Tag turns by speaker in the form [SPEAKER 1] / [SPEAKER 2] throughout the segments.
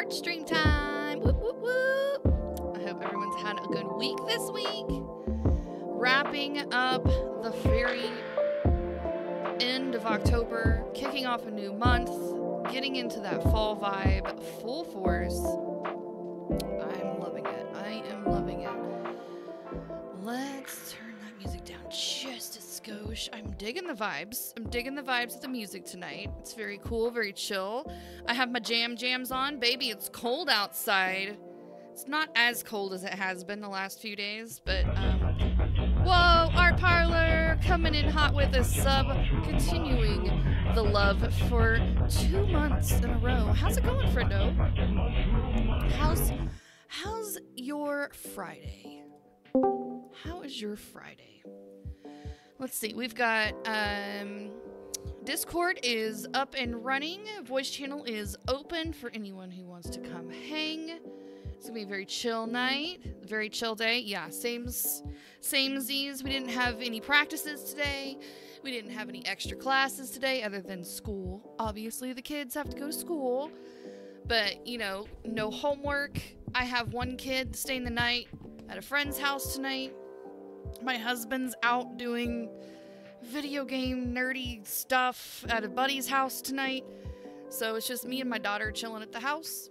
[SPEAKER 1] art stream time. Whoop, whoop, whoop. I hope everyone's had a good week this week. Wrapping up the very end of October, kicking off a new month, getting into that fall vibe full force. I'm loving it. I am loving it. Let's turn that music down just a skosh. I'm digging the vibes. I'm digging the vibes of the music tonight. It's very cool, very chill. I have my jams on. Baby, it's cold outside. It's not as cold as it has been the last few days, but, whoa, Art Parlor coming in hot with a sub, continuing the love for 2 months in a row. How's it going, friendo? How's your Friday? How is your Friday? Let's see. We've got Discord is up and running. Voice channel is open for anyone who wants to come hang. It's gonna be a very chill night, very chill day. Yeah, samesies. We didn't have any practices today. We didn't have any extra classes today other than school. Obviously, the kids have to go to school. But, you know, no homework. I have one kid staying the night at a friend's house tonight. My husband's out doing video game nerdy stuff at a buddy's house tonight. So it's just me and my daughter chilling at the house.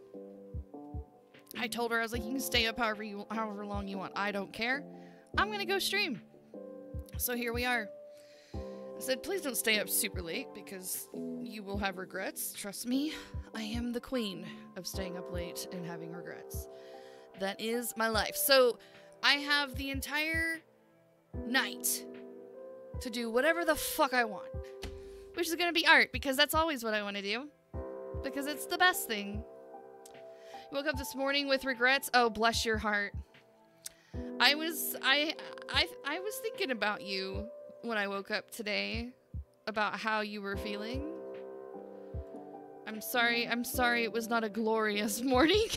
[SPEAKER 1] I told her, I was like, you can stay up however long you want. I don't care. I'm gonna go stream. So here we are. I said, please don't stay up super late because you will have regrets. Trust me, I am the queen of staying up late and having regrets. That is my life. So I have the entire night to do whatever the fuck I want, which is gonna be art because that's always what I want to do because it's the best thing. You woke up this morning with regrets. Oh, bless your heart. I was thinking about you when I woke up today, about how you were feeling. I'm sorry it was not a glorious morning.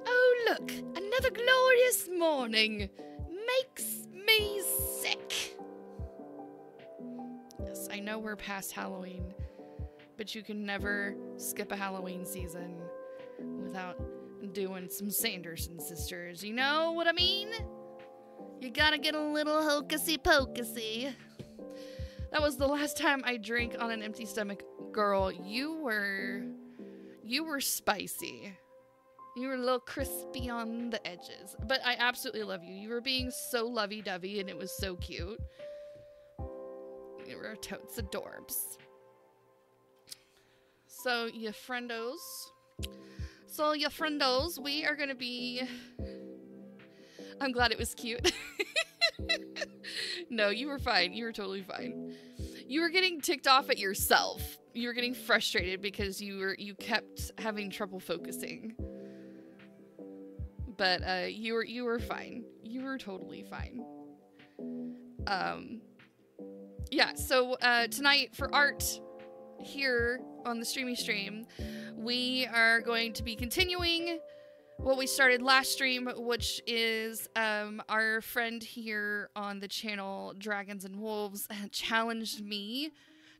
[SPEAKER 1] Oh, look, another glorious morning makes me sick. Yes, I know we're past Halloween, but you can never skip a Halloween season without doing some Sanderson sisters. You know what I mean? You gotta get a little hocusy-pocusy. That was the last time I drank on an empty stomach. Girl, you were spicy. You were a little crispy on the edges. But I absolutely love you. You were being so lovey-dovey and it was so cute. You were totes adorbs. So, you friendos, we are gonna be... I'm glad it was cute. No, you were fine. You were totally fine. You were getting ticked off at yourself. You were getting frustrated because you kept having trouble focusing. But, you were fine. You were totally fine. Yeah, so, tonight for art... here on the stream, we are going to be continuing what we started last stream, which is our friend here on the channel, Dragons and Wolves, challenged me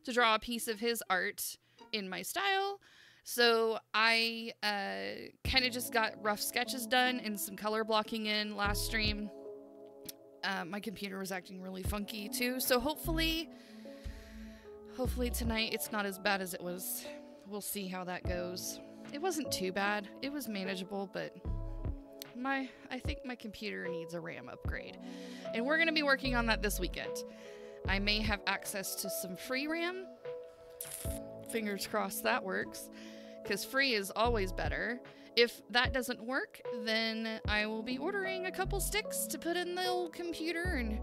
[SPEAKER 1] to draw a piece of his art in my style. So I kind of just got rough sketches done and some color blocking in last stream. My computer was acting really funky too, so hopefully tonight it's not as bad as it was. We'll see how that goes. It wasn't too bad. It was manageable, but I think my computer needs a RAM upgrade. And we're going to be working on that this weekend. I may have access to some free RAM. Fingers crossed that works, because free is always better. If that doesn't work, then I will be ordering a couple sticks to put in the old computer and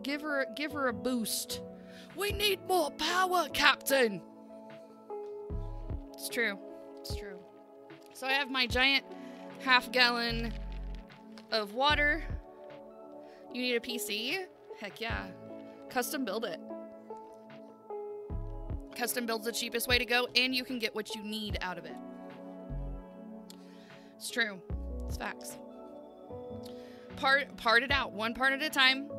[SPEAKER 1] give her a boost. We need more power, Captain! It's true. It's true. So I have my giant half-gallon of water. You need a PC? Heck yeah. Custom build it. Custom build's the cheapest way to go, and you can get what you need out of it. It's true. It's facts. Part it out, one part at a time.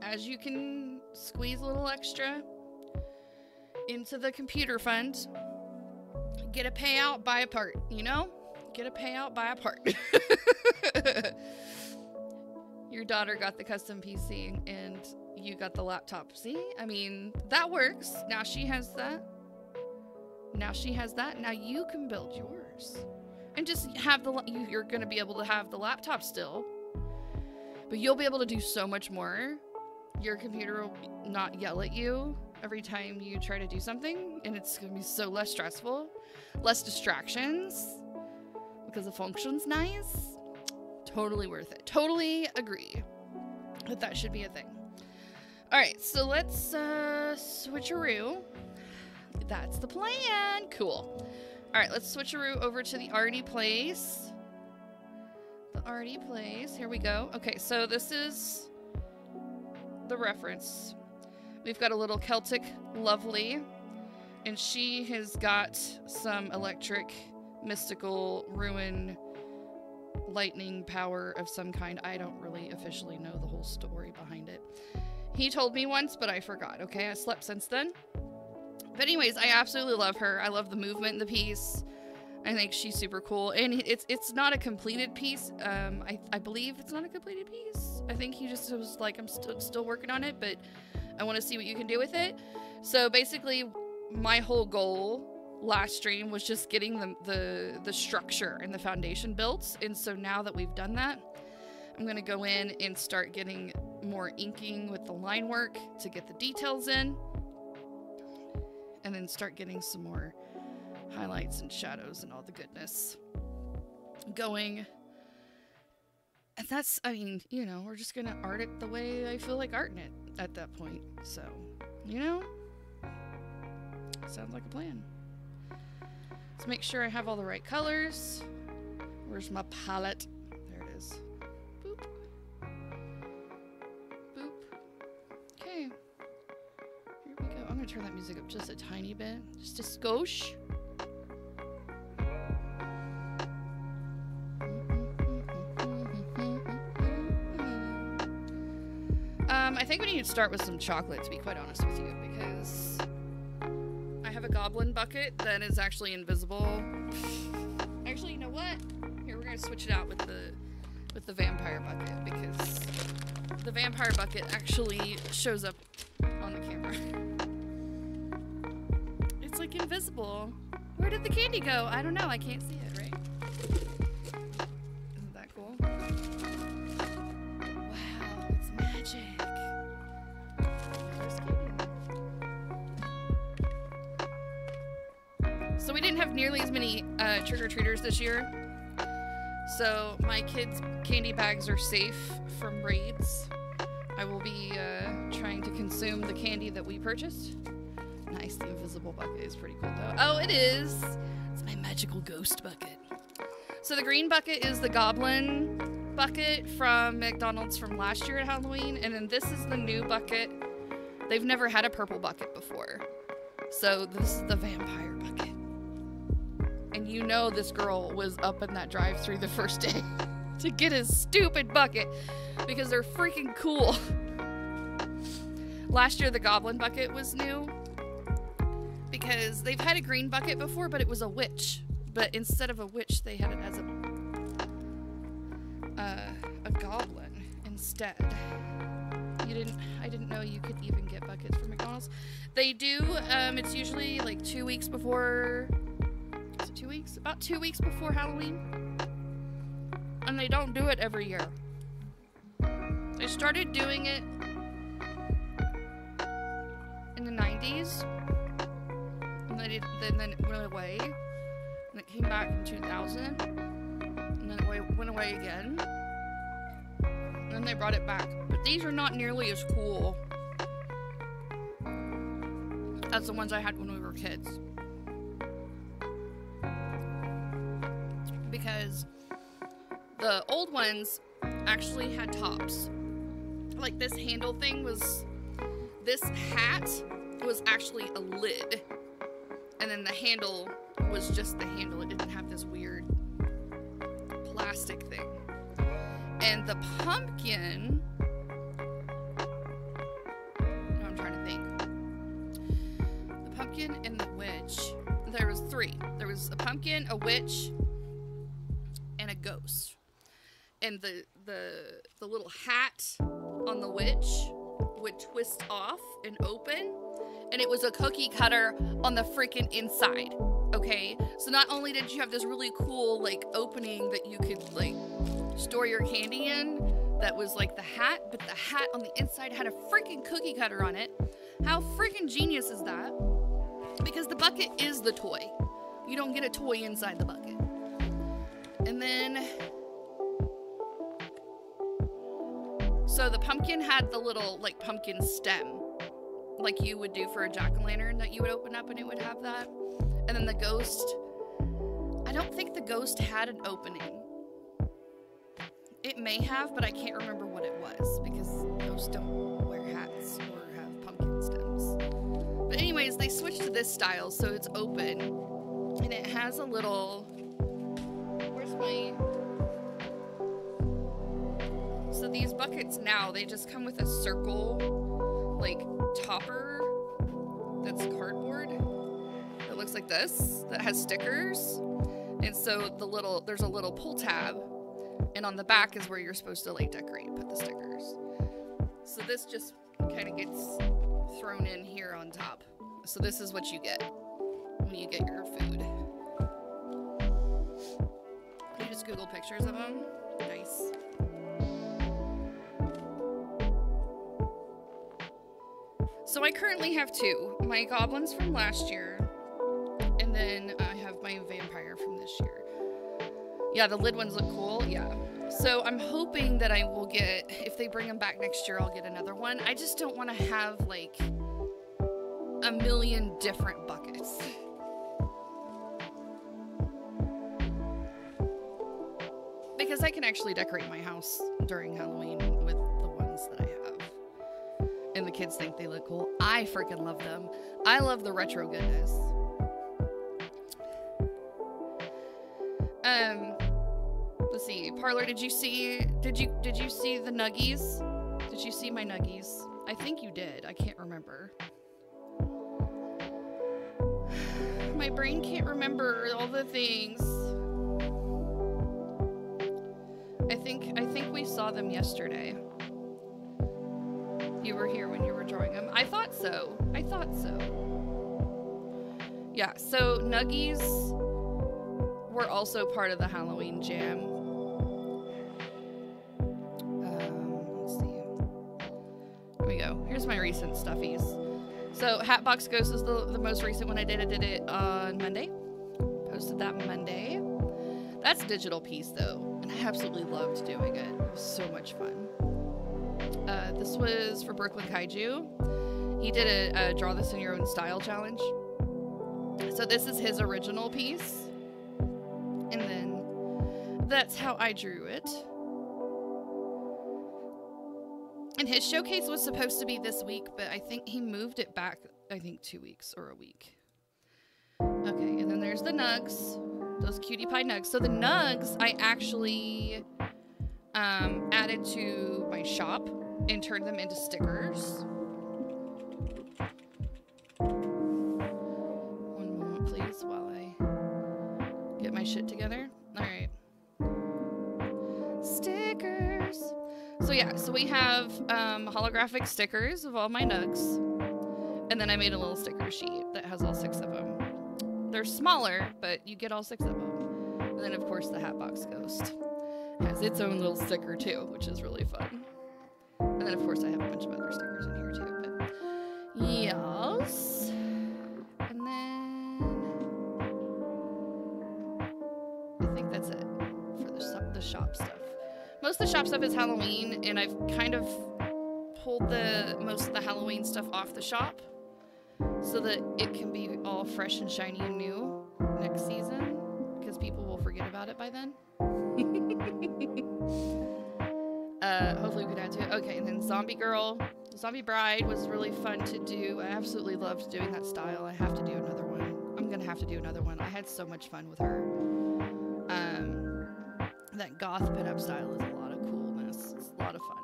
[SPEAKER 1] As you can squeeze a little extra into the computer fund, Get a payout, buy a part, you know? Get a payout, buy a part. Your daughter got the custom PC and you got the laptop. See? I mean, that works. Now she has that. Now she has that. Now you can build yours. And just have you're going to be able to have the laptop still. But you'll be able to do so much more. Your computer will not yell at you every time you try to do something. And it's going to be so less stressful. Less distractions. Because the function's nice. Totally worth it. Totally agree that should be a thing. Alright, so let's switcheroo. That's the plan. Cool. Alright, let's switcheroo over to the arty place. The arty place. Here we go. Okay, so this is the reference. We've got a little Celtic lovely, and she has got some electric, mystical, ruin, lightning power of some kind. I don't really officially know the whole story behind it. He told me once, but I forgot. Okay, I slept since then. But anyways, I absolutely love her. I love the movement in the piece. I think she's super cool. And it's not a completed piece. I believe it's not a completed piece. I think he just was like, I'm still working on it, but I want to see what you can do with it. So basically, my whole goal last stream was just getting the structure and the foundation built. And so now that we've done that, I'm going to go in and start getting more inking with the line work to get the details in. And then start getting some more highlights and shadows and all the goodness going. And that's, I mean, you know, we're just going to art it the way I feel like arting it at that point. So, you know, sounds like a plan. Let's make sure I have all the right colors. Where's my palette? There it is. Boop. Boop. Okay. Here we go. I'm going to turn that music up just a tiny bit. Just a skosh. I think we need to start with some chocolate, to be quite honest with you, because I have a goblin bucket that is actually invisible. Actually, you know what? Here, we're gonna switch it out with the vampire bucket, because the vampire bucket actually shows up on the camera. It's like invisible. Where did the candy go? I don't know. I can't see it, right? Isn't that cool? Wow, it's magic. So we didn't have nearly as many trick-or-treaters this year. So my kids' candy bags are safe from raids. I will be trying to consume the candy that we purchased. Nice, the invisible bucket is pretty cool though. Oh, it is! It's my magical ghost bucket. So the green bucket is the goblin bucket from McDonald's from last year at Halloween. And then this is the new bucket. They've never had a purple bucket before. So this is the vampire bucket. And you know this girl was up in that drive-thru the first day to get a stupid bucket because they're freaking cool. Last year the goblin bucket was new because they've had a green bucket before, but it was a witch. But instead of a witch, they had it as a goblin instead. I didn't know you could even get buckets from McDonald's. They do, it's usually like 2 weeks before, is it 2 weeks? About 2 weeks before Halloween. And they don't do it every year. They started doing it in the 90s. And then it went away. And it came back in 2000. And then it went away again. And then they brought it back. But these are not nearly as cool as the ones I had when we were kids. Because the old ones actually had tops. Like this handle thing was, this hat was actually a lid. And then the handle was just the handle. It didn't have this weird plastic thing. And the pumpkin, no, I'm trying to think. The pumpkin and the witch, there was three. There was a pumpkin, a witch, and a ghost. And the little hat on the witch would twist off and open, and it was a cookie cutter on the freaking inside. Okay, so not only did you have this really cool like opening that you could like store your candy in, that was like the hat, but the hat on the inside had a freaking cookie cutter on it. How freaking genius is that? Because the bucket is the toy. You don't get a toy inside the bucket. And then, so the pumpkin had the little like pumpkin stem, like you would do for a jack-o'-lantern, that you would open up and it would have that. And then the ghost, I don't think the ghost had an opening. It may have, but I can't remember what it was, because ghosts don't wear hats or have pumpkin stems. But anyways, they switched to this style, so it's open. And it has a little, where's my, so these buckets now, they just come with a circle, like, topper that's cardboard. It looks like this, that has stickers. And so there's a little pull tab, and on the back is where you're supposed to like decorate, put the stickers. So this just kind of gets thrown in here on top. So this is what you get when you get your food. You just Google pictures of them. Nice. So I currently have two. My goblins from last year, and then I have my vampire from this year. Yeah, the lid ones look cool. Yeah. So I'm hoping that I will get, if they bring them back next year, I'll get another one. I just don't want to have like a million different buckets. Because I can actually decorate my house during Halloween with the ones that I have. And the kids think they look cool. I freaking love them. I love the retro goodness. Let's see. Parlor, did you see the nuggies? Did you see my nuggies? I think you did. I can't remember. My brain can't remember all the things. I think we saw them yesterday. You were here when you were drawing them. I thought so. Yeah, so nuggies were also part of the Halloween jam. Let's see. Here we go. Here's my recent stuffies. So Hatbox Ghost is the most recent one I did. I did it on Monday. Posted that Monday. That's a digital piece though, and I absolutely loved doing it. It was so much fun. This was for Brooklyn Kaiju. He did a draw this in your own style challenge. So this is his original piece. And then that's how I drew it. And his showcase was supposed to be this week, but I think he moved it back, 2 weeks or a week. Okay, and then there's the nugs. Those cutie pie nugs. So the nugs I actually added to my shop and turned them into stickers. One moment, please, while I get my shit together. All right. Stickers. So yeah, so we have holographic stickers of all my nugs. And then I made a little sticker sheet that has all 6 of them. They're smaller, but you get all 6 of them. And then, of course, the Hatbox Ghost has its own little sticker, too, which is really fun. And then, of course, I have a bunch of other stickers in here, too. But yes. And then I think that's it for the shop stuff. Most of the shop stuff is Halloween, and I've kind of pulled most of the Halloween stuff off the shop, so that it can be all fresh and shiny and new next season, because people will forget about it by then. Hopefully we can add to it. Okay, and then Zombie Girl, Zombie Bride was really fun to do. I absolutely loved doing that style. I have to do another one. I'm gonna have to do another one. I had so much fun with her. That goth pinup style is a lot of coolness. It's a lot of fun.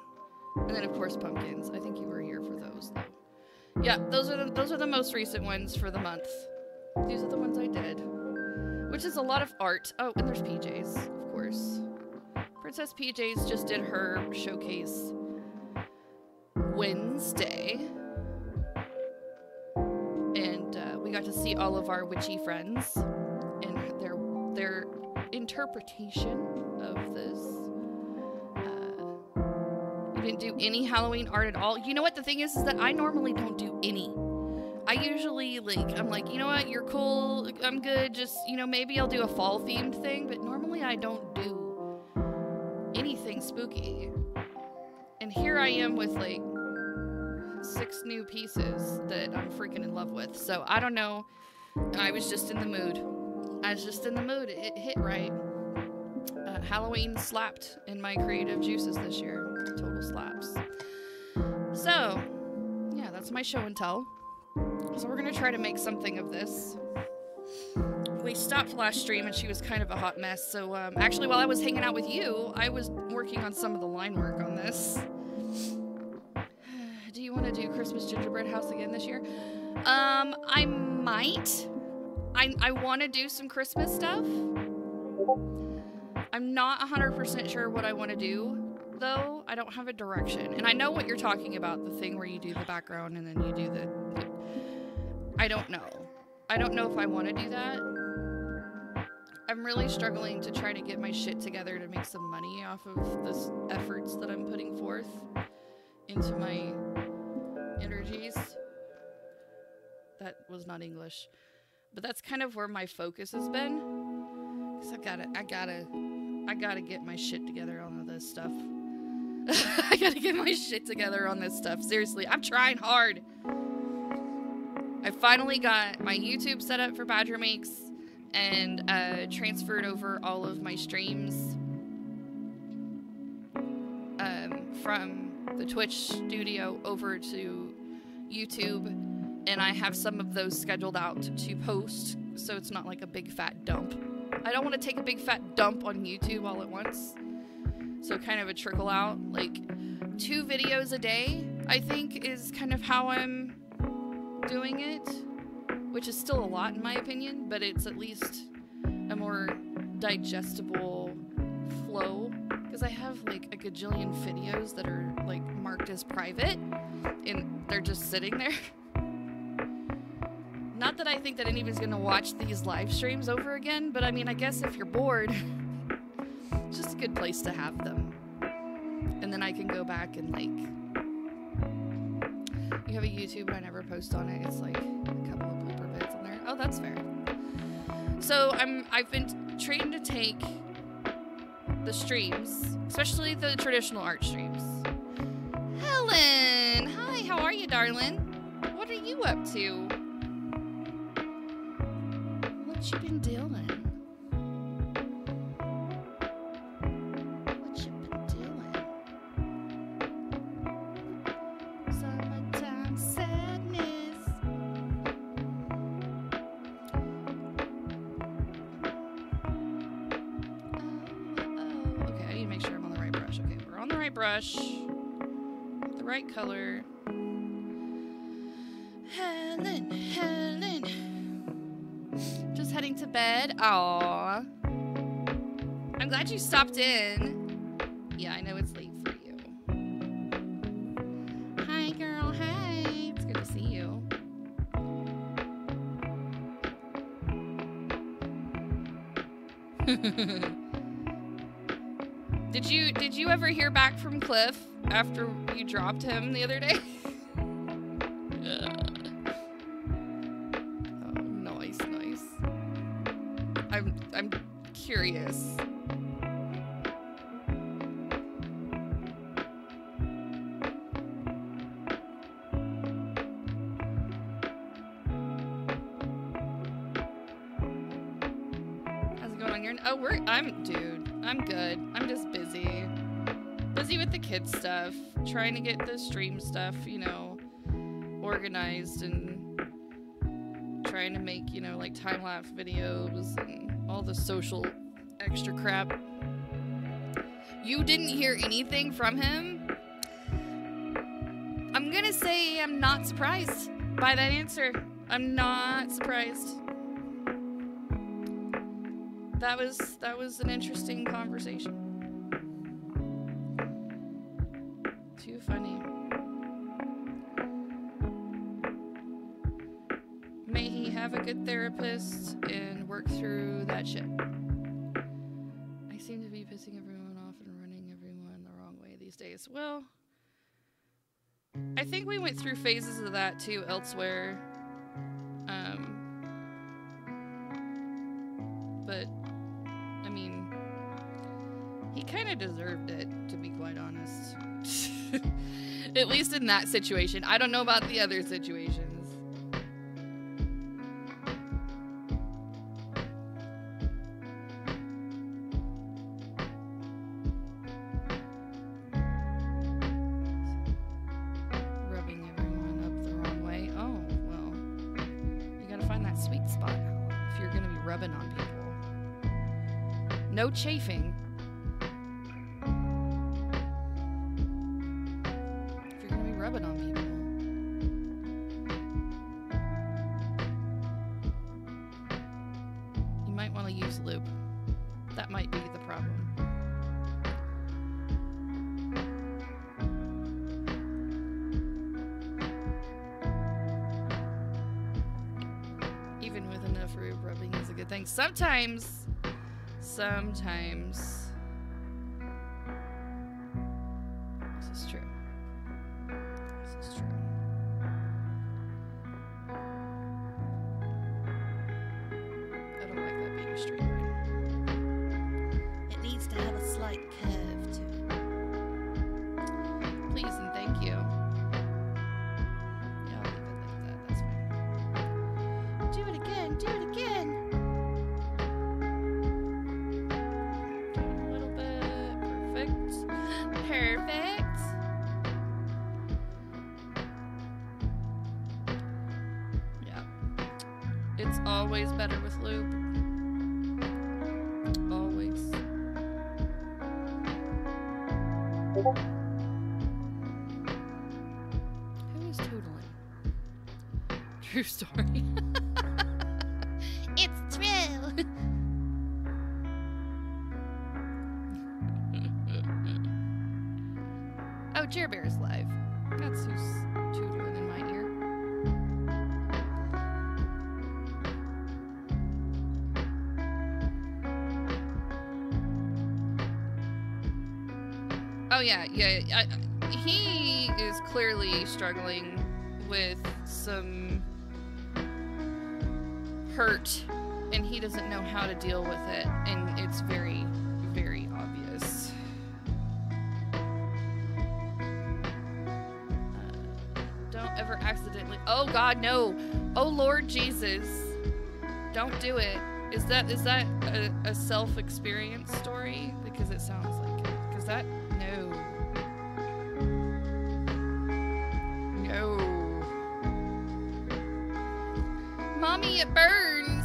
[SPEAKER 1] And then of course pumpkins. I think you were here for those though. Yeah, those are the most recent ones for the month. These are the ones I did. which is a lot of art. Oh, and there's PJs, of course. Princess PJs just did her showcase Wednesday. And we got to see all of our witchy friends and their interpretation of this. We didn't do any Halloween art at all. You know what the thing is that I normally don't do any. I usually, like, I'm like, you know what, you're cool, I'm good, just, you know, maybe I'll do a fall themed thing, but normally I don't do anything spooky. And here I am with, like, 6 new pieces that I'm freaking in love with. So I don't know. I was just in the mood. It hit right. Halloween slapped in my creative juices this year. Total slaps. So, yeah, that's my show and tell. So we're gonna try to make something of this. We stopped last stream and she was kind of a hot mess. So actually, while I was hanging out with you, I was working on some of the line work on this. Do you want to do Christmas gingerbread house again this year? I might. I want to do some Christmas stuff. I'm not 100% sure what I want to do, though. I don't have a direction. And I know what you're talking about, the thing where you do the background and then you do the... I don't know. I don't know if I want to do that. I'm really struggling to try to get my shit together to make some money off of this efforts that I'm putting forth into my energies. That was not English. But that's kind of where my focus has been. Cause I gotta get my shit together on this stuff. I gotta get my shit together on this stuff. Seriously, I'm trying hard. I finally got my YouTube set up for Badger Makes and transferred over all of my streams from the Twitch studio over to YouTube, and I have some of those scheduled out to post, so it's not like a big fat dump. I don't want to take a big fat dump on YouTube all at once, so kind of a trickle out, like 2 videos a day, I think is kind of how I'm doing it, which is still a lot in my opinion, but it's at least a more digestible flow, because I have like a gajillion videos that are like marked as private and they're just sitting there. Not that I think that anyone's gonna watch these live streams over again, but I mean, I guess if you're bored, it's just a good place to have them. And then I can go back and like, you have a YouTube, but I never post on it. It's like a couple of blooper bits on there. Oh, that's fair. So I've been trained to take the streams, especially the traditional art streams. Helen! Hi, how are you, darling? What are you up to? What you been doing? What you been doing? Summertime sadness. Oh, okay, I need to make sure I'm on the right brush. Okay, we're on the right brush. The right color. Helen. Just heading to bed. Aww. I'm glad you stopped in. Yeah, I know it's late for you. Hi, girl. Hey. It's good to see you. Did you ever hear back from Cliff after you dropped him the other day? Oh, nice. I'm curious. How's it going on your end? Oh, I'm good. I'm just busy. Busy with the kids stuff. Trying to get the stream stuff, you know, organized, and trying to make, you know, like time-lapse videos and all the social extra crap. You didn't hear anything from him? I'm gonna say I'm not surprised by that answer. I'm not surprised. that was an interesting conversation. Too funny. May he have a good therapist and work through that shit. I seem to be pissing everyone off and running everyone the wrong way these days. Well, I think we went through phases of that too elsewhere. But, I mean, he kind of deserved it, to be quite honest. At least in that situation. I don't know about the other situations. Rubbing everyone up the wrong way. Oh, well, you gotta find that sweet spot if you're gonna be rubbing on people. No chafing. If you're gonna be rubbing on people. You might want to use lube. That might be the problem. Even with enough lube, rubbing is a good thing. Sometimes. This is true. This is true. I don't like that being a straight line. It needs to have a slight curve to it. Please and thank you. Yeah, I'll leave it like that. That's fine. Do it again. Do it again. Perfect. Yeah. It's always better with lube. Always. Who is tootling? True story. It's true. Oh, Jer Bear's live. That's who's tootling in my ear. Oh yeah. He is clearly struggling with some hurt, and he doesn't know how to deal with it, and it's very, very obvious. Ever accidentally. Oh God, no. Oh Lord Jesus. Don't do it. Is that a self-experience story? Because it sounds like it. Because that, no. No. Mommy, it burns.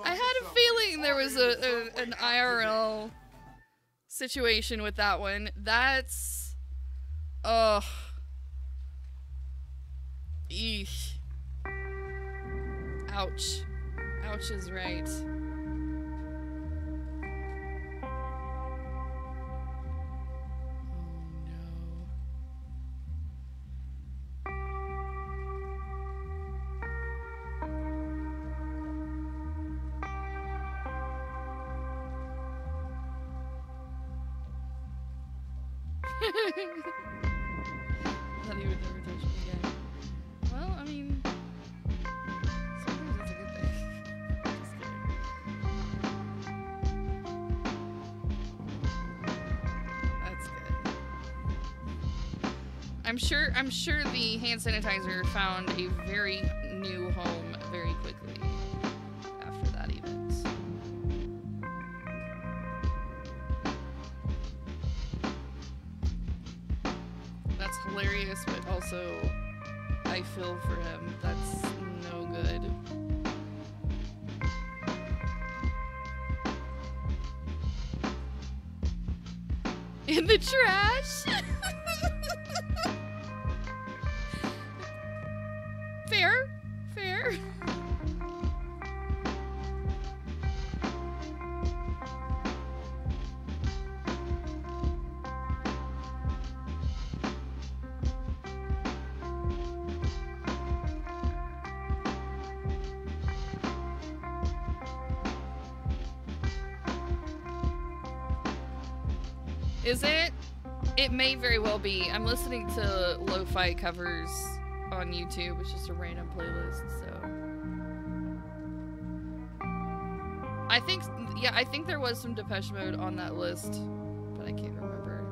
[SPEAKER 1] I had a feeling there was an IRL situation with that one. That's... Ugh. Eesh. Ouch. Ouch is right. Thought he would never touch me again. Well, I mean, sometimes it's a good thing. Just kidding. That's good. I'm sure the hand sanitizer found a very new home very quickly after that event. that's hilarious, but also I feel for him. That's no good. In the trash? Fair. Fair. Is it? It may very well be. I'm listening to lo-fi covers on YouTube. It's just a random playlist, so. I think there was some Depeche Mode on that list, but I can't remember.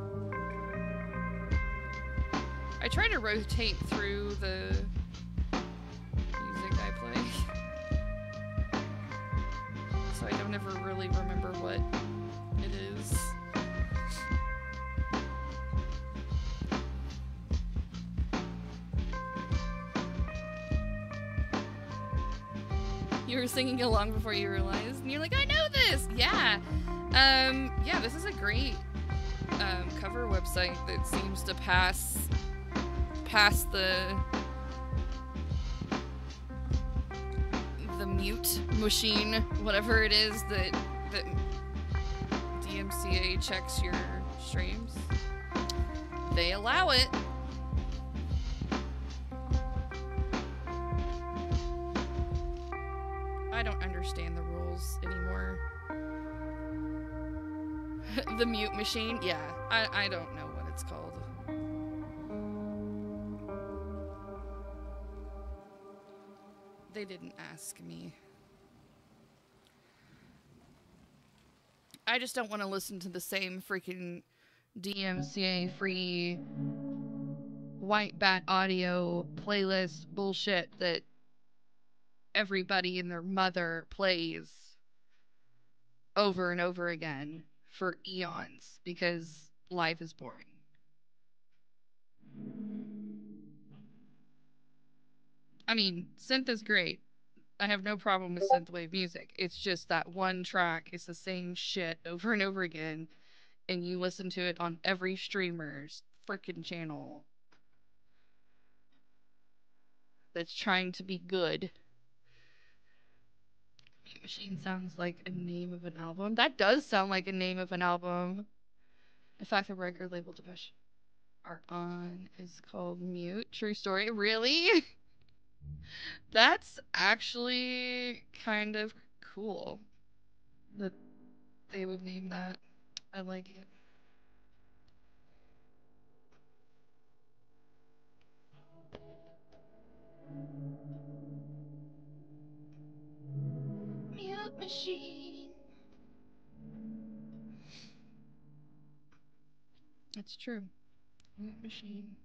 [SPEAKER 1] I try to rotate through the music I play, so I don't ever really remember what it is. You were singing along before you realized, and you're like, I know this! Yeah! Yeah, this is a great cover website that seems to pass the mute machine, whatever it is that DMCA checks your streams. They allow it. I don't understand the rules anymore. The mute machine? Yeah, I don't know what it's called. They didn't ask me. I just don't want to listen to the same freaking DMCA free white bat audio playlist bullshit that everybody and their mother plays over and over again for eons because life is boring. I mean, synth is great. I have no problem with synthwave music. It's just that one track is the same shit over and over again, and you listen to it on every streamer's frickin' channel that's trying to be good. Mute Machine sounds like a name of an album. That does sound like a name of an album. In fact, the record label Depeche are on is called Mute. True story. Really? That's actually kind of cool that they would name that. I like it. Mute Machine. That's true. Mute Machine.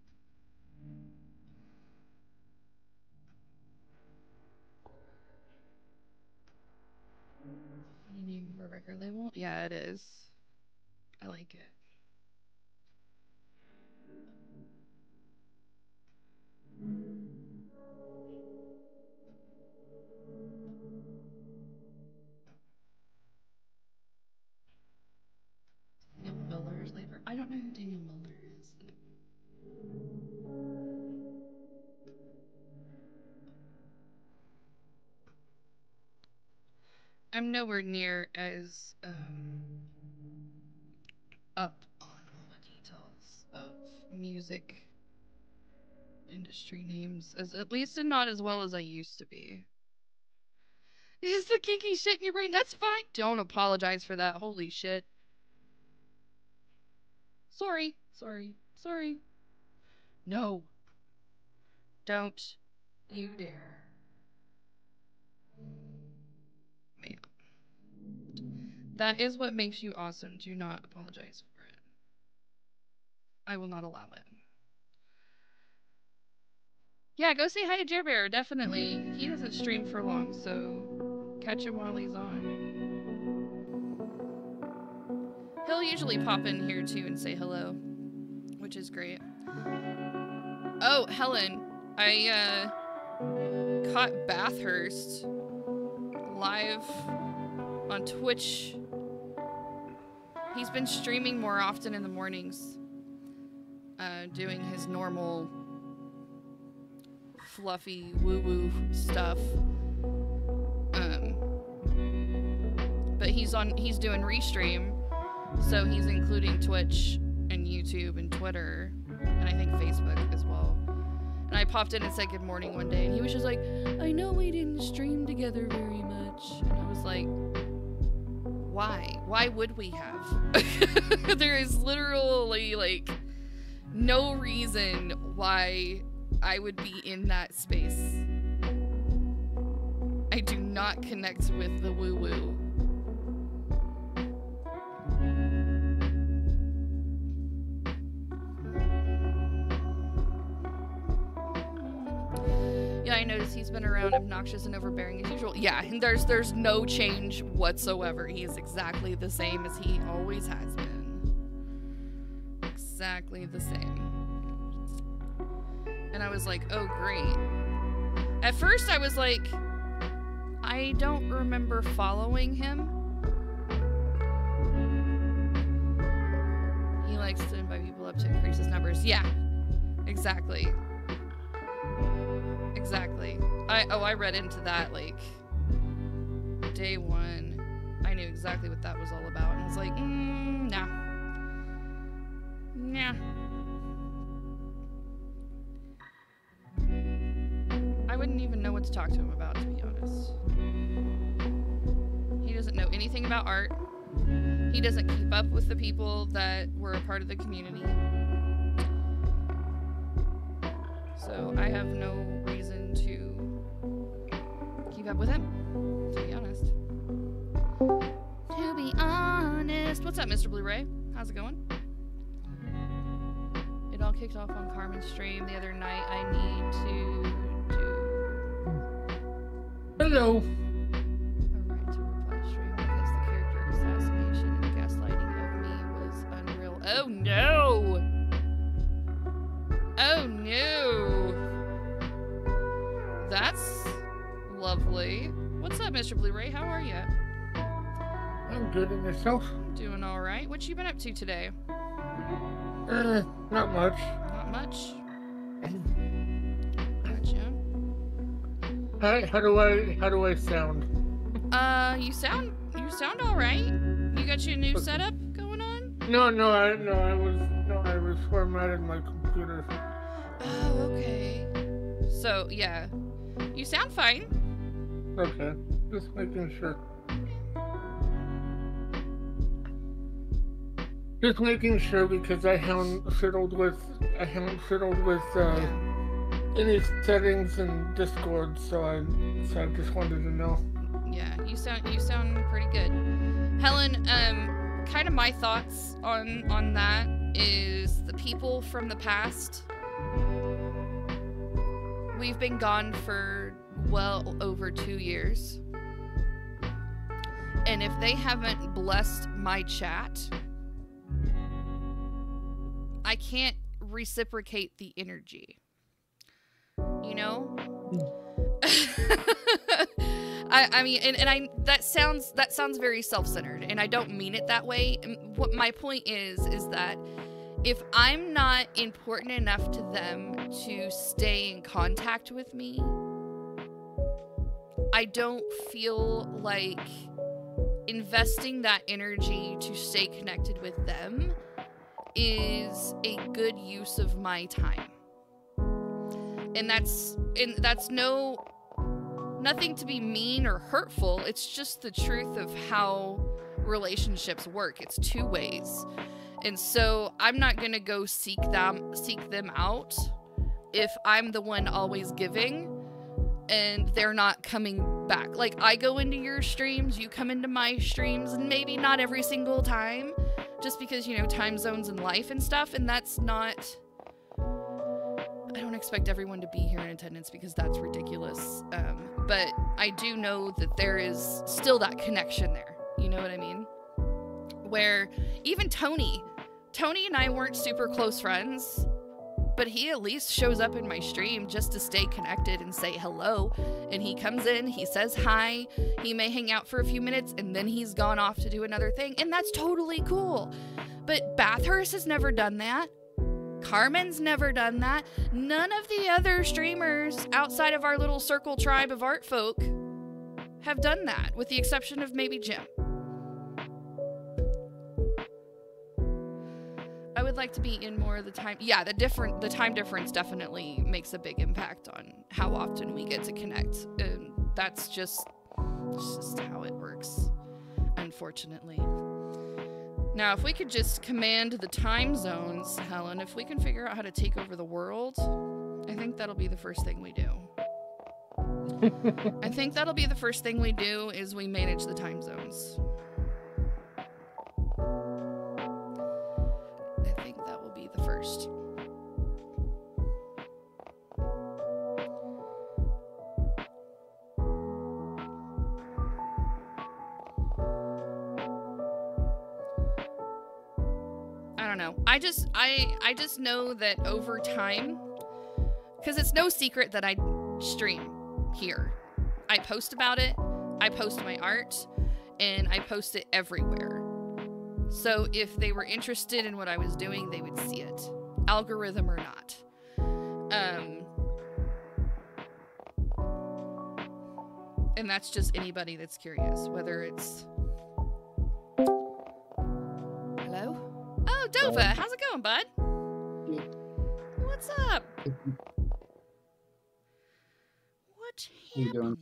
[SPEAKER 1] You name for a record label? Yeah, it is. I like it. Daniel Miller's labor. I don't know who Daniel Miller is. I'm nowhere near as up on all the details of music industry names, as at least not as well as I used to be. Is the kinky shit in your brain? That's fine. Don't apologize for that. Holy shit. Sorry. No. Don't you dare. Man. That is what makes you awesome. Do not apologize for it. I will not allow it. Yeah, go say hi to Jer Bear, definitely. He doesn't stream for long, so catch him while he's on. He'll usually pop in here too and say hello, which is is great. Oh, Helen, I caught Bathurst live on Twitch. He's been streaming more often in the mornings, doing his normal fluffy woo-woo stuff. But he's doing Restream, so he's including Twitch and YouTube and Twitter, and I think Facebook as well. And I popped in and said good morning one day, and he was just like, I know we didn't stream together very much. And I was like, why? Why would we have? There is literally, like, no reason why I would be in that space. I do not connect with the woo-woo. Yeah, I noticed he's been around obnoxious and overbearing as usual. Yeah, and there's no change whatsoever. He is exactly the same as he always has been. Exactly the same. And I was like, oh, great. At first, I was like, I don't remember following him. He likes to invite people up to increase his numbers. Yeah, exactly. Exactly. I read into that, like, day one. I knew exactly what that was all about. And I was like, nah. Nah. I wouldn't even know what to talk to him about, to be honest. He doesn't know anything about art. He doesn't keep up with the people that were a part of the community. So I have no reason to keep up with him, to be honest. To be honest. What's up, Mr. Blu-ray? How's it going? It all kicked off on Carmen's stream the other night. I need to do...
[SPEAKER 2] Hello.
[SPEAKER 1] A right to reply stream because the character assassination and gaslighting of me was unreal. Oh no! Oh no! That's lovely. What's up, Mr. Blu-ray? How are you?
[SPEAKER 2] I'm good, and yourself?
[SPEAKER 1] Doing all right. What you been up to today?
[SPEAKER 2] Not much.
[SPEAKER 1] Not much. Gotcha.
[SPEAKER 2] How do I sound?
[SPEAKER 1] You sound all right. You got your new setup going on?
[SPEAKER 2] No, I was formatting my computer.
[SPEAKER 1] Oh, okay. So, yeah. You sound fine.
[SPEAKER 2] Okay, just making sure. Just making sure because I haven't fiddled with any settings in Discord, so I just wanted to know.
[SPEAKER 1] Yeah, you sound pretty good. Helen, kind of my thoughts on that is the people from the past. We've been gone for well over 2 years. And if they haven't blessed my chat, I can't reciprocate the energy. You know? I mean, and that sounds very self-centered, and I don't mean it that way. What my point is that if I'm not important enough to them to stay in contact with me, I don't feel like investing that energy to stay connected with them is a good use of my time. And that's nothing to be mean or hurtful. It's just the truth of how relationships work. It's two ways. And so I'm not going to go seek them out if I'm the one always giving and they're not coming back. Like, I go into your streams, you come into my streams, and maybe not every single time, just because, you know, time zones and life and stuff, and that's not... I don't expect everyone to be here in attendance because that's ridiculous. But I do know that there is still that connection there. You know what I mean? Where even Tony Tony and I weren't super close friends, but he at least shows up in my stream just to stay connected and say hello. And he comes in, he says hi, he may hang out for a few minutes, and then he's gone off to do another thing, and that's totally cool. But Bathurst has never done that. Carmen's never done that. None of the other streamers outside of our little circle tribe of art folk have done that, with the exception of maybe Jim. I would like to be in more of the time. Yeah, the time difference definitely makes a big impact on how often we get to connect. And that's just how it works, unfortunately. Now, if we could just command the time zones, Helen, if we can figure out how to take over the world, I think that'll be the first thing we do. I think that'll be the first thing we do is we manage the time zones. I think that will be the first. I don't know. I just know that over time, because it's no secret that I stream here. I post about it, I post my art, and I post it everywhere. So if they were interested in what I was doing, they would see it, algorithm or not. And that's just anybody that's curious, whether it's... Hello? Oh, Dova, how's it going, bud? What's up? What's happening?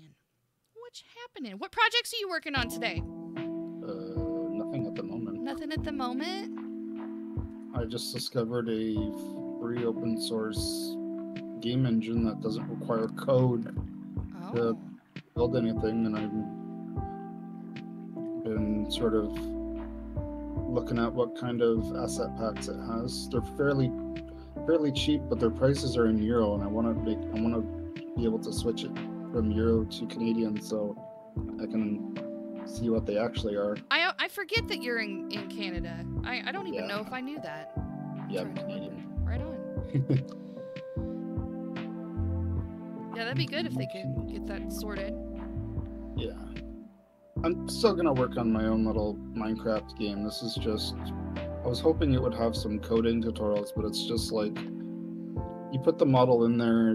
[SPEAKER 1] What's happening? What projects are you working on today?
[SPEAKER 3] Nothing at the moment.
[SPEAKER 1] Nothing at the moment?
[SPEAKER 3] I just discovered a free open source game engine that doesn't require code to build anything, and I've been sort of looking at what kind of asset packs it has. They're fairly cheap, but their prices are in euro, and I want to be able to switch it from euro to Canadian so I can see what they actually are.
[SPEAKER 1] I forget that you're in Canada. I don't even know if I knew that.
[SPEAKER 3] Yeah, I'm Canadian.
[SPEAKER 1] Right on. Yeah, that'd be good if they could get that sorted.
[SPEAKER 3] Yeah. I'm still gonna work on my own little Minecraft game. This is just... I was hoping it would have some coding tutorials, but it's just like... You put the model in there,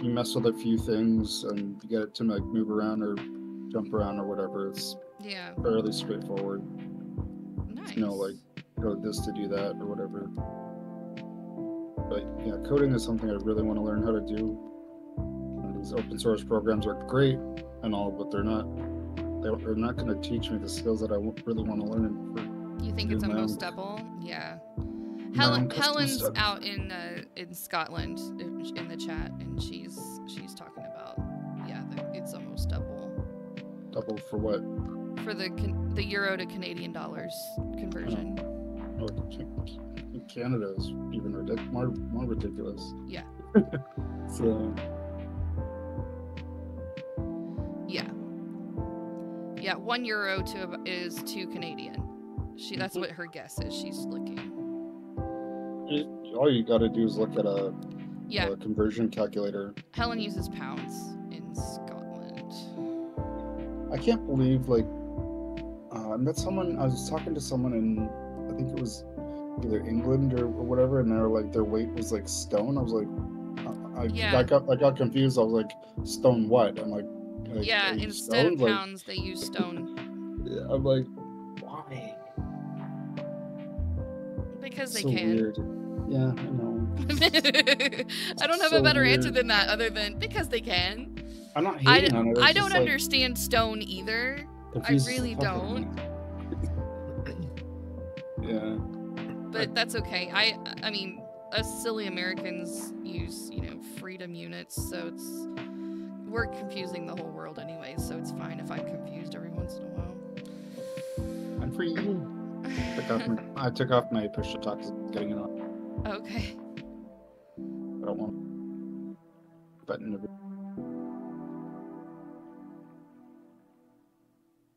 [SPEAKER 3] you mess with a few things, and you get it to like move around or jump around or whatever. It's fairly straightforward.
[SPEAKER 1] Nice.
[SPEAKER 3] You know, like code this to do that or whatever. But yeah, coding is something I really want to learn how to do. And these open source programs are great and all, but they're not going to teach me the skills that I really want to learn.
[SPEAKER 1] You think it's almost double? Yeah. Helen's stuff out in Scotland in the chat, and she's talking about it's almost double.
[SPEAKER 3] Double for what?
[SPEAKER 1] For the euro to Canadian dollars conversion.
[SPEAKER 3] Oh, Canada is even more ridiculous.
[SPEAKER 1] Yeah.
[SPEAKER 3] So.
[SPEAKER 1] Yeah. Yeah, €1 is 2 Canadian. That's what her guess is. She's looking.
[SPEAKER 3] All you got to do is look at a conversion calculator.
[SPEAKER 1] Helen uses pounds in Scotland.
[SPEAKER 3] I can't believe, like, I was talking to someone in, I think it was either England or whatever, and they were like, their weight was like stone. I was like, I got confused. I was like, stone what? I'm like
[SPEAKER 1] instead of pounds, they use stone.
[SPEAKER 3] Yeah, I'm like, why?
[SPEAKER 1] Because they
[SPEAKER 3] so
[SPEAKER 1] can.
[SPEAKER 3] Weird. Yeah, I know.
[SPEAKER 1] I don't have a better answer than that, other than because they can.
[SPEAKER 3] I'm not hating on it.
[SPEAKER 1] I don't understand stone either. I really don't.
[SPEAKER 3] Yeah.
[SPEAKER 1] But that's okay. I mean, us silly Americans use, freedom units, so we're confusing the whole world anyway, so it's fine if I'm confused every once in a while.
[SPEAKER 3] I'm for you. I took off my push to talk. Getting it on.
[SPEAKER 1] Okay.
[SPEAKER 3] I don't want button.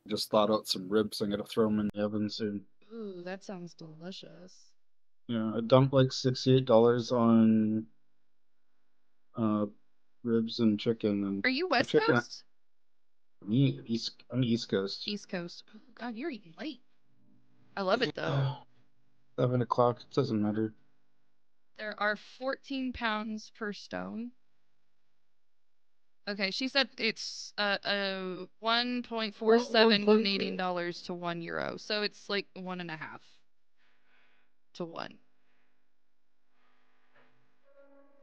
[SPEAKER 3] Just thawed out some ribs. I'm gonna throw them in the oven soon.
[SPEAKER 1] Ooh, that sounds delicious.
[SPEAKER 3] Yeah, I dumped like $68 on uh ribs and chicken and
[SPEAKER 1] Are you
[SPEAKER 3] the
[SPEAKER 1] West
[SPEAKER 3] chicken.
[SPEAKER 1] Coast?
[SPEAKER 3] I'm East Coast.
[SPEAKER 1] East Coast. Oh, God, you're eating late. I love it though.
[SPEAKER 3] 7 o'clock. It doesn't matter.
[SPEAKER 1] There are 14 pounds per stone. Okay, she said it's 1.47 Canadian dollars to €1, so it's like 1.5 to 1.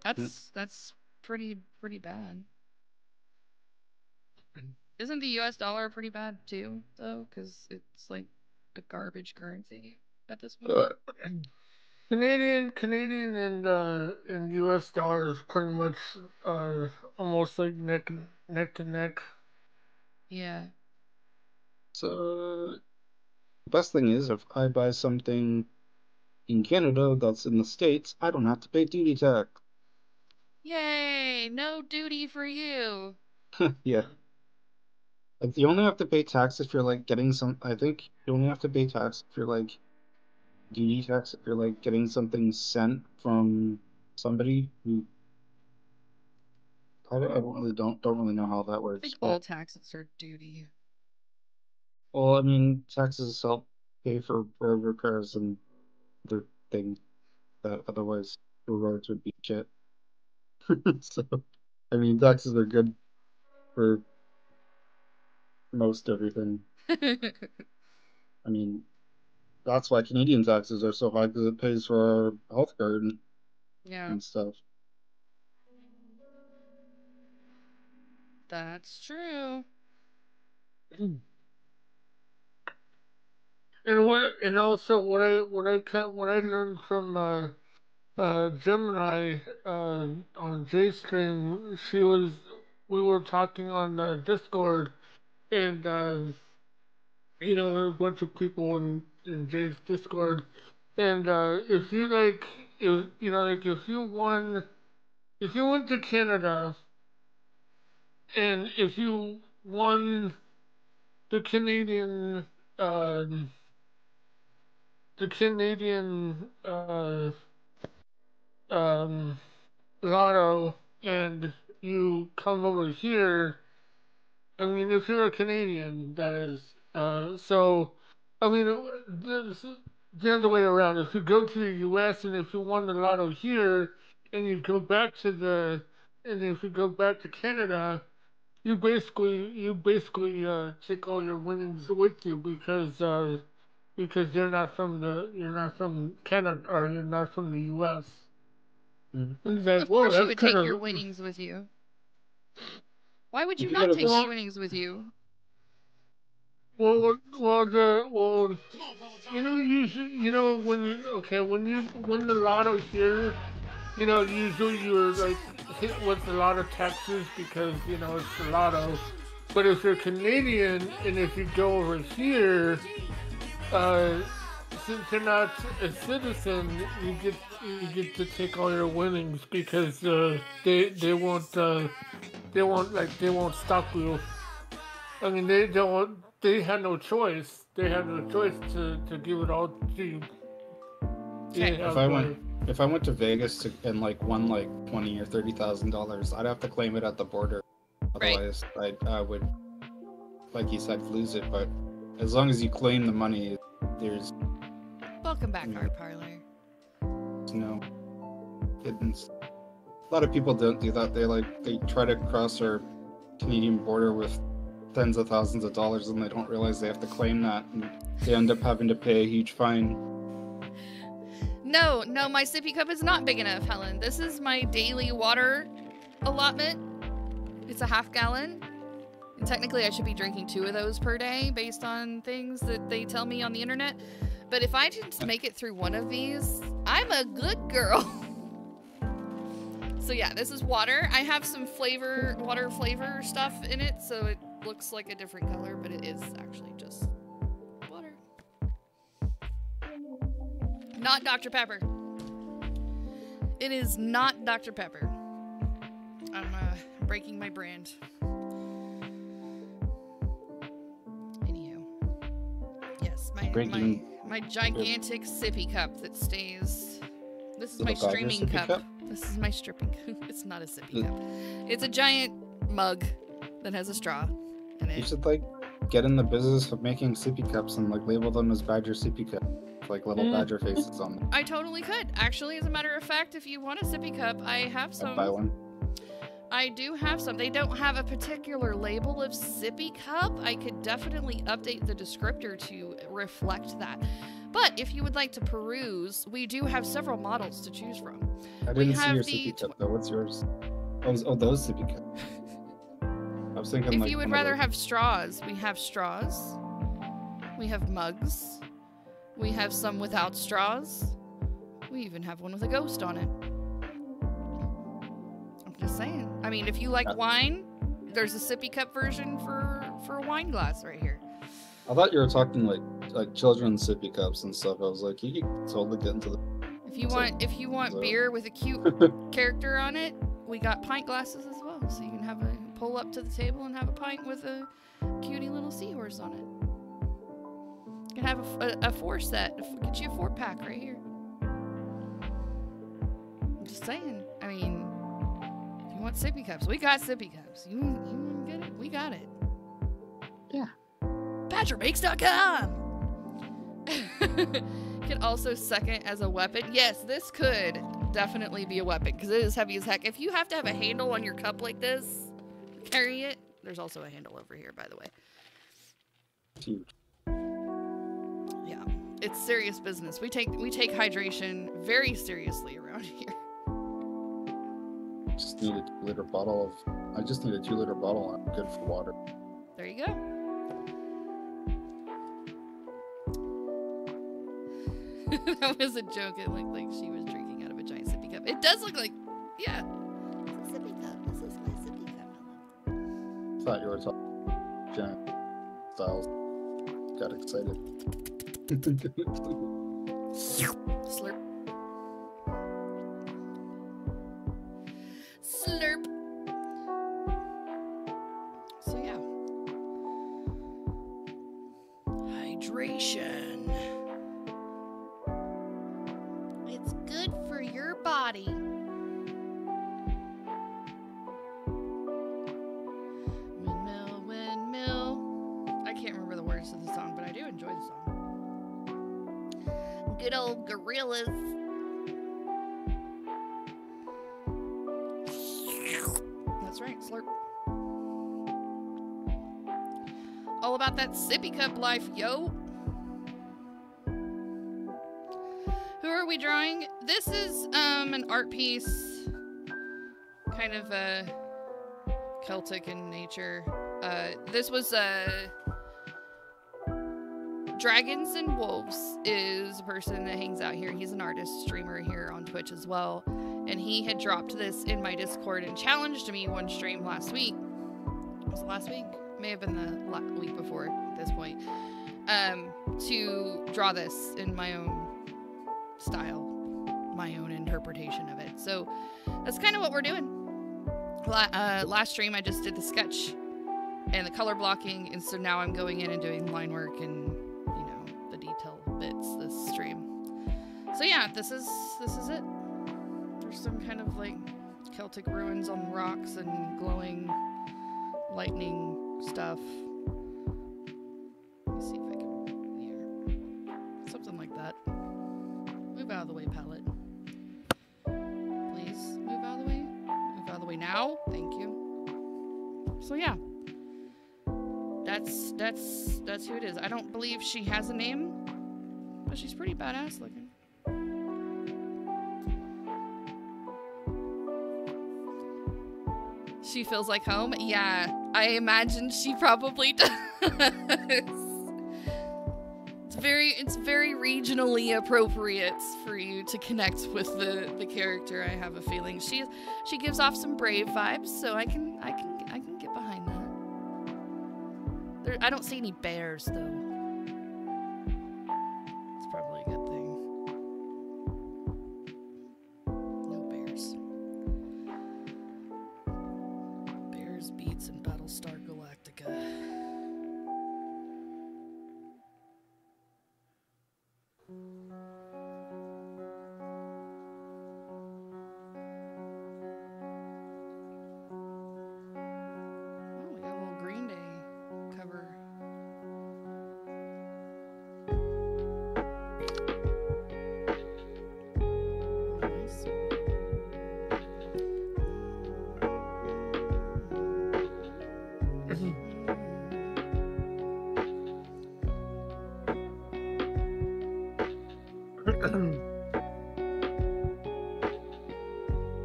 [SPEAKER 1] That's pretty bad. Isn't the US dollar pretty bad too, though? Because it's like a garbage currency at this point.
[SPEAKER 2] Canadian and U.S. dollar is pretty much almost like neck to neck.
[SPEAKER 1] Yeah.
[SPEAKER 3] So the best thing is if I buy something in Canada that's in the States, I don't have to pay duty tax.
[SPEAKER 1] Yay! No duty for you.
[SPEAKER 3] Yeah. Like you only have to pay tax if you're like getting some. I think you only have to pay tax if you're like duty tax if you're like getting something sent from somebody who. I don't really know how that
[SPEAKER 1] I think
[SPEAKER 3] works, but
[SPEAKER 1] all taxes are duty.
[SPEAKER 3] well, I mean, taxes help pay for road repairs and other things that otherwise the roads would be shit. So, I mean, taxes are good for most everything. I mean, that's why Canadian taxes are so high because it pays for our healthcare
[SPEAKER 1] Yeah,
[SPEAKER 3] and stuff.
[SPEAKER 1] that's true.
[SPEAKER 2] And also what I learned from Gemini on JStream, we were talking on Discord, and there were a bunch of people in Jay's Discord, and if you like, if like if you went to Canada, and if you won the Canadian uh, the Canadian um, lotto, and you come over here. I mean, if you're a Canadian, that is. So, I mean, this is the other way around. If you go to the U.S. and if you won the lotto here, and you go back to and if you go back to Canada, you basically take all your winnings with you because you're not from Canada or you're not from the U.S.
[SPEAKER 3] Mhm.
[SPEAKER 2] It's like,
[SPEAKER 1] Of
[SPEAKER 2] whoa,
[SPEAKER 1] course you
[SPEAKER 2] that's
[SPEAKER 1] would
[SPEAKER 2] kind
[SPEAKER 1] take your
[SPEAKER 2] of
[SPEAKER 1] winnings with you. Why would you
[SPEAKER 3] If you
[SPEAKER 1] not
[SPEAKER 3] get a
[SPEAKER 1] take your
[SPEAKER 2] well,
[SPEAKER 1] winnings with you?
[SPEAKER 2] well, when you win the lotto here, usually you're like hit with a lot of taxes because it's the lotto. But if you're Canadian and if you go over here, uh, since you're not a citizen, you get to take all your winnings because they won't stop you. I mean they don't they had no choice. They had no choice to give it all to you.
[SPEAKER 1] Okay.
[SPEAKER 3] If I went if I went to Vegas and like won like $20,000 or $30,000, I'd have to claim it at the border.
[SPEAKER 1] Right.
[SPEAKER 3] Otherwise, I would, like you said, lose it. But as long as you claim the money, there's
[SPEAKER 1] Welcome back,
[SPEAKER 3] Mm.
[SPEAKER 1] Art Parlor.
[SPEAKER 3] no. A lot of people don't do that. They try to cross our Canadian border with tens of thousands of dollars, and they don't realize they have to claim that, and they end up having to pay a huge fine.
[SPEAKER 1] No, my sippy cup is not big enough, Helen. This is my daily water allotment. It's a half gallon. And technically, I should be drinking 2 of those per day based on things that they tell me on the internet. But if I just make it through one of these, I'm a good girl. So yeah, this is water. I have some water flavor stuff in it, so it looks like a different color, but it is actually just water. Not Dr. Pepper. It is not Dr. Pepper. I'm breaking my brand. Anywho. Yes, my gigantic sippy cup that stays This is
[SPEAKER 3] Is it
[SPEAKER 1] my
[SPEAKER 3] a Badger
[SPEAKER 1] streaming
[SPEAKER 3] sippy
[SPEAKER 1] cup.
[SPEAKER 3] cup?
[SPEAKER 1] This is my stripping cup. It's not a sippy
[SPEAKER 3] Mm.
[SPEAKER 1] cup. It's a giant mug that has a straw in
[SPEAKER 3] You
[SPEAKER 1] it.
[SPEAKER 3] should like get in the business of making sippy cups and like label them as Badger sippy cup, with, like little badger faces on them.
[SPEAKER 1] I totally could. Actually, as a matter of fact, if you want a sippy cup, I have
[SPEAKER 3] I'd buy
[SPEAKER 1] some.
[SPEAKER 3] one.
[SPEAKER 1] I do have some. They don't have a particular label of sippy cup. I could definitely update the descriptor to reflect that. But if you would like to peruse, we do have several models to choose from.
[SPEAKER 3] I
[SPEAKER 1] We
[SPEAKER 3] didn't see
[SPEAKER 1] have
[SPEAKER 3] your
[SPEAKER 1] the
[SPEAKER 3] sippy cup though. What's yours? Oh, those sippy cups. I was thinking
[SPEAKER 1] If
[SPEAKER 3] like
[SPEAKER 1] you would
[SPEAKER 3] one of
[SPEAKER 1] rather
[SPEAKER 3] those.
[SPEAKER 1] have straws, we have straws. We have mugs. We have some without straws. We even have one with a ghost on it. I'm just saying. I mean, if you like wine, there's a sippy cup version for a wine glass right here.
[SPEAKER 3] I thought you were talking like children's sippy cups and stuff. I was like, you can totally get into the.
[SPEAKER 1] If you want
[SPEAKER 3] So-
[SPEAKER 1] beer with a cute character on it, we got pint glasses as well. So you can have a pull up to the table and have a pint with a cutie little seahorse on it. You can have a 4 set. Get you a 4-pack right here. I'm just saying. I mean, if you want sippy cups, we got sippy cups. You want to get it? We got it.
[SPEAKER 3] Yeah.
[SPEAKER 1] PatrickMakes.com. Could also second as a weapon. Yes, this could definitely be a weapon because it is heavy as heck. If you have to have a handle on your cup like this, carry it. There's also a handle over here, by the way.
[SPEAKER 3] Huge.
[SPEAKER 1] Yeah, it's serious business. We take hydration very seriously around here.
[SPEAKER 3] Just need a 2-liter bottle of. I just need a 2-liter bottle. I'm good for water.
[SPEAKER 1] There you go. That was a joke. It looked like she was drinking out of a giant sippy cup. It does look like, yeah. It's a sippy cup. This is my sippy cup.
[SPEAKER 3] I thought you were talking giant styles. Got excited.
[SPEAKER 1] Slurp. Slurp. So yeah. Hydration. It's good for your body. Windmill, windmill. I can't remember the words to the song, but I do enjoy the song. Good old gorillas. That's right, slurp. All about that sippy cup life, yo. Who are we drawing? This is an art piece, kind of Celtic in nature. This was Dragons and Wolves is a person that hangs out here. He's an artist, streamer here on Twitch as well. And he had dropped this in my Discord and challenged me one stream last week. Was it last week? May have been the week before at this point. To draw this in my own style, my own interpretation of it. So that's kind of what we're doing. Last stream I just did the sketch and the color blocking, and so now I'm going in and doing line work and the detail bits this stream. So yeah, this is it. There's some kind of like Celtic ruins on rocks and glowing lightning stuff. Let me see if I can here. Something like that. Move out of the way, palette. Please move out of the way. Move out of the way now. Thank you. So yeah. That's who it is. I don't believe she has a name, but she's pretty badass looking. She feels like home. Yeah, I imagine she probably does. It's very regionally appropriate for you to connect with the character. I have a feeling she gives off some brave vibes, so I can get behind that. I don't see any bears though. It's probably a good thing. No bears. Bears, Beats, and Battlestar Galactica.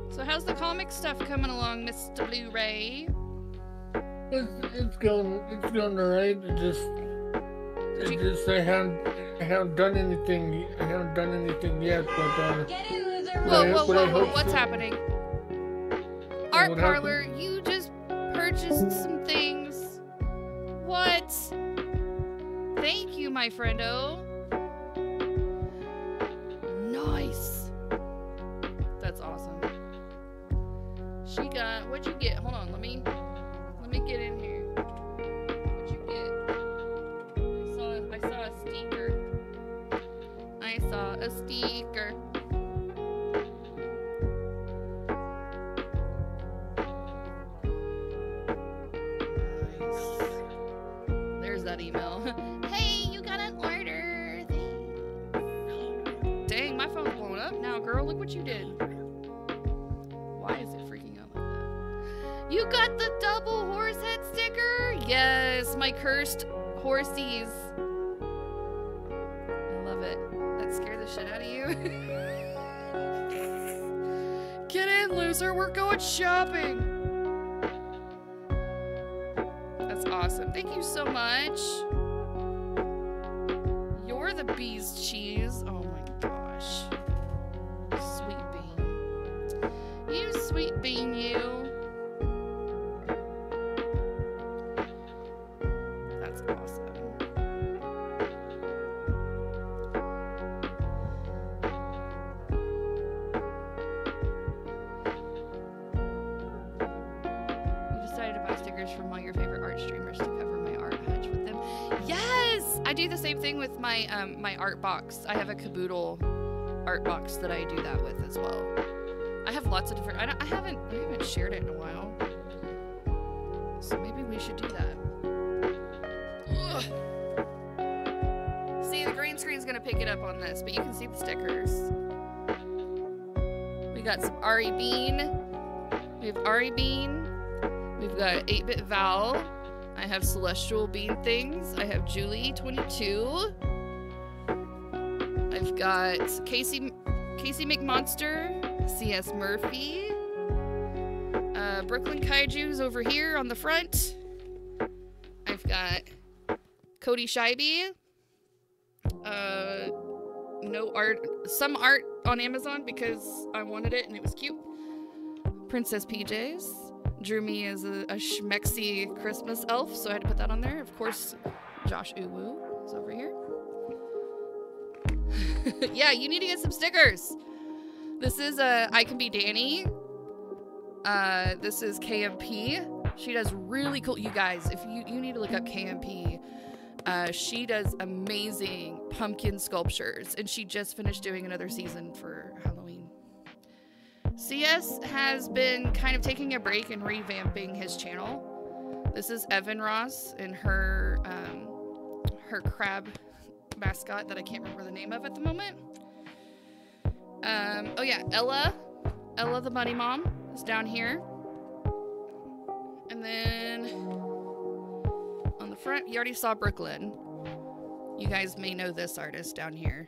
[SPEAKER 1] So how's the comic stuff coming along, Mr. Blu-ray?
[SPEAKER 2] It's going alright. I haven't done anything. I haven't done anything yet. But
[SPEAKER 4] Get in, loser!
[SPEAKER 1] Whoa! What's happening? Art
[SPEAKER 2] What
[SPEAKER 1] Parlor, you just purchased some things. What? Thank you, my friendo. Nice. That's awesome. She got, what'd you get? Hold on, let me get in here. What'd you get? I saw a sticker. I saw a sticker. Nice. There's that email. Hey, you got an order. Thanks. Dang, my phone's blowing up now, girl. Look what you did. Why is it freaking out like that? You got the double horse head sticker? Yes, my cursed horsies. I love it. That scared the shit out of you. Get in, loser. We're going shopping. That's awesome. Thank you so much. You're the bee's cheese. Oh my gosh. Sweet bean. You sweet bean, you. That's awesome. You decided to buy stickers from all your favorite art streamers to cover my art hedge with them. Yes! I do the same thing with my my art box. I have a Caboodle art box that I do that with as well. I have lots of different. I haven't shared it in a while, so maybe we should do that. Ugh. See, the green screen's gonna pick it up on this, but you can see the stickers. We got some Ari Bean. We have Ari Bean. We've got 8-Bit Val. I have Celestial Bean things. I have Julie 22. I've got Casey McMonster, CS Murphy, Brooklyn Kaiju's over here on the front. I've got Cody Scheibe. No art, some art on Amazon because I wanted it and it was cute. Princess PJs drew me as a schmexy Christmas elf, so I had to put that on there. Of course, Josh Uwu is over here. Yeah, you need to get some stickers. This is I Can Be Danny. This is KMP. She does really cool. You guys, if you need to look up KMP. She does amazing pumpkin sculptures, and she just finished doing another season for Halloween. CS has been kind of taking a break and revamping his channel. This is Evan Ross and her crab mascot that I can't remember the name of at the moment. Oh yeah, Ella the bunny mom is down here. And then on the front, you already saw Brooklyn. You guys may know this artist down here.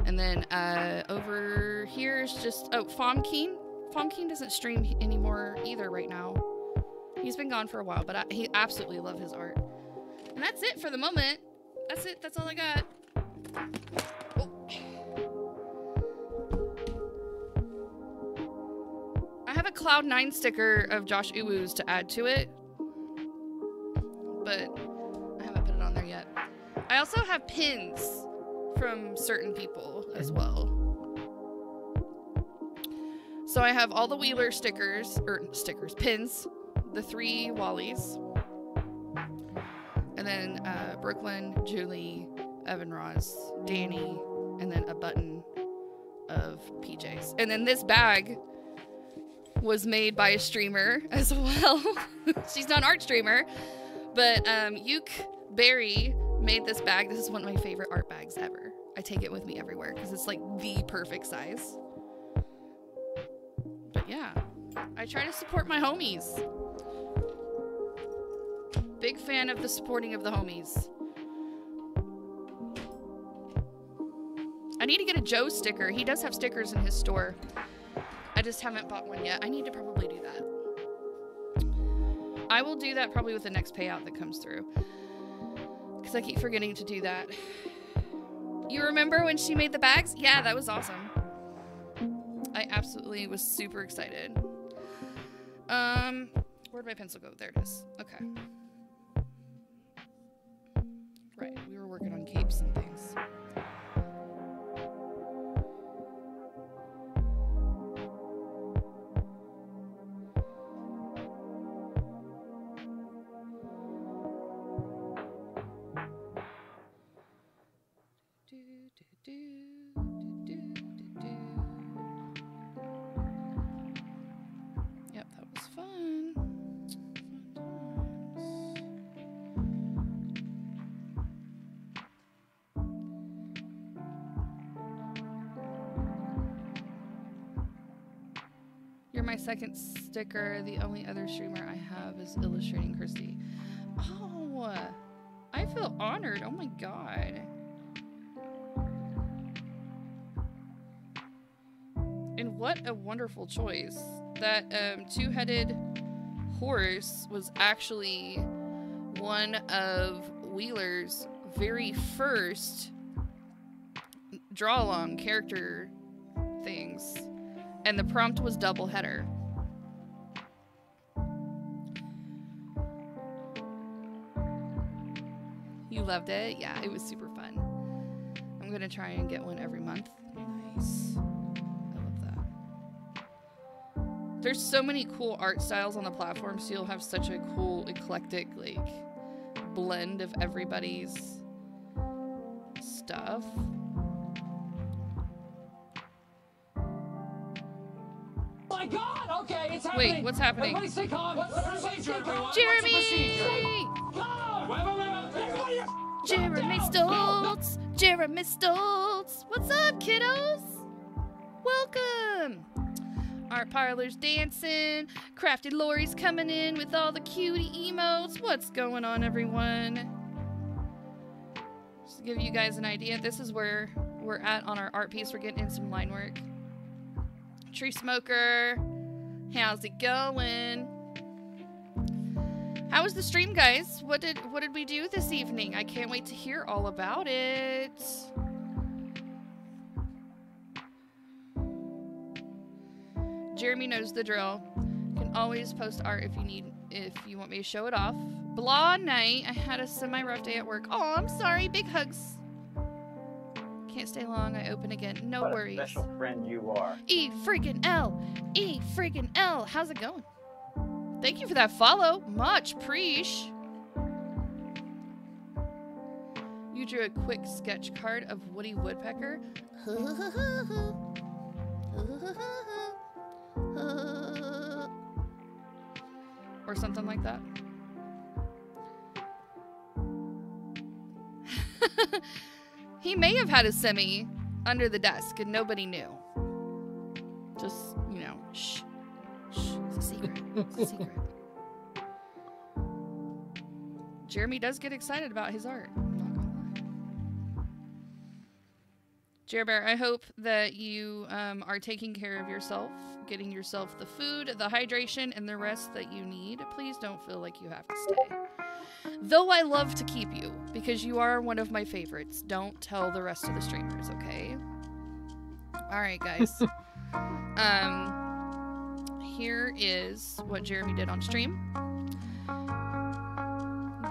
[SPEAKER 1] And then over here is just, oh, Fomkeen. Fomkeen doesn't stream anymore either right now. He's been gone for a while, but he absolutely love his art. And that's it for the moment. That's it. That's all I got. Oh. I have a Cloud9 sticker of Josh Uwu's to add to it, but I haven't put it on there yet. I also have pins from certain people as well. So I have all the Wheeler pins, the 3 Wallies, and then Brooklyn, Julie, Evan Ross, Danny, and then a button of PJs. And then this bag was made by a streamer as well. She's not an art streamer, but Yuke Berry made this bag. This is one of my favorite art bags ever. I take it with me everywhere because it's like the perfect size. But yeah, I try to support my homies. Big fan of the supporting of the homies. I need to get a Joe sticker. He does have stickers in his store. I just haven't bought one yet. I need to probably do that. I will do that probably with the next payout that comes through. Because I keep forgetting to do that. You remember when she made the bags? Yeah, that was awesome. I absolutely was super excited. Where'd my pencil go? There it is. Okay. Right, we were working on capes and things. Yep, that was fun. You're my second sticker. The only other streamer I have is illustrating Christy. Oh, I feel honored. Oh my god. And what a wonderful choice. That two-headed horse was actually one of Wheeler's very first draw-along character things. And the prompt was double header. You loved it? Yeah, it was super fun. I'm gonna try and get one every month. Nice. There's so many cool art styles on the platform, so you'll have such a cool, eclectic, like, blend of everybody's stuff.
[SPEAKER 4] My God! Okay, it's happening.
[SPEAKER 1] Wait, what's happening?
[SPEAKER 4] Everybody stay calm. What's the procedure, everyone?
[SPEAKER 1] Jeremy!
[SPEAKER 4] What's the procedure? Wait.
[SPEAKER 1] Jeremy Stoltz! Jeremy Stoltz! What's up, kiddos? Welcome! Art Parlor's dancing. Crafted Lori's coming in with all the cutie emotes. What's going on, everyone? Just to give you guys an idea, this is where we're at on our art piece. We're getting in some line work. Tree Smoker, how's it going? How was the stream, guys? What did we do this evening? I can't wait to hear all about it. Jeremy knows the drill. Can always post art if you want me to show it off. Blah night. I had a semi-rough day at work. Oh, I'm sorry. Big hugs. Can't stay long. I open again. No worries.
[SPEAKER 5] What a special friend you are.
[SPEAKER 1] E freaking L. E freaking L. How's it going? Thank you for that follow. Much preach. You drew a quick sketch card of Woody Woodpecker. Or something like that. He may have had a semi under the desk and nobody knew. Just, you know, shh. Shh. It's a secret. It's a secret. Jeremy does get excited about his art. I'm not gonna lie. Jerbear, I hope that you are taking care of yourself, getting yourself the food, the hydration, and the rest that you need. Please don't feel like you have to stay. Though I love to keep you, because you are one of my favorites. Don't tell the rest of the streamers, okay? Alright, guys. Here is what Jeremy did on stream.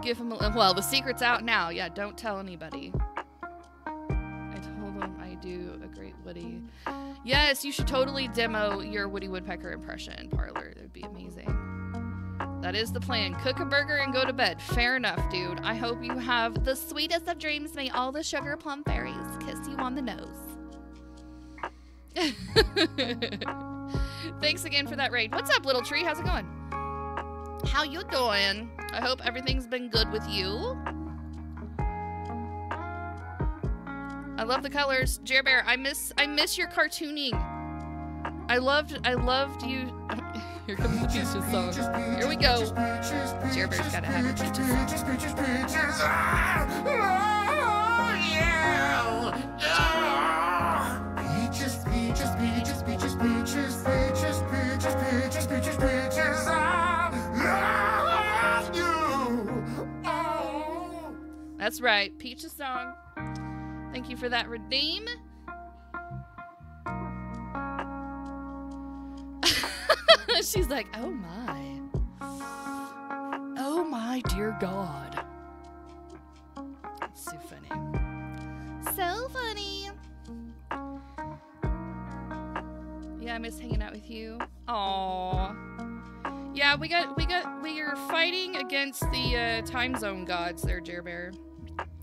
[SPEAKER 1] Give him a... Well, the secret's out now. Yeah, don't tell anybody. I told him I do a great Woody. Yes, you should totally demo your Woody Woodpecker impression, Parlor. That would be amazing. That is the plan. Cook a burger and go to bed. Fair enough, dude. I hope you have the sweetest of dreams. May all the sugar plum fairies kiss you on the nose. Thanks again for that raid. What's up, little tree? How's it going? How you doing? I hope everything's been good with you. I love the colors. Jerbear, I miss your cartooning. I loved you. Here comes the Peaches song. Here we go. Jerbear's gotta have the Peaches song. That's right. Peach's song. Thank you for that redeem. She's like, oh my. Oh my dear God. It's so funny. So funny. Yeah, I miss hanging out with you. Aww. Yeah, we are fighting against the time zone gods there, Jer Bear.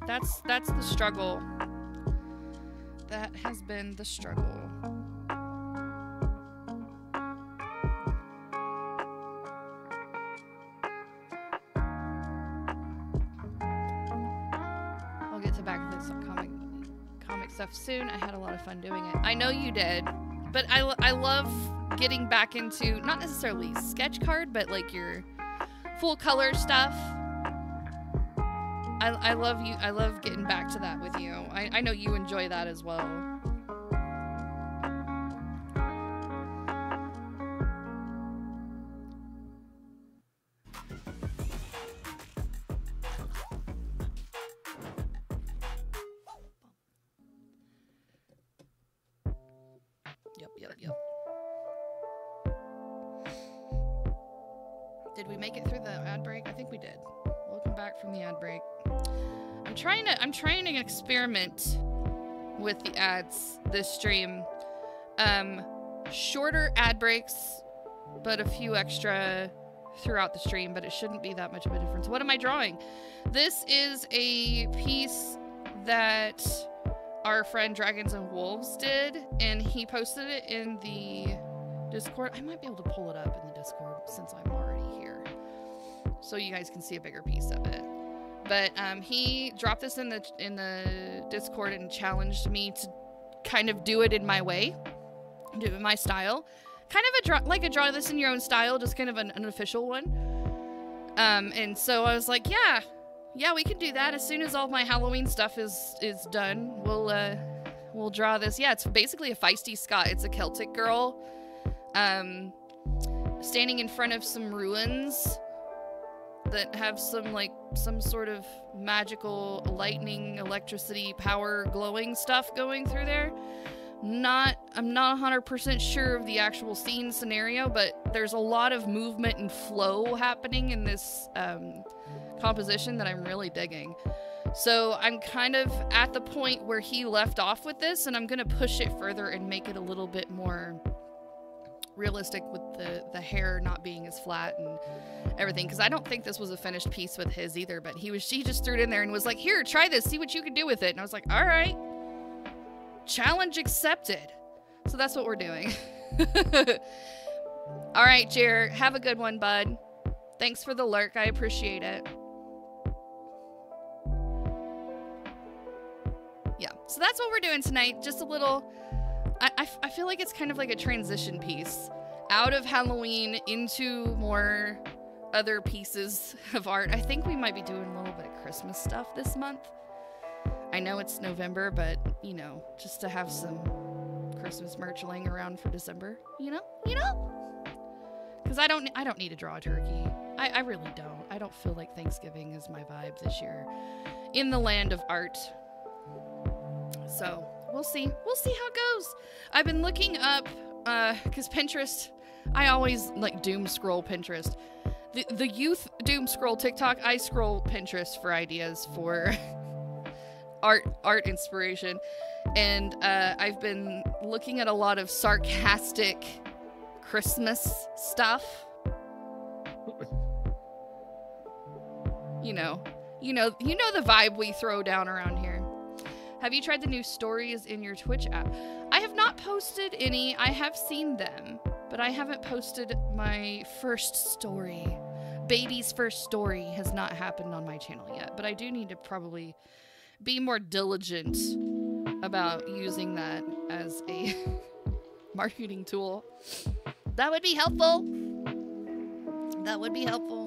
[SPEAKER 1] That's the struggle. That has been the struggle. I'll get to back to this comic stuff soon. I had a lot of fun doing it. I know you did, but I love getting back into not necessarily sketch card, but like your full color stuff. I love you. I love getting back to that with you. I know you enjoy that as well. Yep. Did we make it through the ad break? I think we did. Welcome back from the ad break. I'm trying to experiment with the ads this stream. Shorter ad breaks, but a few extra throughout the stream, but it shouldn't be that much of a difference. What am I drawing? This is a piece that our friend Dragons and Wolves did, and he posted it in the Discord. I might be able to pull it up in the Discord since I'm already here, so you guys can see a bigger piece of it. But he dropped this in the Discord and challenged me to kind of do it in my way, do it in my style, kind of a draw this in your own style, just kind of an unofficial one. And so I was like, yeah, we can do that. As soon as all my Halloween stuff is done, we'll draw this. Yeah, it's basically a feisty Scot. It's a Celtic girl, standing in front of some ruins that have some sort of magical lightning, electricity, power, glowing stuff going through there. I'm not 100% sure of the actual scene scenario, but there's a lot of movement and flow happening in this composition that I'm really digging. So I'm kind of at the point where he left off with this, and I'm gonna push it further and make it a little bit more realistic with the hair not being as flat and everything, because I don't think this was a finished piece with his either, but he just threw it in there and was like, here, try this, see what you can do with it. And I was like, all right, challenge accepted. So that's what we're doing. All right, Jer, have a good one, bud. Thanks for the lurk, I appreciate it. Yeah, so that's what we're doing tonight. Just a little, I feel like it's kind of like a transition piece out of Halloween into more other pieces of art. I think we might be doing a little bit of Christmas stuff this month. I know it's November, but, you know, just to have some Christmas merch laying around for December, you know? Because I don't need to draw a turkey. I really don't. I don't feel like Thanksgiving is my vibe this year in the land of art. So we'll see. We'll see how it goes. I've been looking up, because Pinterest, I always like doom scroll Pinterest. The youth doom scroll TikTok, I scroll Pinterest for ideas for art inspiration. And I've been looking at a lot of sarcastic Christmas stuff. You know the vibe we throw down around here. Have you tried the new stories in your Twitch app? I have not posted any. I have seen them, but I haven't posted my first story. Baby's first story has not happened on my channel yet, but I do need to probably be more diligent about using that as a marketing tool. That would be helpful. That would be helpful.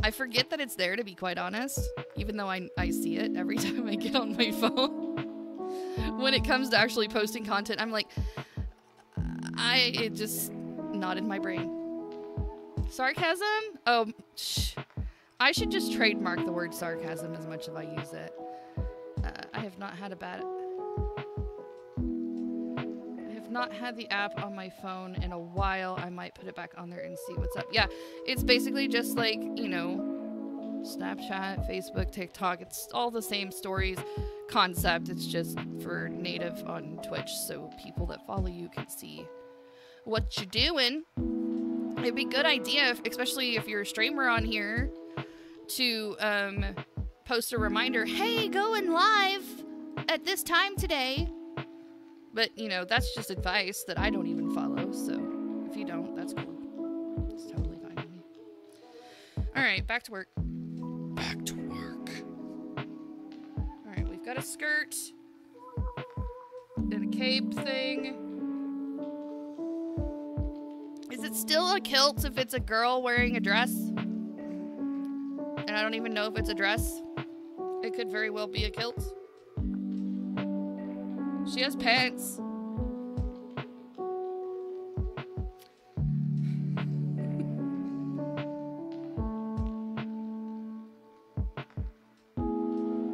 [SPEAKER 1] I forget that it's there, to be quite honest, even though I see it every time I get on my phone. When it comes to actually posting content, I'm like, it just not in my brain. Sarcasm? Oh, I should just trademark the word sarcasm as much as I use it. I have not had the app on my phone in a while. I might put it back on there and see what's up. Yeah, it's basically just like, you know, Snapchat, Facebook, TikTok. It's all the same stories concept. It's just for native on Twitch, so people that follow you can see what you're doing. It'd be a good idea, especially if you're a streamer on here, to post a reminder, hey, going live at this time today. But, you know, that's just advice that I don't even follow, so if you don't, that's cool. It's totally fine with me. Alright, back to work. Back to work. Alright, we've got a skirt and a cape thing. Is it still a kilt if it's a girl wearing a dress? And I don't even know if it's a dress. It could very well be a kilt. She has pants.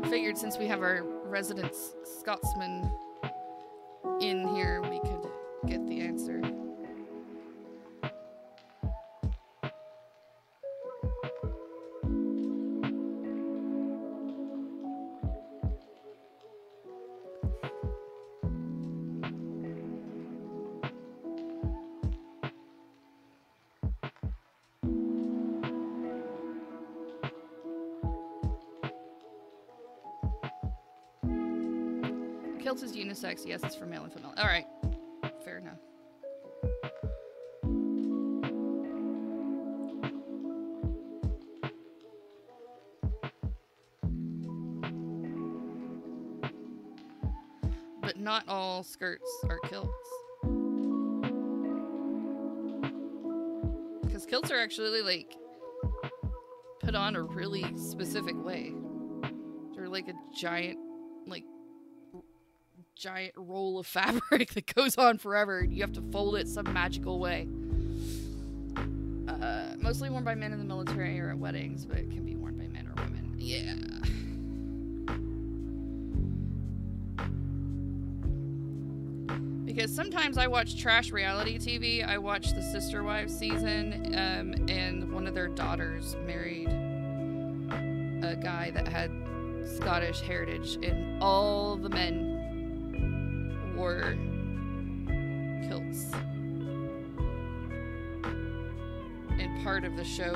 [SPEAKER 1] Figured since we have our resident Scotsman in here, we could get the answer. Kilt is unisex. Yes, it's for male and female. All right, fair enough. But not all skirts are kilts. Because kilts are actually like put on a really specific way. They're like a giant roll of fabric that goes on forever, and you have to fold it some magical way. Mostly worn by men in the military or at weddings, but it can be worn by men or women. Yeah. Because sometimes I watch trash reality TV. I watch the Sister Wives season, and one of their daughters married a guy that had Scottish heritage, and all the men wore kilts. And part of the show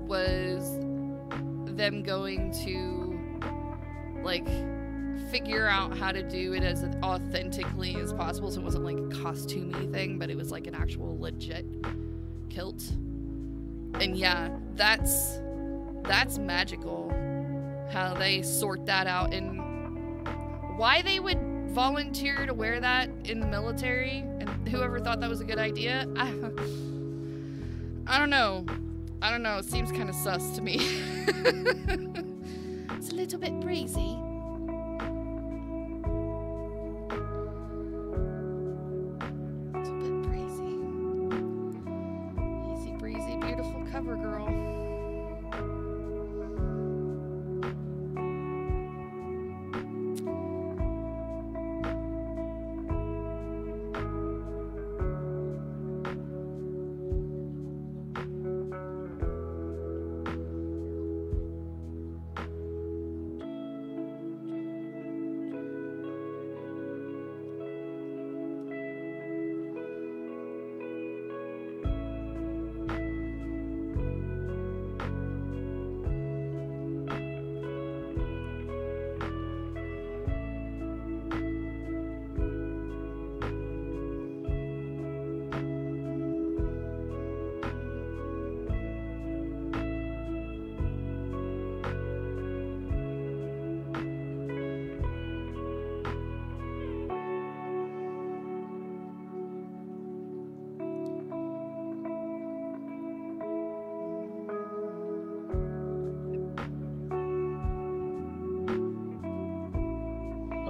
[SPEAKER 1] was them going to like figure out how to do it as authentically as possible, so it wasn't like a costumey thing, but it was like an actual legit kilt. And yeah, that's magical how they sort that out, and why they would volunteer to wear that in the military, and whoever thought that was a good idea, I don't know. It seems kind of sus to me. It's a little bit breezy. It's a bit breezy. Easy breezy, beautiful cover girl.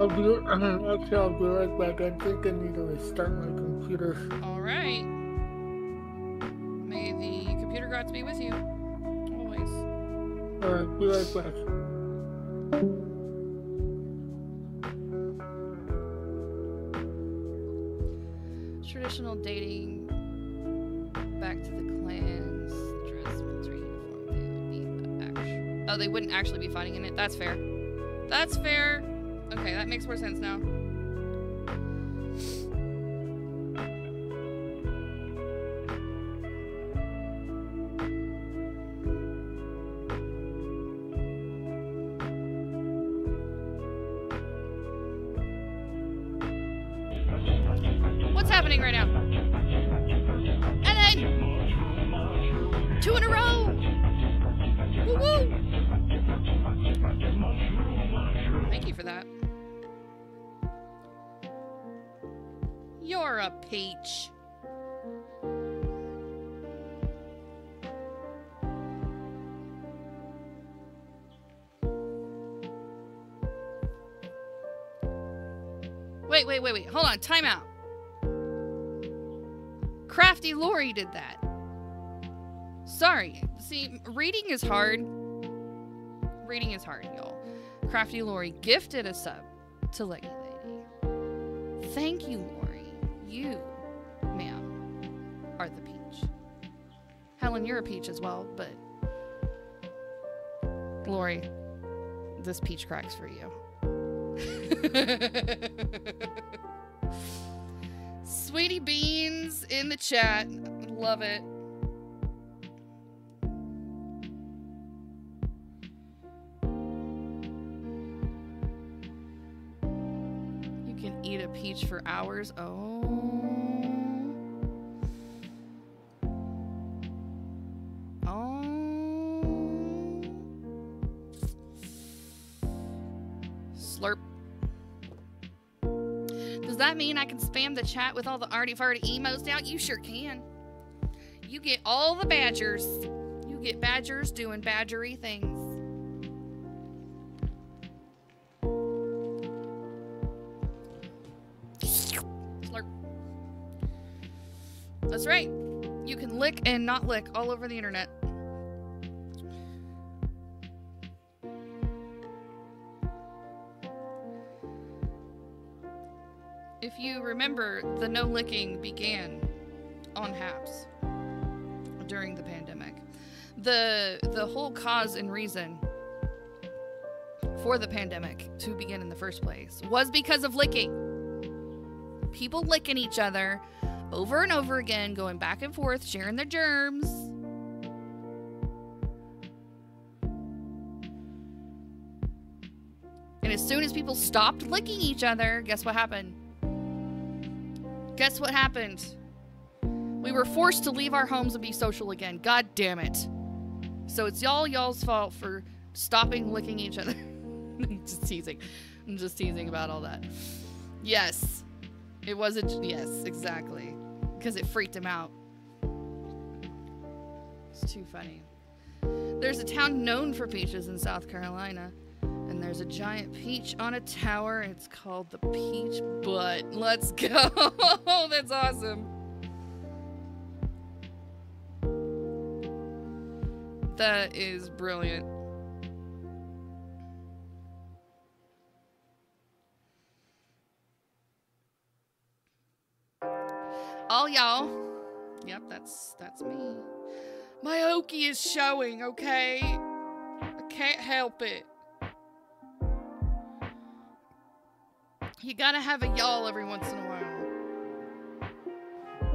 [SPEAKER 2] I'll be right back. I think I need to restart my computer.
[SPEAKER 1] All right. May the computer gods be with you. Always.
[SPEAKER 2] Alright, be right back.
[SPEAKER 1] Traditional dating. Back to the clans. Dress, military uniform. They would be actually. Oh, they wouldn't actually be fighting in it. That's fair. That's fair. Okay, that makes more sense now. What's happening right now? And then 2 in a row. Woo woo. Thank you for that. You're a peach. Wait. Hold on. Time out. Crafty Lori did that. Sorry. See, reading is hard. Reading is hard, y'all. Crafty Lori gifted a sub to Leggy Lady. Thank you, Lori. You, ma'am, are the peach. Helen, you're a peach as well, but Lori, this peach crack's for you. Sweetie Beans in the chat. Love it. You can eat a peach for hours. Oh. Oh. Slurp. Does that mean I can spam the chat with all the arty farty emotes out? You sure can. You get all the badgers. You get badgers doing badgery things. Slurp. That's right. You can lick and not lick all over the internet. If you remember, the no licking began on Haps during the pandemic. The whole cause and reason for the pandemic to begin in the first place was because of licking. People licking each other over and over again, going back and forth, sharing their germs. And as soon as people stopped licking each other, guess what happened? Guess what happened? We were forced to leave our homes and be social again. God damn it. So it's y'all's fault for stopping licking each other. Just teasing. I'm just teasing about all that. Yes. It was a... Yes, exactly. Because it freaked him out. It's too funny. There's a town known for peaches in South Carolina. And there's a giant peach on a tower. It's called the Peach Butt. Let's go. That's awesome. That is brilliant. All y'all. Yep, that's me. My Okie is showing, okay? I can't help it. You gotta have a y'all every once in a while.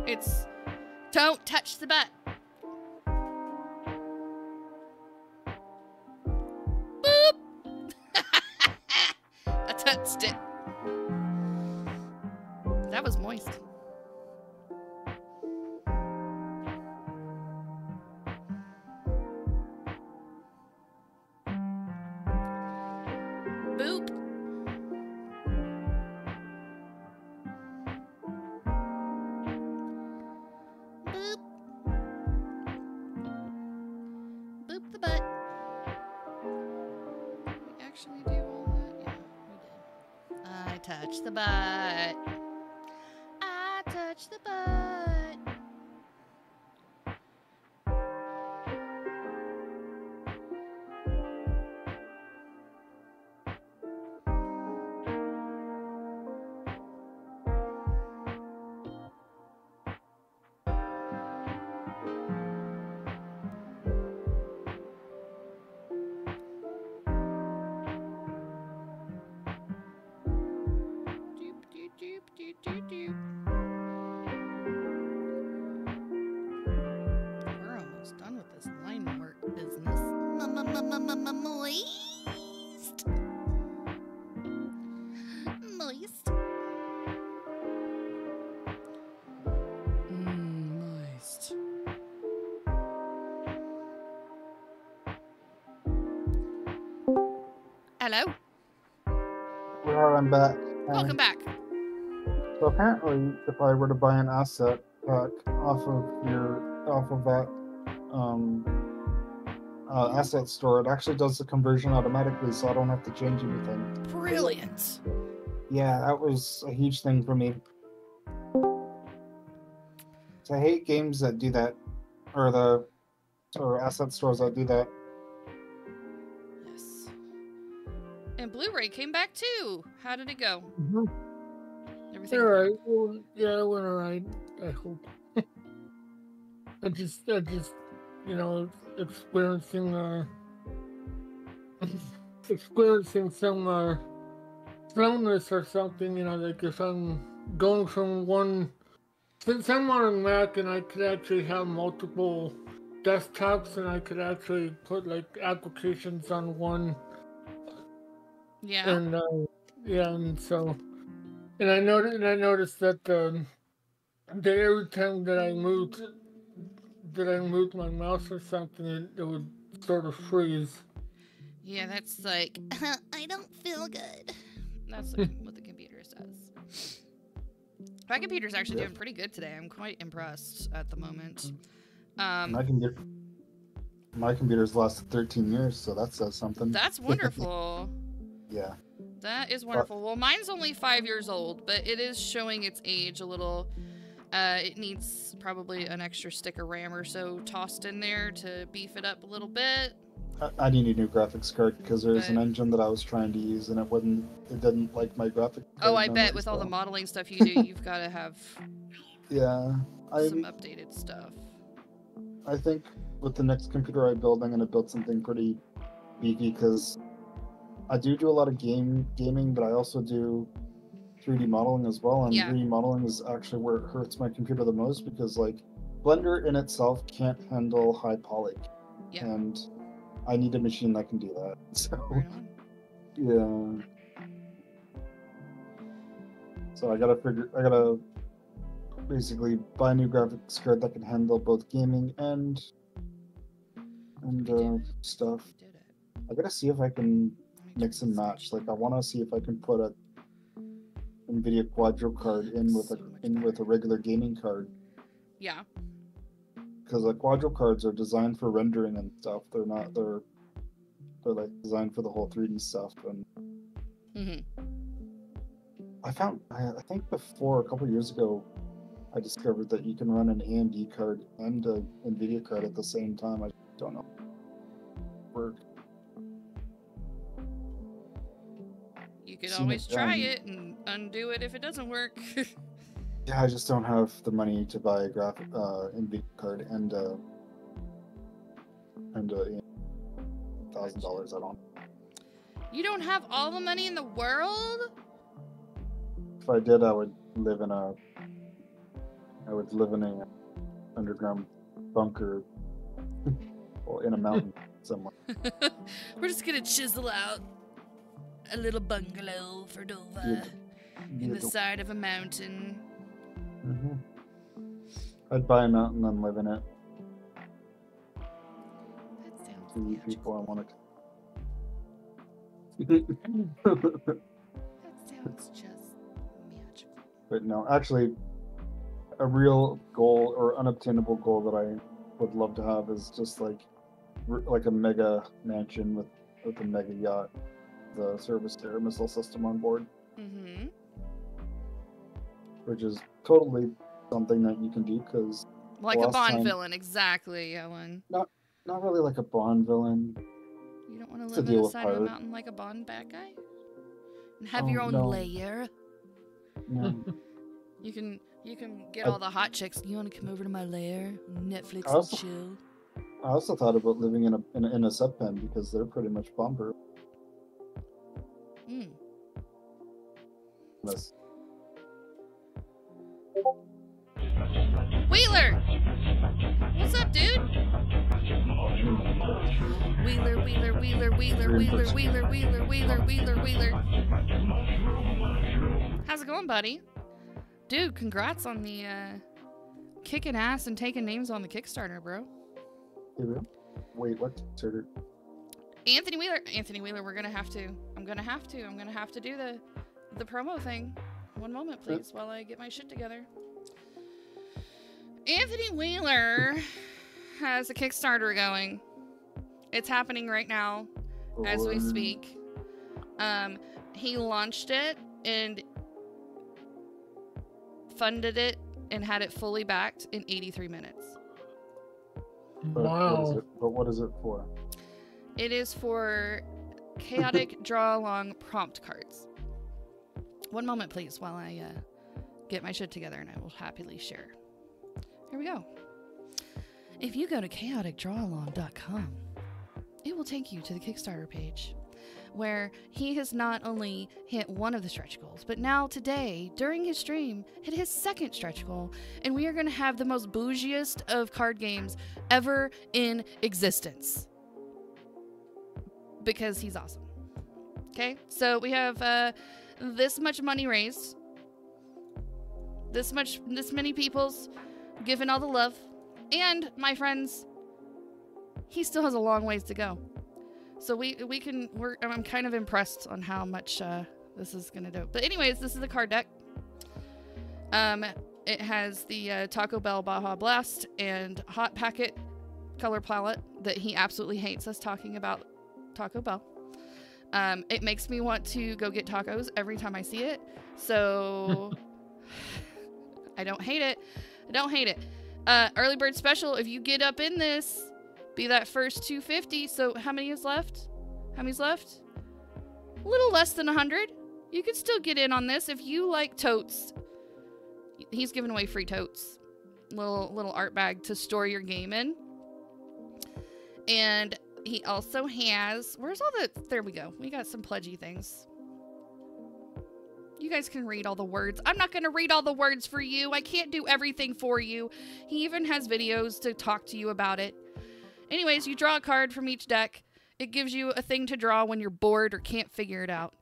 [SPEAKER 1] It's don't touch the butt. Boop! I touched it. That was moist. Boop. Boop. Boop the butt. Did we actually do all that? Yeah, we did. I touched the butt. I touched the butt. Moist. Moist. Moist. Hello.
[SPEAKER 3] Well, I'm back.
[SPEAKER 1] Welcome back.
[SPEAKER 3] So apparently, if I were to buy an asset pack off of that asset store, it actually does the conversion automatically, so I don't have to change anything.
[SPEAKER 1] Brilliant.
[SPEAKER 3] Yeah, that was a huge thing for me. So I hate games that do that, or asset stores that do that.
[SPEAKER 1] Yes. And Blu-ray came back too. How did it go?
[SPEAKER 2] Mm-hmm.
[SPEAKER 1] Everything.
[SPEAKER 2] All right. Well, yeah, it went all right. I hope. I just, you know, experiencing some slowness or something. You know, like if I'm going from one. Since I'm on a Mac and I could actually have multiple desktops and I could actually put like applications on one.
[SPEAKER 1] Yeah.
[SPEAKER 2] And yeah, and so, and I noticed that every time that I moved my mouse or something, it would sort of freeze.
[SPEAKER 1] Yeah, that's like, I don't feel good. That's what the computer says. My computer's actually doing pretty good today. I'm quite impressed at the moment.
[SPEAKER 3] My computer's lasted 13 years, so that says something.
[SPEAKER 1] That's wonderful.
[SPEAKER 3] Yeah.
[SPEAKER 1] That is wonderful. Well, mine's only 5 years old, but it is showing its age a little. It needs probably an extra stick of RAM or so tossed in there to beef it up a little bit.
[SPEAKER 3] I need a new graphics card because there's an engine that I was trying to use and it didn't like my graphic card.
[SPEAKER 1] Oh, I bet with all the modeling stuff you do, you've got to have some updated stuff.
[SPEAKER 3] I think with the next computer I build, I'm going to build something pretty beefy because I do a lot of gaming, but I also do 3D modeling as well, and 3D modeling is actually where it hurts my computer the most because like Blender in itself can't handle high poly.
[SPEAKER 1] Yeah.
[SPEAKER 3] And I need a machine that can do that. So, yeah. So I gotta basically buy a new graphics card that can handle both gaming and stuff. I gotta see if I can mix and match. Like I want to see if I can put a NVIDIA Quadro card in with a regular gaming card.
[SPEAKER 1] Yeah.
[SPEAKER 3] Because the Quadro cards are designed for rendering and stuff. They're like designed for the whole 3D stuff. And I think before a couple years ago, I discovered that you can run an AMD card and a NVIDIA card at the same time. I don't know. Work.
[SPEAKER 1] You could always try it and undo it if it doesn't work.
[SPEAKER 3] Yeah, I just don't have the money to buy a graphic NVIDIA card and $1,000. I don't.
[SPEAKER 1] You don't have all the money in the world?
[SPEAKER 3] If I did, I would live in a underground bunker, or in a mountain somewhere.
[SPEAKER 1] We're just gonna chisel out a little bungalow for Dova in the side of a mountain.
[SPEAKER 3] Mm-hmm. I'd buy a mountain and live in it.
[SPEAKER 1] That sounds
[SPEAKER 3] To
[SPEAKER 1] magical.
[SPEAKER 3] people I wanted.
[SPEAKER 1] That sounds just magical.
[SPEAKER 3] But no, actually, a real goal or unobtainable goal that I would love to have is just like a mega mansion with a mega yacht, the surface air missile system on board.
[SPEAKER 1] Mm-hmm.
[SPEAKER 3] Which is totally something that you can do because
[SPEAKER 1] like a Bond villain, exactly, Ellen.
[SPEAKER 3] Not really like a Bond villain.
[SPEAKER 1] You don't want to live on the side of a mountain like a Bond bad guy? And have your own lair?
[SPEAKER 3] No.
[SPEAKER 1] You can get all the hot chicks. You want to come over to my lair? Netflix and chill?
[SPEAKER 3] I also thought about living in a sub-pen because they're pretty much bomb-proof. Unless...
[SPEAKER 1] Wheeler! What's up, dude? Wheeler. Wheeler, Wheeler, Wheeler, Wheeler, Wheeler, Wheeler, Wheeler. How's it going, buddy? Dude, congrats on the kicking ass and taking names on the Kickstarter, bro.
[SPEAKER 3] Wait, what?
[SPEAKER 1] Anthony Wheeler, I'm gonna have to do the promo thing. One moment, please, while I get my shit together. Anthony Wheeler has a Kickstarter going. It's happening right now as we speak. He launched it and funded it and had it fully backed in 83 minutes.
[SPEAKER 2] Wow.
[SPEAKER 3] But what is it for?
[SPEAKER 1] It is for chaotic draw along prompt cards. One moment, please, while I get my shit together, and I will happily share. Here we go. If you go to chaoticdrawalong.com, it will take you to the Kickstarter page, where he has not only hit one of the stretch goals, but now today, during his stream, hit his second stretch goal, and we are going to have the most bougiest of card games ever in existence. Because he's awesome. Okay, so we have this much money raised, this many people's giving all the love, and my friends, he still has a long ways to go. So I'm kind of impressed on how much this is gonna do. But anyways, this is a card deck. It has the Taco Bell Baja Blast and Hot Packet color palette that he absolutely hates us talking about Taco Bell. It makes me want to go get tacos every time I see it. So I don't hate it. Early bird special, if you get up in this, be that first 250. So how many is left? A little less than 100. You can still get in on this if you like totes. He's giving away free totes. Little art bag to store your game in. And he also has, there we go. We got some pledgy things. You guys can read all the words. I'm not going to read all the words for you. I can't do everything for you. He even has videos to talk to you about it. Anyways, you draw a card from each deck. It gives you a thing to draw when you're bored or can't figure it out.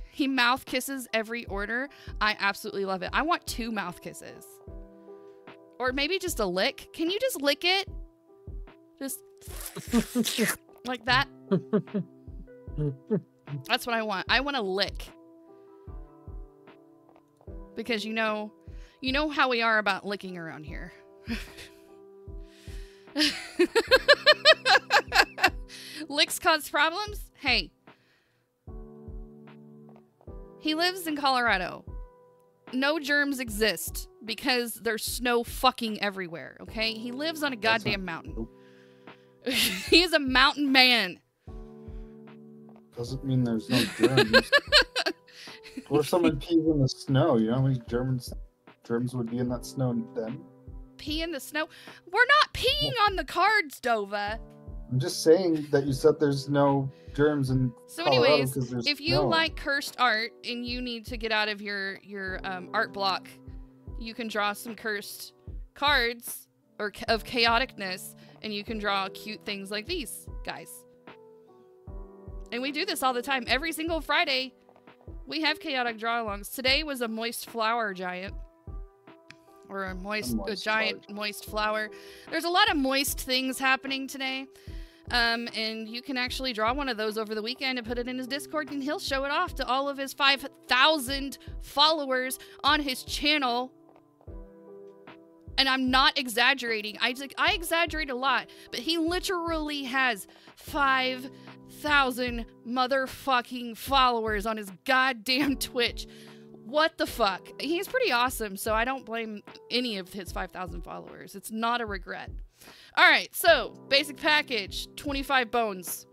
[SPEAKER 1] He mouth kisses every order. I absolutely love it. I want 2 mouth kisses. Or maybe just a lick. Can you just lick it? Just like that. That's what I want. I want a lick. Because you know how we are about licking around here. Licks cause problems? Hey. He lives in Colorado. No germs exist because there's snow fucking everywhere, okay? He lives on a goddamn mountain. He is a mountain man.
[SPEAKER 3] Doesn't mean there's no germs. What if someone pees in the snow? You know how many germs would be in that snow then?
[SPEAKER 1] Pee in the snow? We're not peeing on the cards, Dova.
[SPEAKER 3] I'm just saying that you said there's no germs in Colorado.
[SPEAKER 1] Anyways, if you like cursed art and you need to get out of your art block, you can draw some cursed cards of chaoticness, and you can draw cute things like these guys. And we do this all the time. Every single Friday, we have chaotic draw-alongs. Today was a moist flower giant. Or a giant moist flower. There's a lot of moist things happening today. And you can actually draw one of those over the weekend and put it in his Discord, and he'll show it off to all of his 5,000 followers on his channel. And I'm not exaggerating. I exaggerate a lot, but he literally has 5,000 motherfucking followers on his goddamn Twitch. What the fuck? He's pretty awesome, so I don't blame any of his 5,000 followers. It's not a regret. All right, so basic package, 25 bones.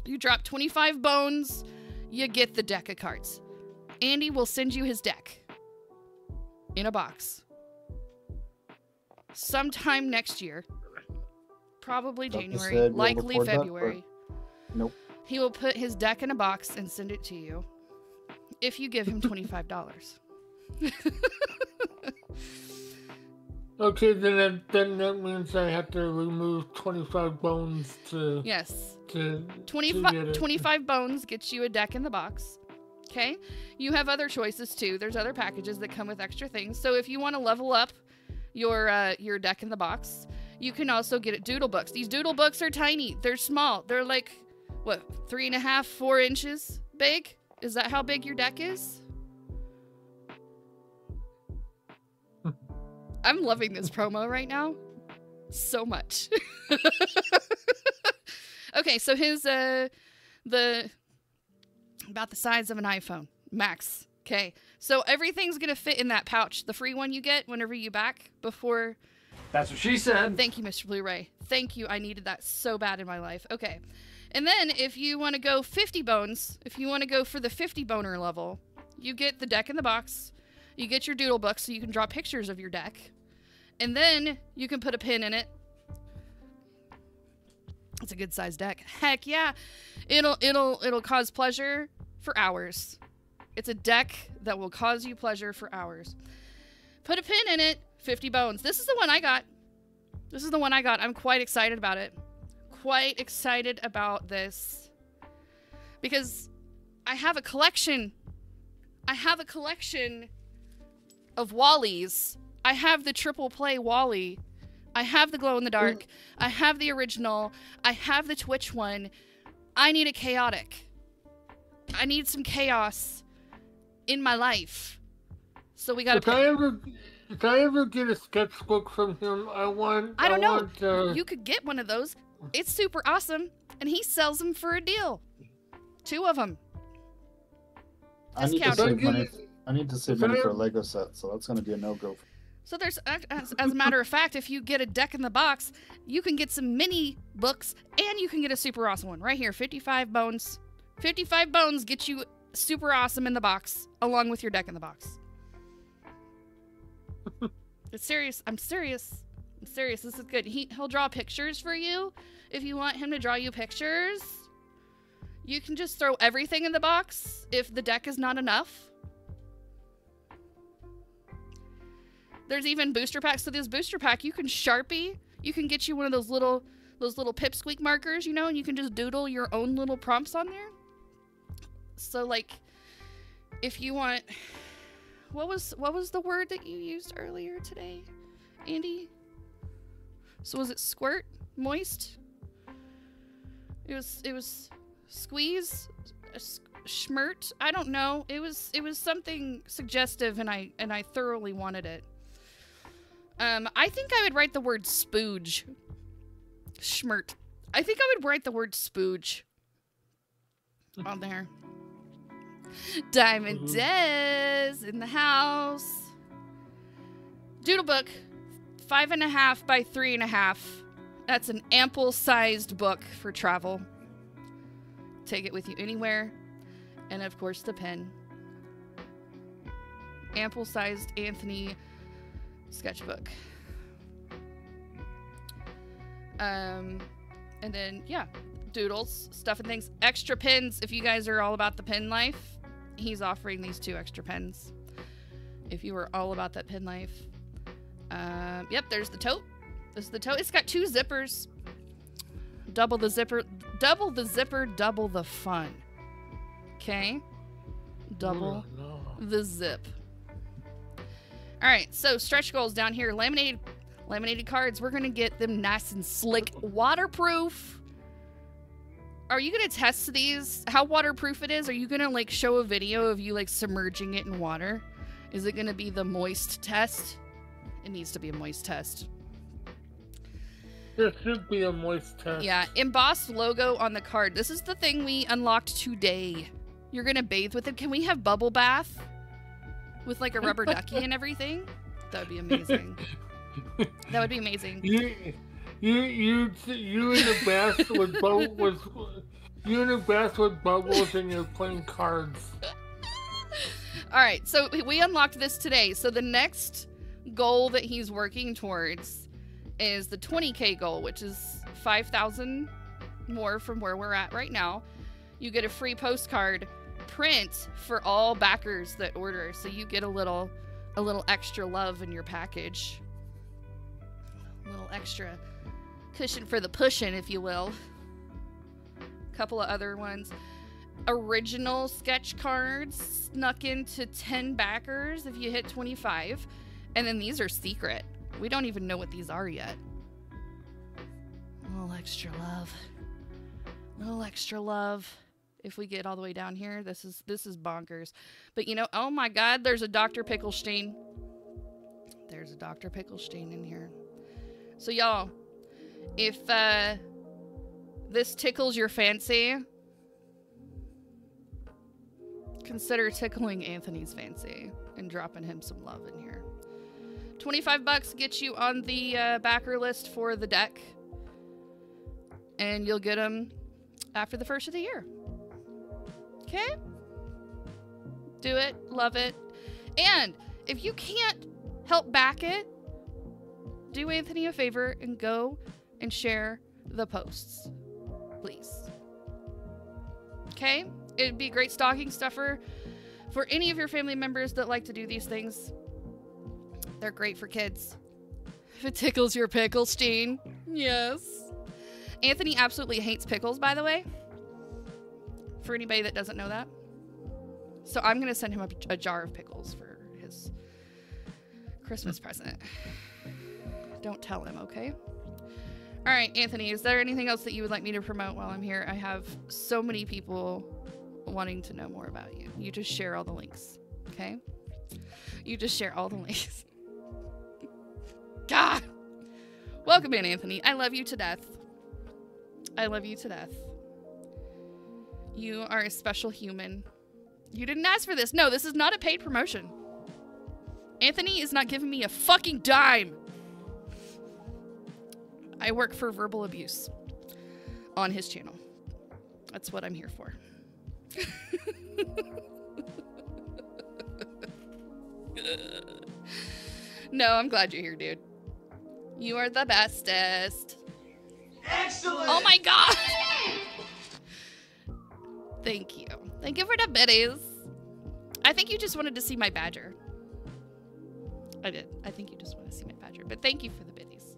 [SPEAKER 1] You drop 25 bones, you get the deck of cards. Andy will send you his deck in a box. Sometime next year. Probably January, likely February.
[SPEAKER 3] Nope.
[SPEAKER 1] He will put his deck in a box and send it to you if you give him $25.
[SPEAKER 2] Okay, then that means I have to remove 25 bones to...
[SPEAKER 1] Yes.
[SPEAKER 2] to
[SPEAKER 1] 25,
[SPEAKER 2] get it.
[SPEAKER 1] 25 bones gets you a deck in the box. Okay? You have other choices too. There's other packages that come with extra things. So if you want to level up your deck in the box, you can also get it doodle books. These doodle books are tiny. They're small. They're like, what, 3.5, 4 inches big? Is that how big your deck is? I'm loving this promo right now. So much. Okay, so his, about the size of an iPhone max. Okay, so everything's gonna fit in that pouch, the free one you get whenever you back before.
[SPEAKER 5] That's what she said.
[SPEAKER 1] Thank you, Mr. Blu-ray. Thank you. I needed that so bad in my life. Okay, and then if you want to go 50 bones, if you want to go for the 50 boner level, you get the deck in the box. You get your doodle book so you can draw pictures of your deck, and then you can put a pin in it. It's a good sized deck. Heck yeah, it'll cause pleasure for hours. It's a deck that will cause you pleasure for hours. Put a pin in it. 50 bones. This is the one I got. This is the one I got. I'm quite excited about it. Quite excited about this because I have a collection. I have a collection of Wallies. I have the triple play Wally. I have the glow in the dark. I have the original. I have the Twitch one. I need a chaotic. I need some chaos in my life. So we gotta
[SPEAKER 2] If I ever get a sketchbook from him, I don't
[SPEAKER 1] know. You could get one of those. It's super awesome. And he sells them for a deal. 2 of them.
[SPEAKER 3] I need to save money for a Lego set, so that's going to be a no-go.
[SPEAKER 1] So there's, as a matter of fact, if you get a deck in the box, you can get some mini books and you can get a super awesome one. Right here, 55 bones. 55 bones get you super awesome in the box, along with your deck in the box. It's serious. I'm serious. I'm serious. This is good. He'll draw pictures for you. If you want him to draw you pictures, you can just throw everything in the box if the deck is not enough. There's even booster packs. So this booster pack, you can Sharpie. You can get you one of those little pipsqueak markers, you know, and you can just doodle your own little prompts on there. So like, if you want, what was the word that you used earlier today, Andy? So was it squirt, moist? It was squeeze, schmirt. I don't know. It was something suggestive, and I thoroughly wanted it. I think I would write the word spooge. Schmirt. I think I would write the word spooge on there. Diamond Des in the house. Doodle book, 5.5 by 3.5. That's an ample-sized book for travel. Take it with you anywhere. And of course the pen. Ample-sized Anthony sketchbook. And then, yeah, doodles, stuff and things. Extra pens, if you guys are all about the pen life, he's offering these 2 extra pens. If you are all about that pen life. Yep, there's the tote. This is the tote. It's got 2 zippers. Double the zipper, double the fun. Okay? Double the zip. Alright, so stretch goals down here. Laminated cards. We're going to get them nice and slick. Waterproof. Are you going to test these? How waterproof it is? Are you going to like show a video of you like submerging it in water? Is it going to be the moist test? It needs to be a moist test.
[SPEAKER 2] There should be a moist test.
[SPEAKER 1] Yeah, embossed logo on the card. This is the thing we unlocked today. You're going to bathe with it. Can we have bubble bath? With like a rubber ducky and everything? That would be amazing. That would be amazing.
[SPEAKER 2] You in a bath with bubbles. You in a bath with bubbles and you're playing cards.
[SPEAKER 1] All right, so we unlocked this today. So the next goal that he's working towards is the 20K goal, which is 5,000 more from where we're at right now. You get a free postcard print for all backers that order, so you get a little extra love in your package. A little extra cushion for the pushing, if you will. couple of other ones. Original sketch cards snuck into 10 backers if you hit 25. And then these are secret. We don't even know what these are yet. A little extra love. A little extra love. If we get all the way down here, this is bonkers. But you know, oh my God, there's a Dr. Picklestein. There's a Dr. Picklestein in here. So y'all, if this tickles your fancy, consider tickling Anthony's fancy and dropping him some love in here. $25 gets you on the backer list for the deck, and you'll get them after the first of the year. Okay? Do it. Love it. And if you can't help back it, do Anthony a favor and go and share the posts. Please. Okay? It'd be a great stocking stuffer for any of your family members that like to do these things. They're great for kids. If it tickles your Picklestein. Yes. Anthony absolutely hates pickles, by the way. For anybody that doesn't know that. So I'm going to send him a jar of pickles for his Christmas present. Don't tell him, okay? All right, Anthony, is there anything else that you would like me to promote while I'm here? I have so many people wanting to know more about you. You just share all the links, okay? You just share all the links. God! Welcome in, Anthony. I love you to death. I love you to death. You are a special human. You didn't ask for this. No, this is not a paid promotion. Anthony is not giving me a fucking dime. I work for verbal abuse on his channel. That's what I'm here for. No, I'm glad you're here, dude. You are the bestest.
[SPEAKER 4] Excellent!
[SPEAKER 1] Oh my God! Thank you. Thank you for the biddies. I think you just wanted to see my badger. I did. I think you just want to see my badger. But thank you for the biddies.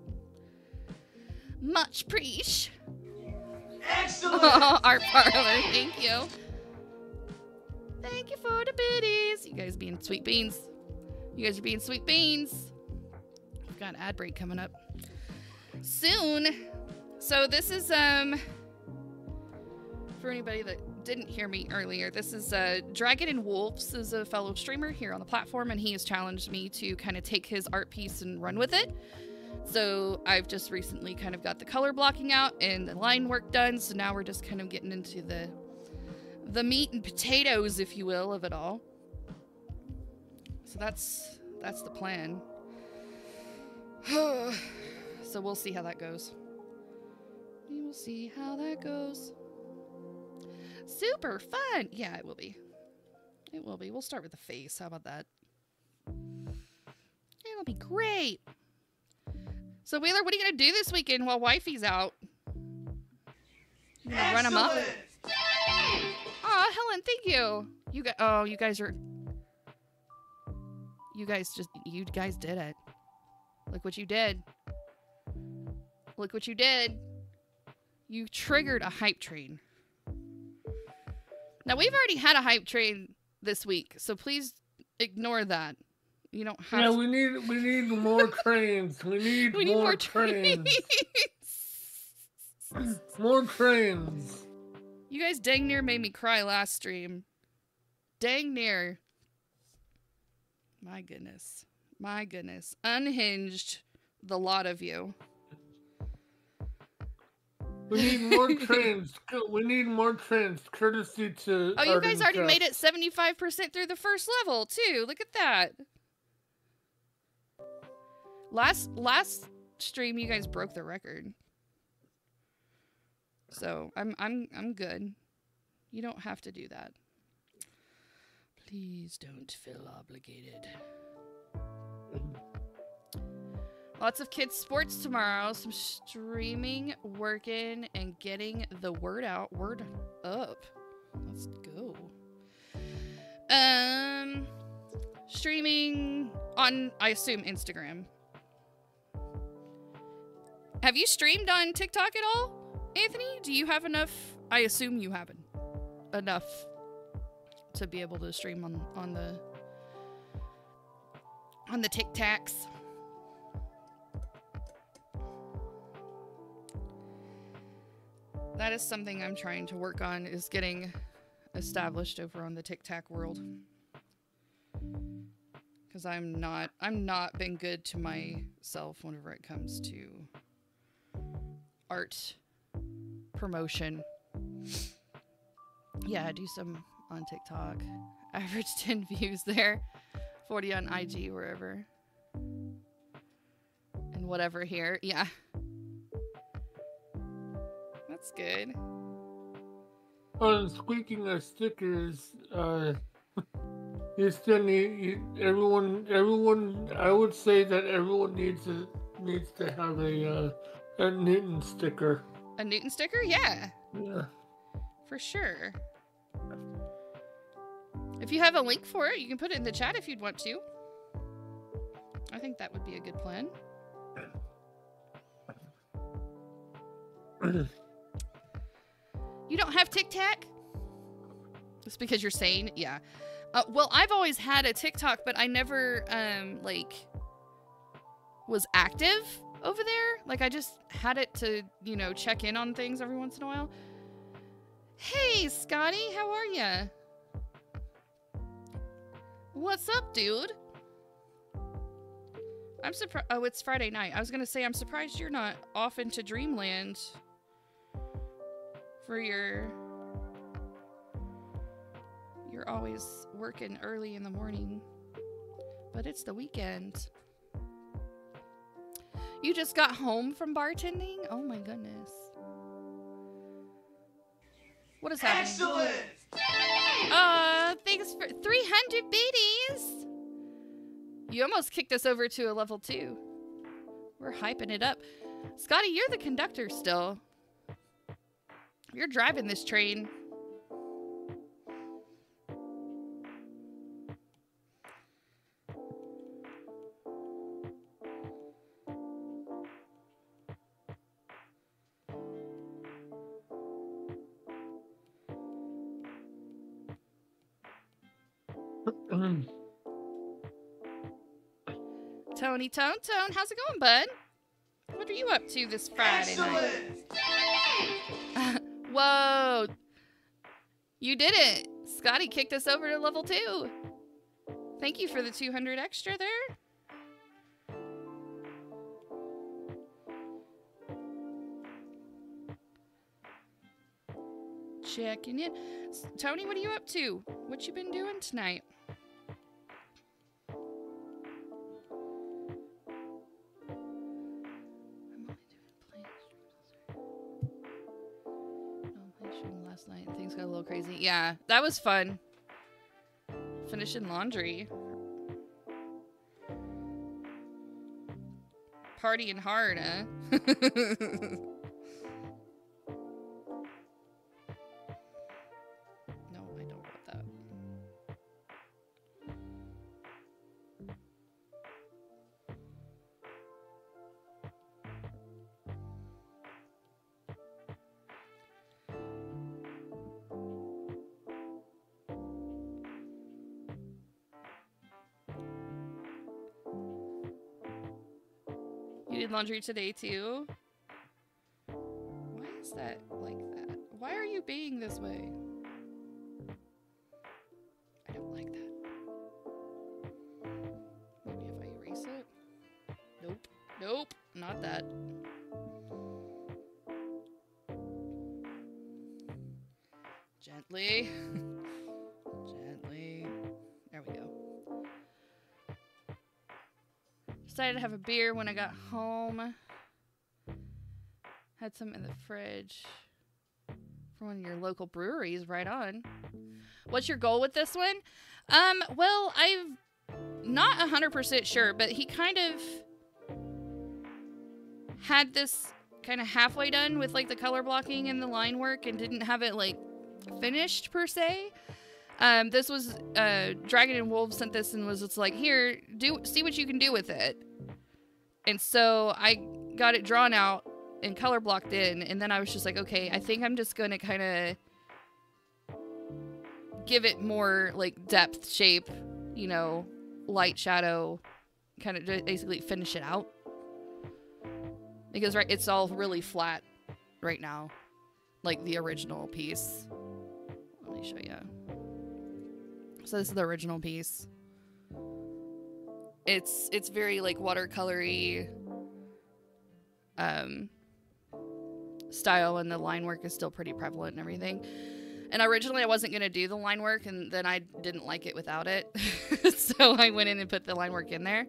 [SPEAKER 1] Much preach.
[SPEAKER 4] Excellent!
[SPEAKER 1] Art parlor. Thank you. Thank you for the biddies. You guys being sweet beans. You guys are being sweet beans. We've got an ad break coming up soon. So this is, for anybody that didn't hear me earlier, this is Dragon and Wolves is a fellow streamer here on the platform, and he has challenged me to kind of take his art piece and run with it. So I've just recently kind of got the color blocking out and the line work done, so now we're just kind of getting into the meat and potatoes, if you will, of it all. So that's the plan. So we'll see how that goes. We will see how that goes. Super fun. Yeah, it will be. It will be. We'll start with the face. How about that? It'll be great. So, Wheeler, what are you going to do this weekend while Wifey's out? You gonna run him up? Aw, Helen, thank you. You guys are... You guys did it. Look what you did. Look what you did. You triggered a hype train. Now, we've already had a hype train this week, so please ignore that. You don't have
[SPEAKER 2] to... we need more trains. We need more trains. More trains.
[SPEAKER 1] You guys dang near made me cry last stream. Dang near. My goodness. My goodness. Unhinged, the lot of you.
[SPEAKER 2] We need more trains. We need more trains, courtesy to...
[SPEAKER 1] Oh, you guys already made it 75% through the first level, too. Look at that. Last stream, you guys broke the record. So, I'm good. You don't have to do that. Please don't feel obligated. Lots of kids' sports tomorrow. Some streaming, working, and getting the word out. Word up. Let's go. Streaming on, I assume, Instagram. Have you streamed on TikTok at all, Anthony? Do you have enough I assume you haven't enough to be able to stream on the Tic Tacs. That is something I'm trying to work on, is getting established over on the Tic Tac world. Because I'm not been good to myself whenever it comes to art promotion. Yeah, I do some on TikTok. Average 10 views there. 40 on IG, wherever. And whatever here. Yeah. That's good.
[SPEAKER 2] Speaking of stickers, you still need everyone. I would say that everyone needs to have a Newton sticker.
[SPEAKER 1] A Newton sticker? Yeah.
[SPEAKER 2] Yeah.
[SPEAKER 1] For sure. If you have a link for it, you can put it in the chat if you'd want to. I think that would be a good plan. You don't have Tic Tac? It's because you're sane? Yeah. Well, I've always had a TikTok, but I never, was active over there. Like, I just had it to, you know, check in on things every once in a while. Hey, Scotty, how are ya? What's up, dude? I'm surprised. Oh, it's Friday night. I was gonna say, I'm surprised you're not off into Dreamland for your... You're always working early in the morning, but it's the weekend. You just got home from bartending? Oh my goodness. What is happening?
[SPEAKER 4] Excellent!
[SPEAKER 1] Thanks for 300 biddies! You almost kicked us over to a level 2. We're hyping it up. Scotty, you're the conductor still. You're driving this train. Tony Tone, how's it going, bud? What are you up to this Friday night? Whoa! You did it! Scotty kicked us over to level 2. Thank you for the 200 extra there. Checking in. Tony, what are you up to? What you been doing tonight? Night and things got a little crazy. Yeah, that was fun. Finishing laundry. Partying hard, huh? No, I don't want that. You did laundry today too? Why is that like that? Why are you being this way? I don't like that. Maybe if I erase it? Nope. Nope. Not that. Gently. Gently. There we go. Decided to have a beer when I got home. Had some in the fridge from one of your local breweries. Right on. What's your goal with this one? Well, I'm not 100% sure, but he kind of had this kind of halfway done with like the color blocking and the line work and didn't have it like finished per se. This was Dragon and Wolf sent this and was just like, here, see what you can do with it. And so I got it drawn out and color blocked in, and then I was just like, okay, I think I'm just going to kind of give it more like depth, shape, you know, light, shadow, kind of basically finish it out. Because it's all really flat right now, like the original piece. Let me show you. So this is the original piece. It's very like watercolory style, and the line work is still pretty prevalent and everything. And originally I wasn't going to do the line work, and then I didn't like it without it. So I went in and put the line work in there.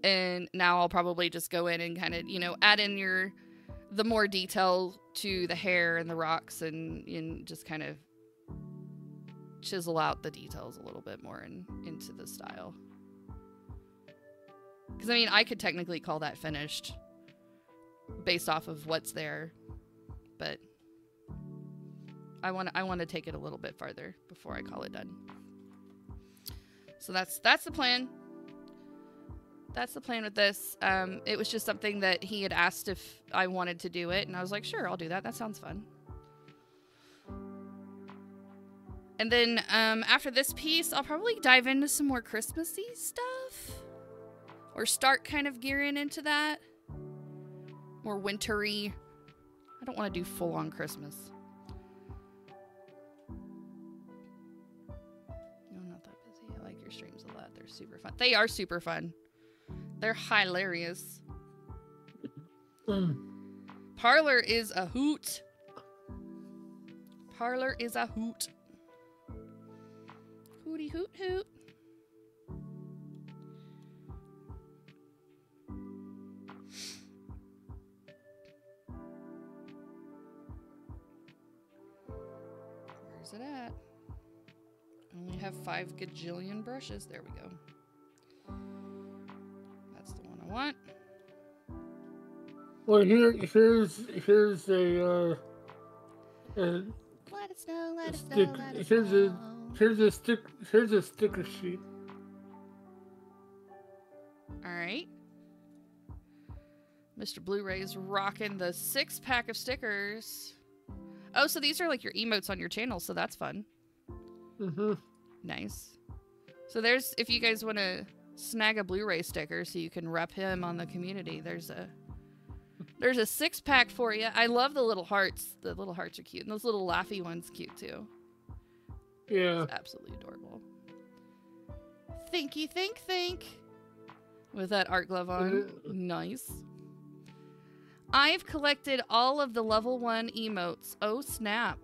[SPEAKER 1] And now I'll probably just go in and kind of, you know, add in the more detail to the hair and the rocks, and just kind of chisel out the details a little bit more into the style. Because, I mean, I could technically call that finished based off of what's there, but I want to take it a little bit farther before I call it done. So that's the plan. That's the plan with this. It was just something that he had asked if I wanted to do it, and I was like, sure, I'll do that. That sounds fun. And then after this piece, I'll probably dive into some more Christmassy stuff, or start kind of gearing into that. More wintry. I don't want to do full-on Christmas. No, not that busy. I like your streams a lot. They're super fun. They are super fun. They're hilarious. Parlor is a hoot. Parlor is a hoot. Hooty hoot hoot. Where's it at? I only have 5 gajillion brushes. There we go. That's the one I want.
[SPEAKER 2] Well, here's a
[SPEAKER 1] Let us know, let us know,
[SPEAKER 2] stick.
[SPEAKER 1] let us
[SPEAKER 2] Here's
[SPEAKER 1] know.
[SPEAKER 2] here's a sticker sheet.
[SPEAKER 1] Alright. Mr. Blu-ray's rocking the 6-pack of stickers. Oh, so these are like your emotes on your channel, so that's fun.
[SPEAKER 2] Mm-hmm.
[SPEAKER 1] Nice. So there's, if you guys want to snag a Blu-ray sticker so you can rep him on the community, there's a 6-pack for you. I love the little hearts. The little hearts are cute. And those little laughy ones cute too.
[SPEAKER 2] Yeah.
[SPEAKER 1] It's absolutely adorable. Thinky think. With that art glove on. Nice. I've collected all of the level 1 emotes. Oh, snap.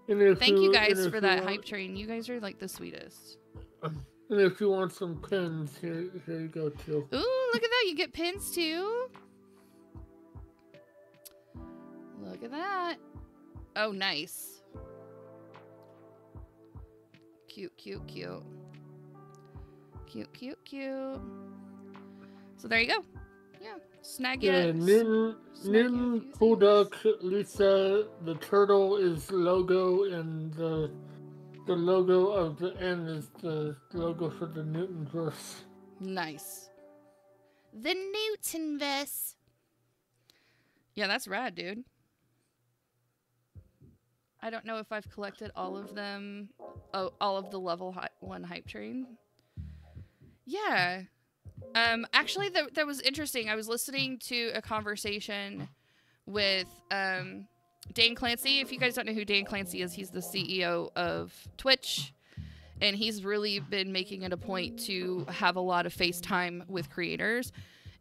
[SPEAKER 1] Thank you guys for that hype train. You guys are like the sweetest.
[SPEAKER 2] And if you want some pins, here you go too.
[SPEAKER 1] Ooh, look at that. You get pins too. Look at that. Oh, nice. Cute. Cute. So there you go. Yeah. Snag
[SPEAKER 2] Yeah,
[SPEAKER 1] it.
[SPEAKER 2] Nin, Bulldog, Lisa, the turtle is logo, and the logo of the N is the logo for the Newtonverse.
[SPEAKER 1] Nice. The Newtonverse. Yeah, that's rad, dude. I don't know if I've collected all of them. Oh, all of the level 1 hype train. Yeah. Actually, that was interesting. I was listening to a conversation with Dan Clancy. If you guys don't know who Dan Clancy is, he's the CEO of Twitch. And he's really been making it a point to have a lot of FaceTime with creators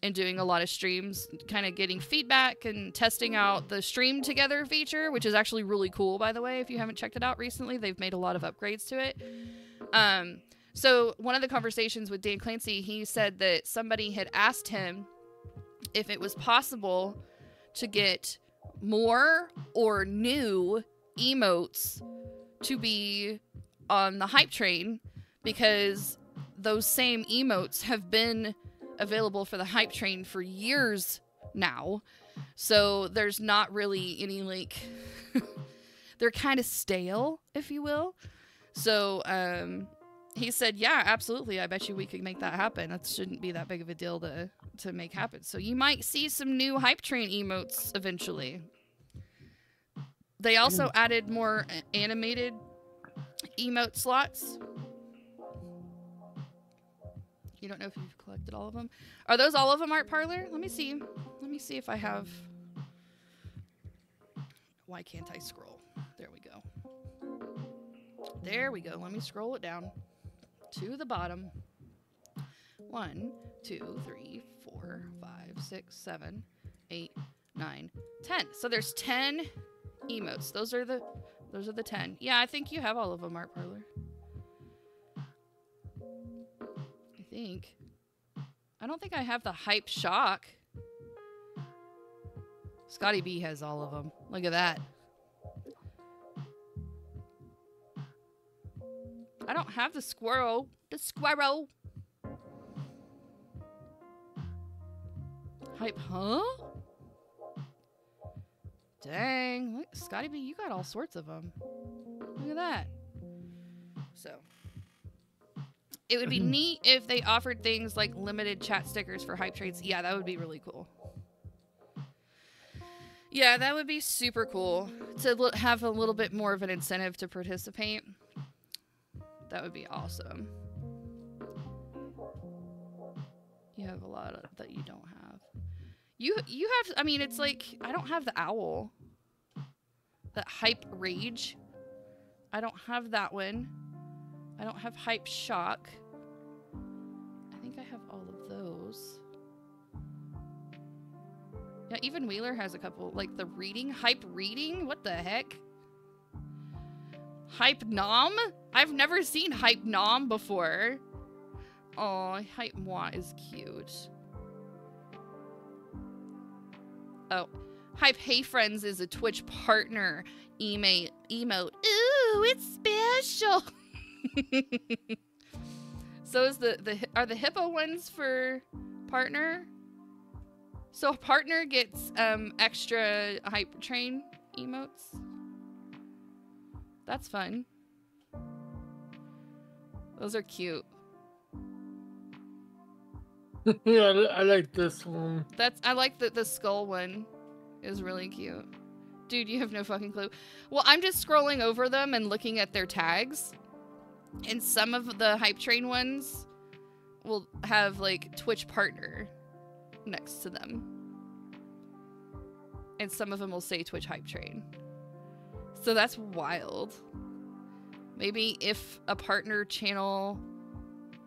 [SPEAKER 1] and doing a lot of streams, kind of getting feedback and testing out the stream together feature, which is actually really cool, by the way. If you haven't checked it out recently, they've made a lot of upgrades to it. So one of the conversations with Dan Clancy, he said that somebody had asked him if it was possible to get more or new emotes to be on the hype train, because those same emotes have been available for the hype train for years now. So there's not really any, like, they're kind of stale, if you will. So, he said, yeah, absolutely. I bet you we could make that happen. That shouldn't be that big of a deal to make happen. So you might see some new hype train emotes eventually. They also added more animated emote slots. You don't know if you've collected all of them. Are those all of them, Art Parlor? Let me see. Let me see if I have... Why can't I scroll? There we go. There we go. Let me scroll it down to the bottom. 1, 2, 3, 4, 5, 6, 7, 8, 9, 10. So there's 10 emotes. Those are the 10. Yeah, I think you have all of them, Art Parlor. I think. I don't think I have the hype shock. Scotty B has all of them. Look at that. I don't have the squirrel. The squirrel. Hype, huh? Dang. Look, Scotty B, you got all sorts of them. Look at that. So, it would be neat if they offered things like limited chat stickers for hype trains. Yeah, that would be really cool. Yeah, that would be super cool to have a little bit more of an incentive to participate. That would be awesome. You have a lot that you don't have. You have, I mean, it's like, I don't have the owl. That hype rage. I don't have that one. I don't have hype shock. I think I have all of those. Yeah, even Wheeler has a couple. Like the reading, hype reading? What the heck? Hype nom? I've never seen hype nom before. Oh, hype moi is cute. Oh, hype hey friends is a Twitch partner emote. Ooh, it's special. So is are the hippo ones for partner? So partner gets extra hype train emotes. That's fun. Those are cute.
[SPEAKER 2] Yeah, I like this one.
[SPEAKER 1] I like the skull one is really cute. Dude, you have no fucking clue. Well, I'm just scrolling over them and looking at their tags. And some of the hype train ones will have like Twitch partner next to them. And some of them will say Twitch hype train. So that's wild. Maybe if a partner channel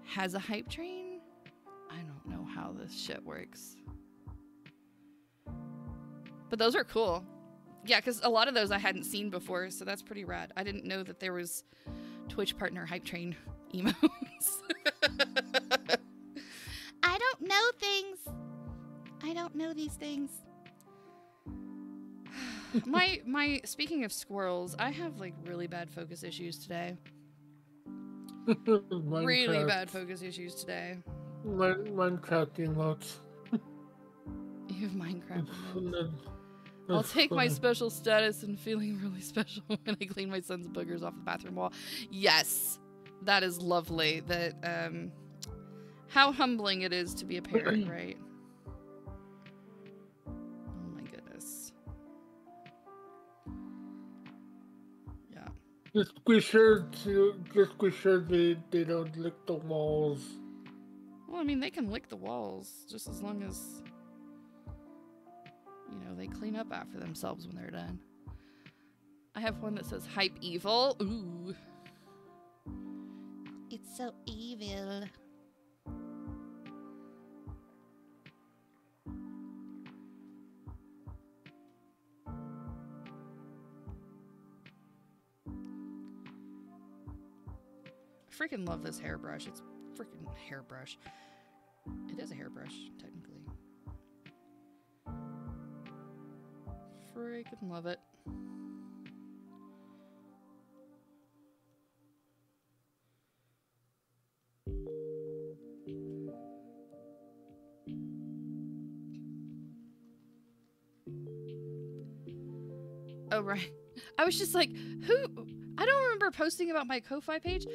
[SPEAKER 1] has a hype train? I don't know how this shit works. But those are cool. Yeah, because a lot of those I hadn't seen before, so that's pretty rad. I didn't know that there was Twitch partner hype train emotes. I don't know things. I don't know these things. Speaking of squirrels, I have like really bad focus issues today. Really bad focus issues today.
[SPEAKER 2] Minecraft emotes.
[SPEAKER 1] You have Minecraft emotes. I'll take my special status and feeling really special when I clean my son's boogers off the bathroom wall. Yes, that is lovely. That how humbling it is to be a parent, right? Oh my goodness. Yeah.
[SPEAKER 2] Just be sure they don't lick the walls.
[SPEAKER 1] Well, I mean, they can lick the walls just as long as, you know, they clean up after themselves when they're done. I have one that says hype evil. Ooh. It's so evil. I freaking love this hairbrush. It's freaking hairbrush. It is a hairbrush, technically. Freaking love it. Oh, right. I was just like, who? I don't remember were posting about my Ko-Fi page.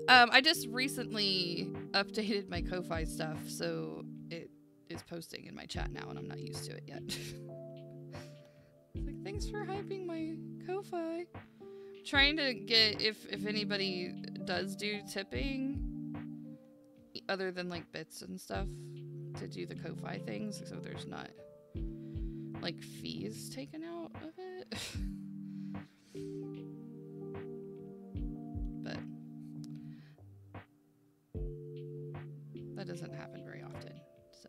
[SPEAKER 1] I just recently updated my Ko-Fi stuff, so it is posting in my chat now, and I'm not used to it yet. Like, thanks for hyping my Ko-Fi. Trying to get if anybody does do tipping, other than like bits and stuff, to do the Ko-Fi things, so there's not like fees taken out of it. But that doesn't happen very often, so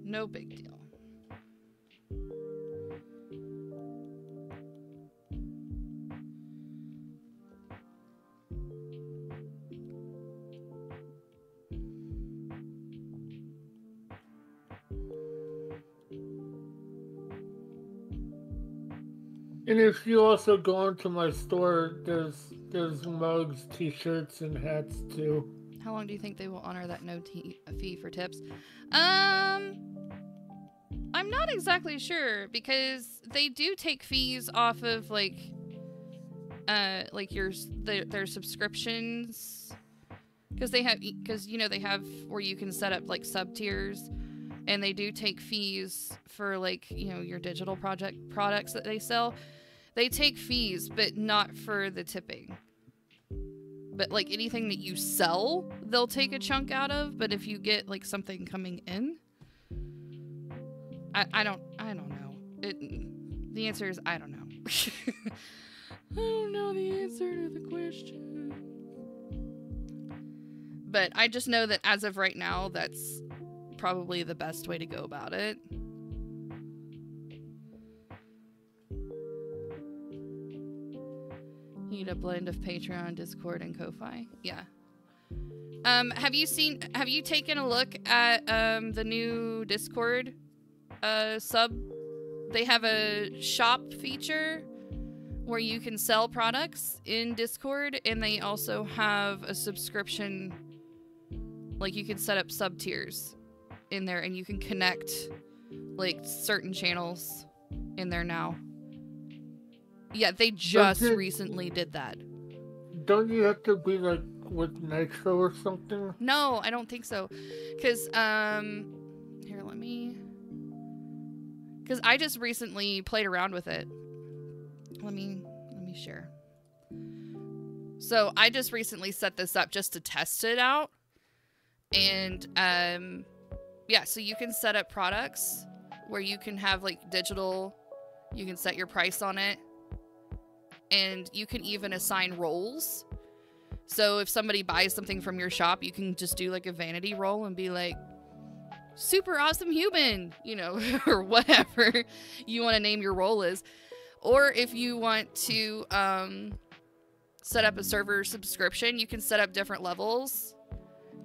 [SPEAKER 1] no big deal.
[SPEAKER 2] And if you also go into my store, there's mugs, t-shirts, and hats too.
[SPEAKER 1] How long do you think they will honor that fee for tips? I'm not exactly sure, because they do take fees off of like their subscriptions, because you know they have where you can set up like sub tiers, and they do take fees for like, you know, your digital products that they sell. They take fees, but not for the tipping. But like anything that you sell, they'll take a chunk out of. But if you get like something coming in, I don't know. The answer is I don't know. I don't know the answer to the question. But I just know that as of right now, that's probably the best way to go about it. You need a blend of Patreon, Discord, and Ko-Fi. Yeah. Have you taken a look at the new Discord sub? They have a shop feature where you can sell products in Discord, and they also have a subscription, like you can set up sub tiers in there, and you can connect like certain channels in there now. Yeah, they just recently did that.
[SPEAKER 2] Don't you have to be like with Nitro or something?
[SPEAKER 1] No, I don't think so. Cause here, let me. Cause I just recently played around with it. Let me share. So I just recently set this up just to test it out, and yeah, so you can set up products where you can have like digital. You can set your price on it. And you can even assign roles. So if somebody buys something from your shop, you can just do like a vanity roll and be like, super awesome human, you know, or whatever you want to name your role is. Or if you want to set up a server subscription, you can set up different levels,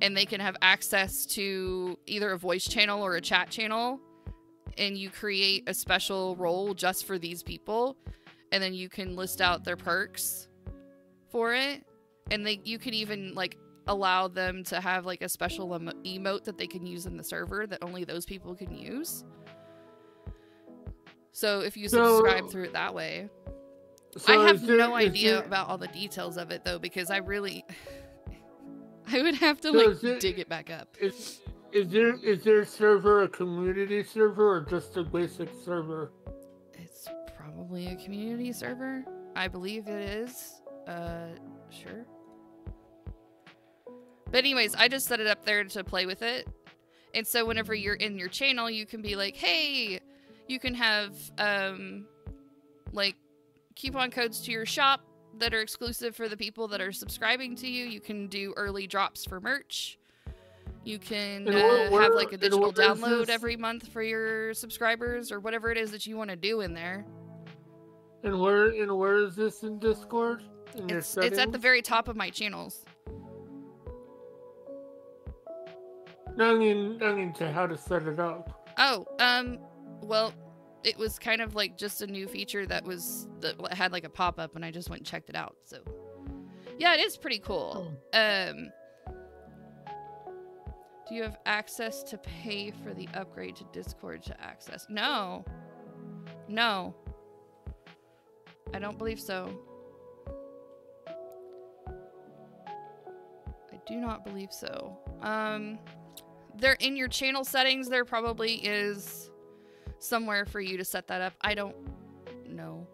[SPEAKER 1] and they can have access to either a voice channel or a chat channel. And you create a special role just for these people. And then you can list out their perks for it. And you can even like allow them to have like a special emote that they can use in the server that only those people can use. So if you subscribe through it that way. So I have no idea about all the details of it though, because I would have to like dig it back up.
[SPEAKER 2] Is there a server a community server or just a basic server?
[SPEAKER 1] It's probably a community server. I believe it is. Sure. But anyways, I just set it up there to play with it. And so whenever you're in your channel, you can be like, hey, you can have, like, coupon codes to your shop that are exclusive for the people that are subscribing to you. You can do early drops for merch. You can have, like, a digital download every month for your subscribers or whatever it is that you want to do in there.
[SPEAKER 2] And where is this in Discord?
[SPEAKER 1] It's at the very top of my channels.
[SPEAKER 2] No, I mean to how to set it up.
[SPEAKER 1] Oh, well, it was kind of like just a new feature that had like a pop-up, and I just went and checked it out. So, yeah, it is pretty cool. Do you have access to pay for the upgrade to Discord to access? No. I don't believe so. do not believe so. There in your channel settings, there probably is somewhere for you to set that up. I don't know.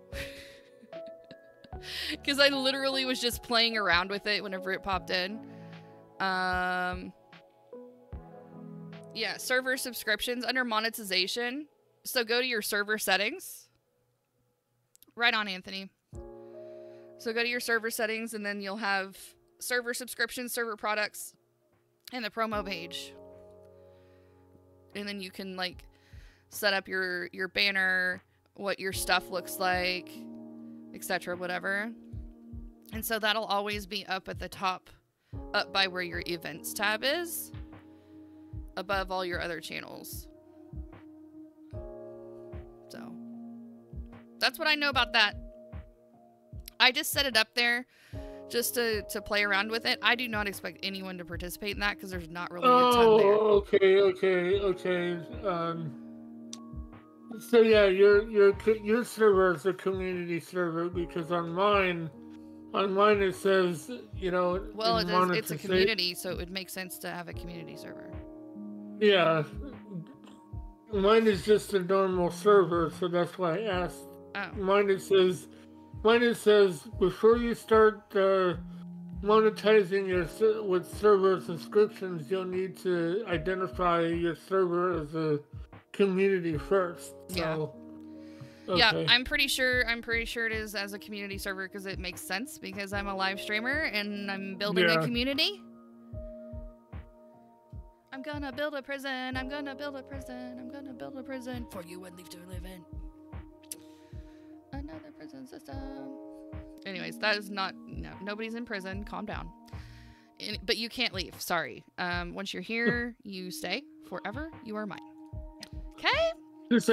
[SPEAKER 1] Because I literally was just playing around with it whenever it popped in. Yeah, server subscriptions under monetization. So go to your server settings. Right on, Anthony. So go to your server settings, and then you'll have server subscriptions, server products, and the promo page. And then you can, like, set up your banner, what your stuff looks like, etc., whatever. And so that'll always be up at the top, up by where your events tab is, above all your other channels. So that's what I know about that. I just set it up there just to play around with it. I do not expect anyone to participate in that because there's not really a ton there.
[SPEAKER 2] Okay. So yeah, your server is a community server, because on mine it says, you know.
[SPEAKER 1] Well, it's a community, so it would make sense to have a community server.
[SPEAKER 2] Yeah, mine is just a normal server, so that's why I asked.
[SPEAKER 1] Oh.
[SPEAKER 2] Mine it says before you start monetizing with server subscriptions, you'll need to identify your server as a community first. So,
[SPEAKER 1] yeah.
[SPEAKER 2] Okay.
[SPEAKER 1] Yeah, I'm pretty sure it is as a community server because it makes sense, because I'm a live streamer and I'm building a community. I'm gonna build a prison. I'm gonna build a prison. I'm gonna build a prison for you and leave to live in. Another prison system. Anyways, that is not... No, nobody's in prison. Calm down. But you can't leave. Sorry. Once you're here, you stay forever. You are mine. Okay?
[SPEAKER 2] Just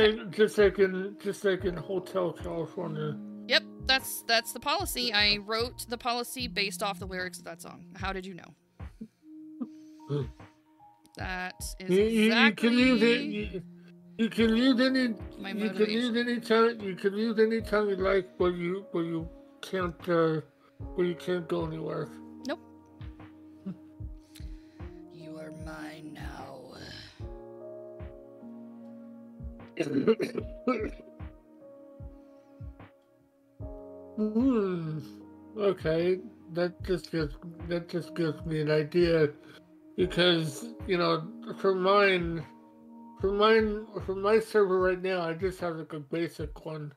[SPEAKER 2] like in Hotel California.
[SPEAKER 1] Yep, that's the policy. I wrote the policy based off the lyrics of that song. How did you know? That is exactly...
[SPEAKER 2] You can use any time you like, but you can't go anywhere.
[SPEAKER 1] Nope. You are mine now.
[SPEAKER 2] Okay, that just gives me an idea, because, you know, for my server right now, I just have like a basic one,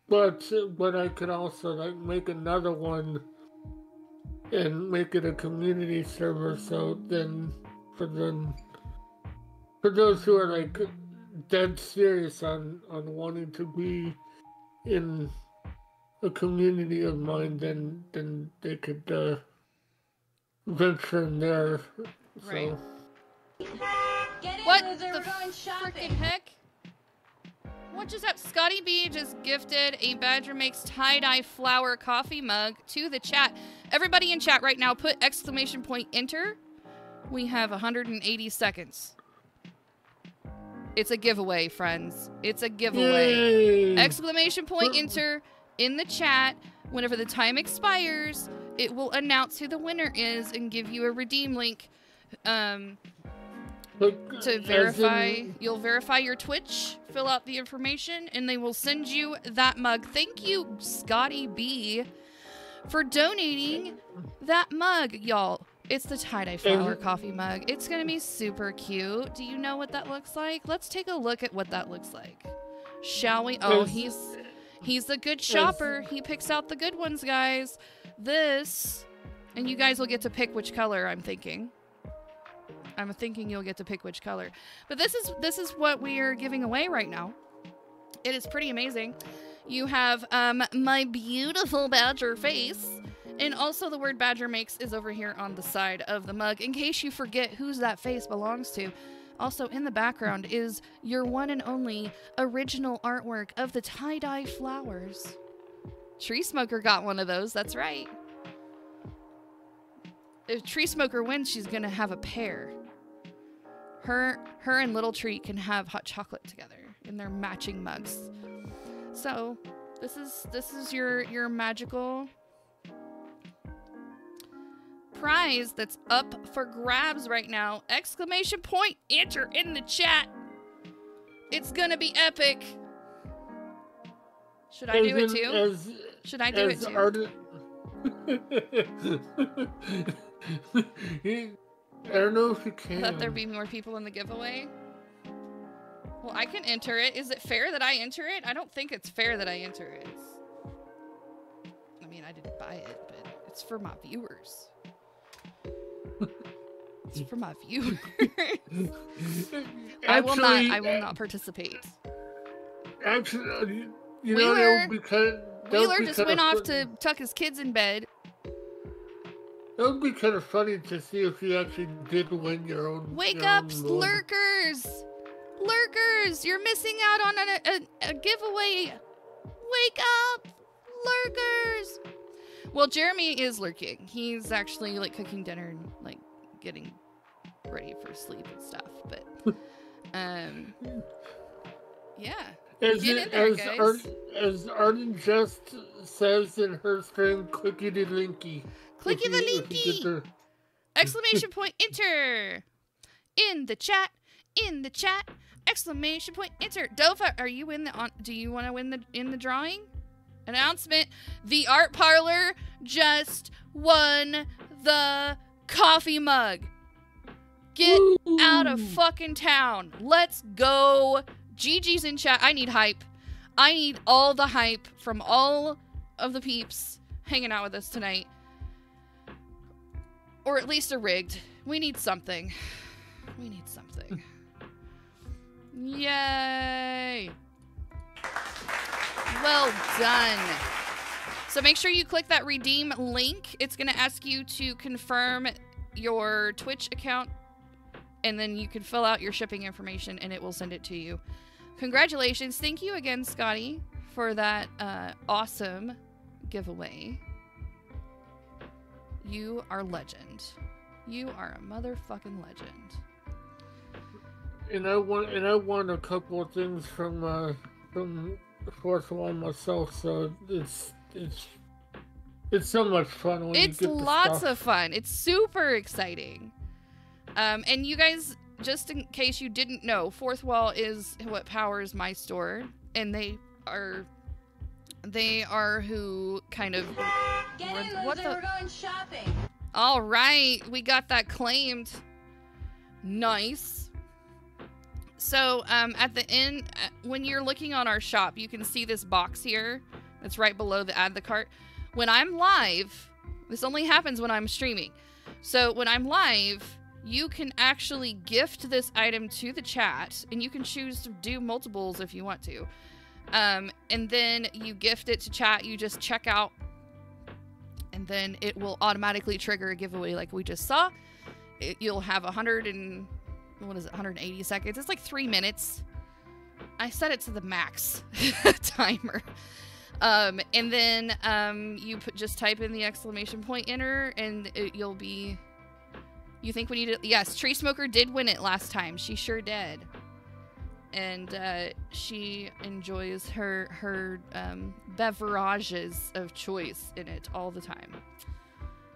[SPEAKER 2] but I could also like make another one and make it a community server. So then for those who are like dead serious on wanting to be in a community of mine, then they could venture in there.
[SPEAKER 1] Right.
[SPEAKER 2] So.
[SPEAKER 1] What the freaking heck? What just happened? Scotty B just gifted a Badger Makes Tie-Dye Flower coffee mug to the chat. Everybody in chat right now, put exclamation point enter. We have 180 seconds. It's a giveaway, friends. It's a giveaway.
[SPEAKER 2] Yay.
[SPEAKER 1] Exclamation point enter in the chat. Whenever the time expires, it will announce who the winner is and give you a redeem link. To verify, you'll verify your Twitch, fill out the information, and they will send you that mug. Thank you, Scotty B, for donating that mug, y'all. It's the tie-dye flower coffee mug. It's gonna be super cute. Do you know what that looks like? Let's take a look at what that looks like. Shall we? Oh, he's a good shopper. He picks out the good ones, guys. This, and you guys will get to pick which color, I'm thinking you'll get to pick which color. But this is what we are giving away right now. It is pretty amazing. You have my beautiful badger face, and also the word Badger Makes is over here on the side of the mug, in case you forget whose that face belongs to. Also in the background is your one and only original artwork of the tie-dye flowers. Tree Smoker got one of those, that's right. If Tree Smoker wins, she's gonna have a pair. Her and Little Tree can have hot chocolate together in their matching mugs. So this is your magical prize that's up for grabs right now. Exclamation point, enter in the chat. It's gonna be epic. Should I do it too? Should I do it too?
[SPEAKER 2] I don't know if you can.
[SPEAKER 1] Let there be more people in the giveaway. Well, I can enter it. Is it fair that I enter it? I don't think it's fair that I enter it. I mean, I didn't buy it, but it's for my viewers. It's for my viewers. I will not participate.
[SPEAKER 2] Actually, you
[SPEAKER 1] Wheeler,
[SPEAKER 2] know, that would be
[SPEAKER 1] Wheeler just went off to tuck his kids in bed.
[SPEAKER 2] It would be kind of funny to see if you actually did win your own.
[SPEAKER 1] Wake up, lurkers! Lurkers! You're missing out on a giveaway. Wake up, lurkers! Well, Jeremy is lurking. He's actually like cooking dinner and like getting ready for sleep and stuff. But, yeah.
[SPEAKER 2] As Arden just says in her stream, clicky the linky.
[SPEAKER 1] Clicky the linky! Exclamation point, enter! In the chat! In the chat! Exclamation point, enter! Dofa, are you in the do you want to win in the drawing? Announcement: the art parlor just won the coffee mug. Get out of fucking town. Let's go. Gigi's in chat. I need hype. I need all the hype from all of the peeps hanging out with us tonight. Or at least a rigged. We need something. We need something. Yay! Well done. So make sure you click that redeem link. It's going to ask you to confirm your Twitch account, and then you can fill out your shipping information, and it will send it to you. Congratulations. Thank you again, Scotty, for that awesome giveaway. You are legend. You are a motherfucking legend.
[SPEAKER 2] And I won a couple of things from Fourth Wall myself, so it's so much fun when
[SPEAKER 1] it's
[SPEAKER 2] you get the
[SPEAKER 1] lots
[SPEAKER 2] stuff.
[SPEAKER 1] of fun. It's super exciting. And you guys, just in case you didn't know, Fourth Wall is what powers my store, and they are who kind of
[SPEAKER 6] Get in, loser, we're going shopping.
[SPEAKER 1] All right, we got that claimed. Nice. So at the end, when you're looking on our shop, you can see this box here that's right below the add the cart. When I'm live, this only happens when I'm streaming. So when I'm live, you can actually gift this item to the chat, and you can choose to do multiples if you want to. And then you gift it to chat, you just check out, and then it will automatically trigger a giveaway like we just saw. You'll have 180 seconds. It's like 3 minutes. I set it to the max timer. And then you just type in the exclamation point enter, and you'll be... You think we need it? Yes, Tree Smoker did win it last time. She sure did. And she enjoys her beverages of choice in it all the time.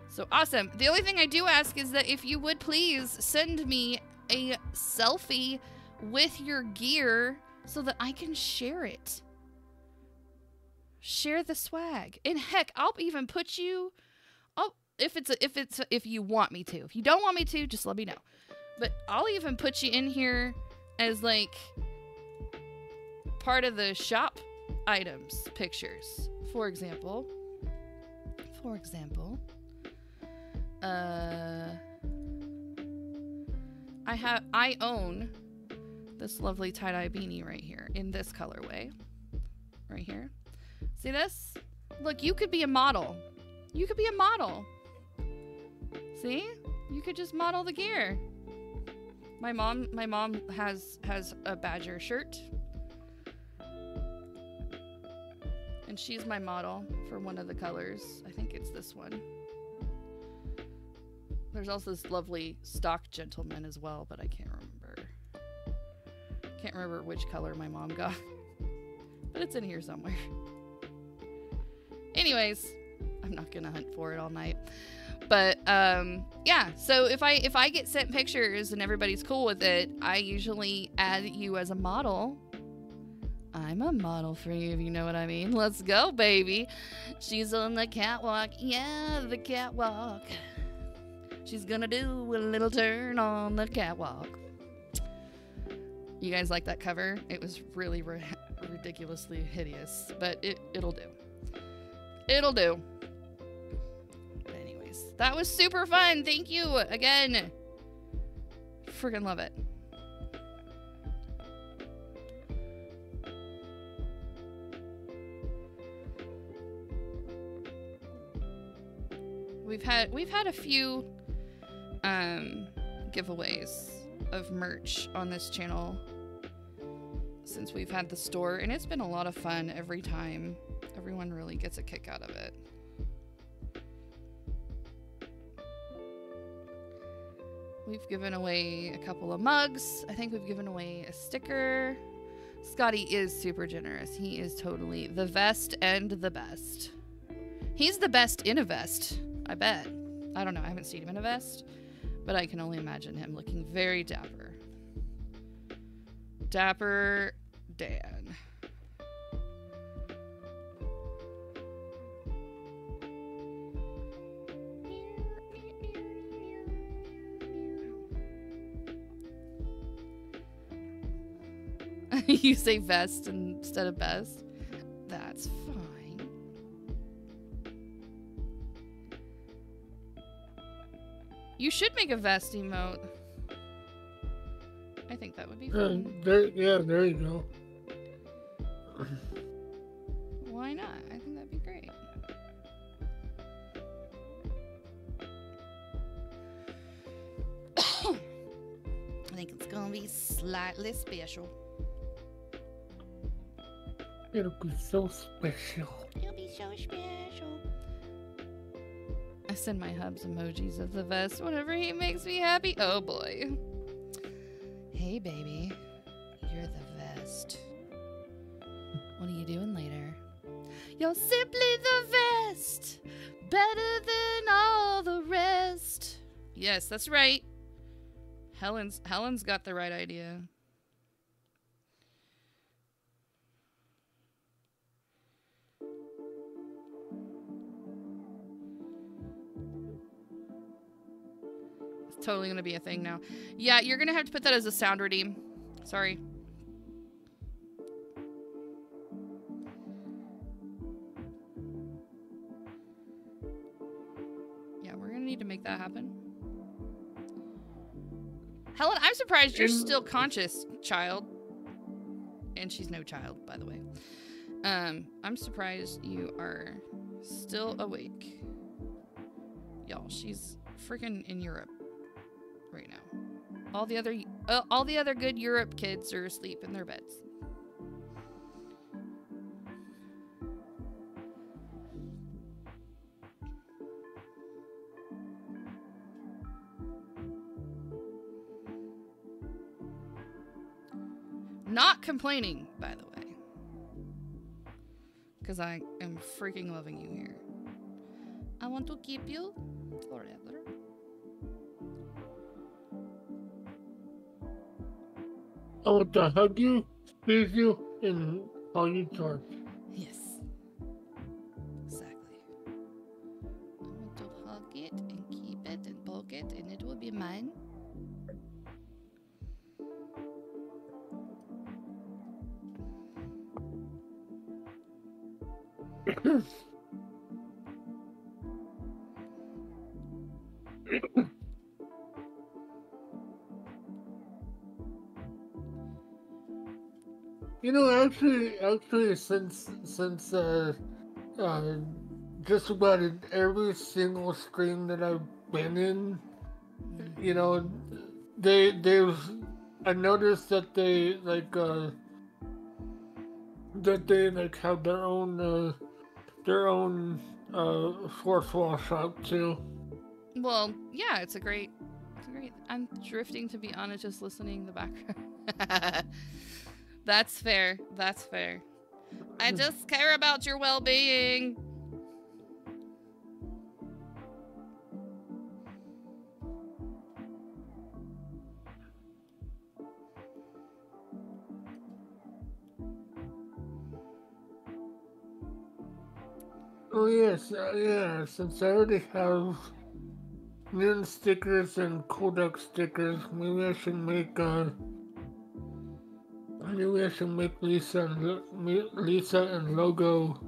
[SPEAKER 1] So awesome. The only thing I do ask is that if you would please send me a selfie with your gear so that I can share it. Share the swag. And heck, I'll even put you... If you want me to. If you don't want me to, just let me know. But I'll even put you in here as like part of the shop items pictures. For example, I own this lovely tie-dye beanie right here in this colorway. Right here. See this? Look, you could be a model. You could be a model. See? You could just model the gear. My mom has a Badger shirt. And she's my model for one of the colors. I think it's this one. There's also this lovely stock gentleman as well, but I can't remember. Can't remember which color my mom got. But it's in here somewhere. Anyways, I'm not gonna hunt for it all night. But yeah, so if I get sent pictures and everybody's cool with it, I usually add you as a model. I'm a model for you, if you know what I mean. Let's go, baby. She's on the catwalk. Yeah, the catwalk. She's gonna do a little turn on the catwalk. You guys like that cover? It was really ridiculously hideous, but it'll do. It'll do. But anyways, that was super fun. Thank you again. Freaking love it. We've had a few giveaways of merch on this channel since we've had the store, and it's been a lot of fun every time. Everyone really gets a kick out of it. We've given away a couple of mugs. I think we've given away a sticker. Scotty is super generous. He is totally the vest and the best. He's the best in a vest, I bet. I don't know. I haven't seen him in a vest, but I can only imagine him looking very dapper. Dapper Dan. You say vest instead of best? That's fine. You should make a vest emote. I think that would be fun.
[SPEAKER 2] There you go.
[SPEAKER 1] Why not? I think that'd be great. I think it's gonna be slightly special.
[SPEAKER 2] It'll be so special.
[SPEAKER 1] It'll be so special. I send my hubs emojis of the vest whenever he makes me happy. Oh boy. Hey baby, you're the vest. What are you doing later? You're simply the vest, better than all the rest. Yes, that's right. Helen's got the right idea. It's totally gonna be a thing now. Yeah, you're gonna have to put that as a sound redeem. Sorry. Yeah, we're gonna need to make that happen. Helen, I'm surprised you're still conscious, child. And she's no child, by the way. I'm surprised you are still awake. Y'all, she's freaking in Europe right now. All the other good Europe kids are asleep in their beds. Not complaining, by the way. Because I am freaking loving you here. I want to keep you forever.
[SPEAKER 2] I want to hug you, squeeze you, and call you George.
[SPEAKER 1] Yes. Exactly. I want to hug it and keep it and poke it, and it will be mine.
[SPEAKER 2] You know, actually, since just about in every single stream that I've been in, you know, I noticed that they have their own force wash out too.
[SPEAKER 1] Well, yeah, it's a great. I'm drifting, to be honest, just listening in the background. That's fair. That's fair. I just care about your well-being.
[SPEAKER 2] Oh yes, yeah. Since I already have Noon stickers and Kodak stickers, maybe I should make maybe I should make Lisa and logo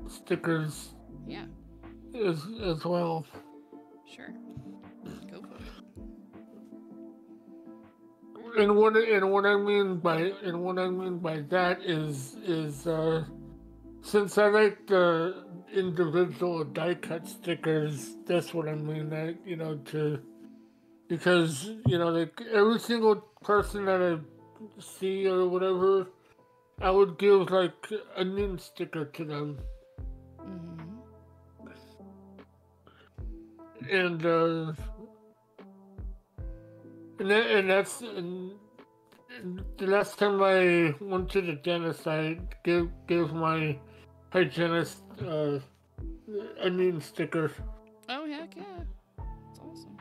[SPEAKER 2] stickers
[SPEAKER 1] Yeah,
[SPEAKER 2] as well.
[SPEAKER 1] sure. Go for it.
[SPEAKER 2] And what I mean by that is since I like the individual die cut stickers, that's what I mean. That because like every single person that I see or whatever, I would give like a Noon sticker to them,
[SPEAKER 1] Mm-hmm.
[SPEAKER 2] and and the last time I went to the dentist, I gave my hygienist a Noon sticker.
[SPEAKER 1] Oh, heck yeah. That's awesome.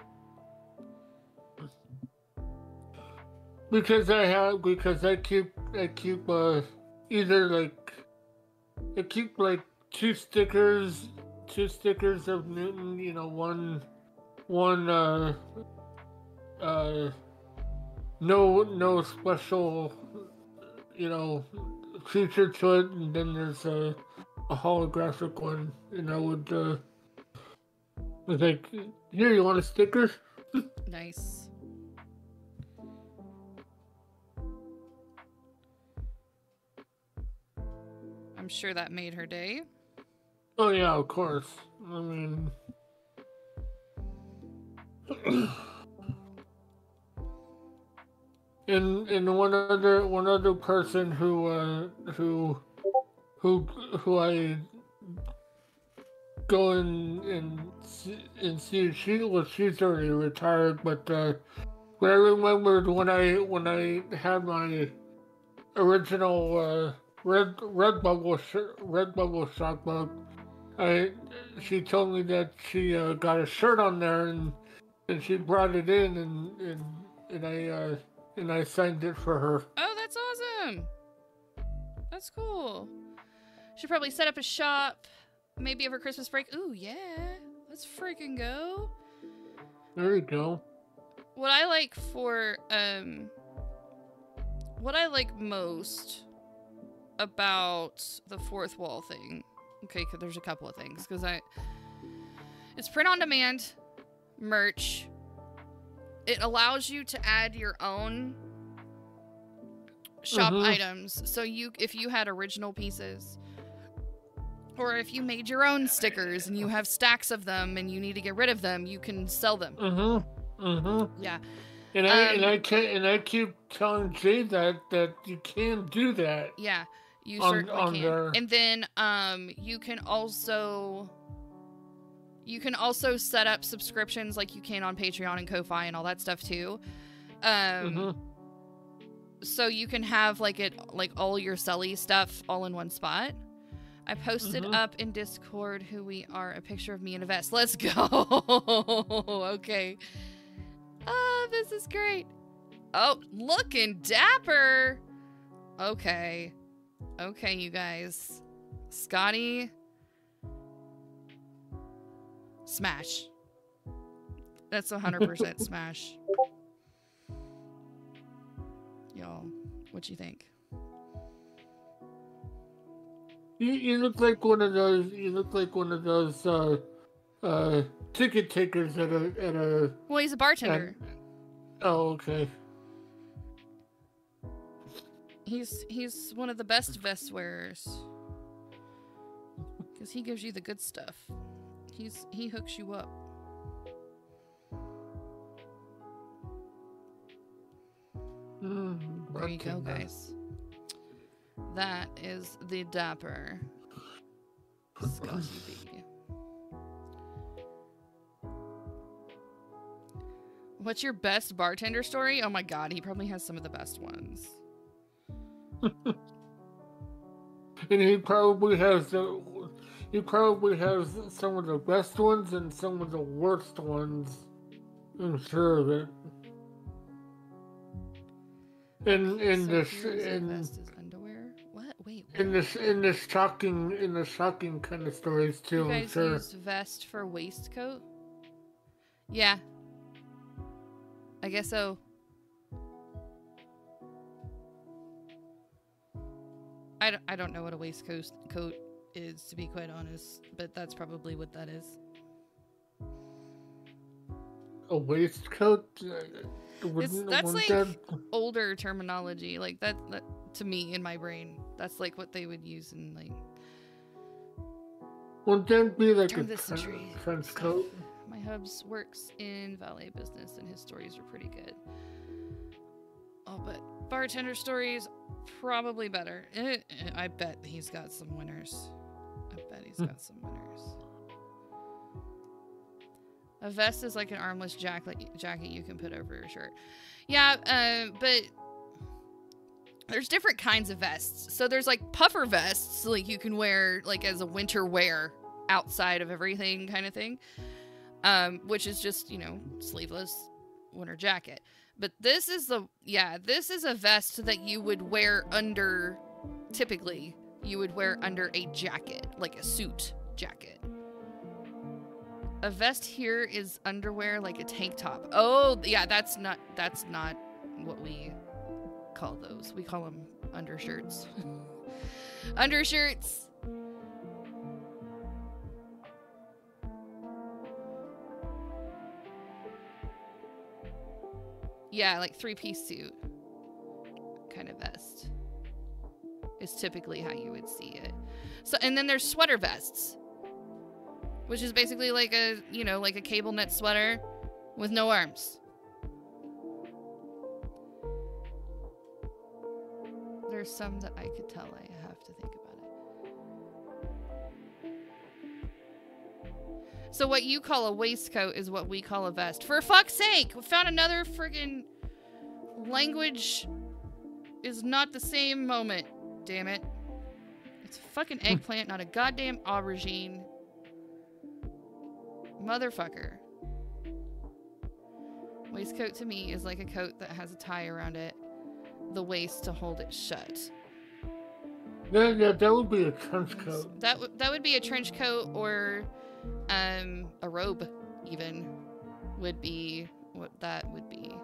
[SPEAKER 2] Because I keep either like I keep like two stickers of Newton, one uh no special feature to it, and then there's a holographic one, and I would was like, here, you want a sticker?
[SPEAKER 1] Nice. I'm sure that made her day.
[SPEAKER 2] Oh yeah, of course. I mean, and one other person who I go and see, she's already retired, but I remembered when I had my original red bubble shock bug, she told me that she got a shirt on there, and she brought it in, and I signed it for her.
[SPEAKER 1] Oh, that's awesome. That's cool. Should probably set up a shop maybe over Christmas break. Ooh, yeah. Let's freaking go.
[SPEAKER 2] There you go.
[SPEAKER 1] What I like most about the fourth wall thing, okay, because there's a couple of things, because it's print on demand merch. It allows you to add your own shop items. So if you had original pieces, or if you made your own stickers and you have stacks of them and you need to get rid of them, you can sell them. Yeah.
[SPEAKER 2] And I keep telling Jay that you can do that.
[SPEAKER 1] Yeah, you certainly can.
[SPEAKER 2] There.
[SPEAKER 1] And then you can also set up subscriptions like you can on Patreon and Ko-Fi and all that stuff too. So you can have like all your Sully stuff all in one spot. I posted up in Discord who we are, a picture of me in a vest. Let's go. Okay. Oh, this is great. Oh, looking dapper. Okay. Okay, you guys. Scotty. Smash. That's 100% smash. Y'all, what you think?
[SPEAKER 2] You look like one of those. Ticket takers at a.
[SPEAKER 1] Well, he's a bartender.
[SPEAKER 2] Oh, okay.
[SPEAKER 1] He's one of the best vest wearers. Because he gives you the good stuff. He hooks you up. There you go, guys. That is the dapper Scotty B. What's your best bartender story? Oh my god, he probably has some of the best ones.
[SPEAKER 2] And he probably has some of the best ones and some of the worst ones. I'm sure of it. And
[SPEAKER 1] So the best is underwear. What? Wait,
[SPEAKER 2] in the shocking kind of stories too.
[SPEAKER 1] You guys
[SPEAKER 2] sure.
[SPEAKER 1] use vest for waistcoat? Yeah. I guess so. I don't know what a waistcoat is, to be quite honest, but that's probably what that is.
[SPEAKER 2] A waistcoat?
[SPEAKER 1] That's like older terminology. Like that to me in my brain, that's like what they would use in like.
[SPEAKER 2] Wouldn't that be like
[SPEAKER 1] Turn
[SPEAKER 2] a
[SPEAKER 1] this century.
[SPEAKER 2] trench coat?
[SPEAKER 1] My hubs works in valet business, and his stories are pretty good. Oh, but bartender stories probably better. I bet he's got some winners. I bet he's got some winners. A vest is like an armless jacket you can put over your shirt. Yeah, but there's different kinds of vests. So there's like puffer vests, like you can wear like as a winter wear outside of everything kind of thing. Which is just, you know, sleeveless winter jacket. But this is a vest that you would wear under, typically, you would wear under a jacket, like a suit jacket. A vest here is underwear, like a tank top. Oh, yeah, that's not what we call those. We call them undershirts. Undershirts. Yeah, like 3-piece suit kind of vest is typically how you would see it. So, and then there's sweater vests, which is basically like a, you know, like a cable knit sweater with no arms. There's some that I could tell. I have to think about it. So what you call a waistcoat is what we call a vest. For fuck's sake, we found another friggin' language is not the same moment. Damn it. It's a fucking eggplant, not a goddamn aubergine. Motherfucker. Waistcoat to me is like a coat that has a tie around it, the waist to hold it shut.
[SPEAKER 2] Yeah, that would be a trench coat.
[SPEAKER 1] That would be a trench coat, or a robe even would be what that would be.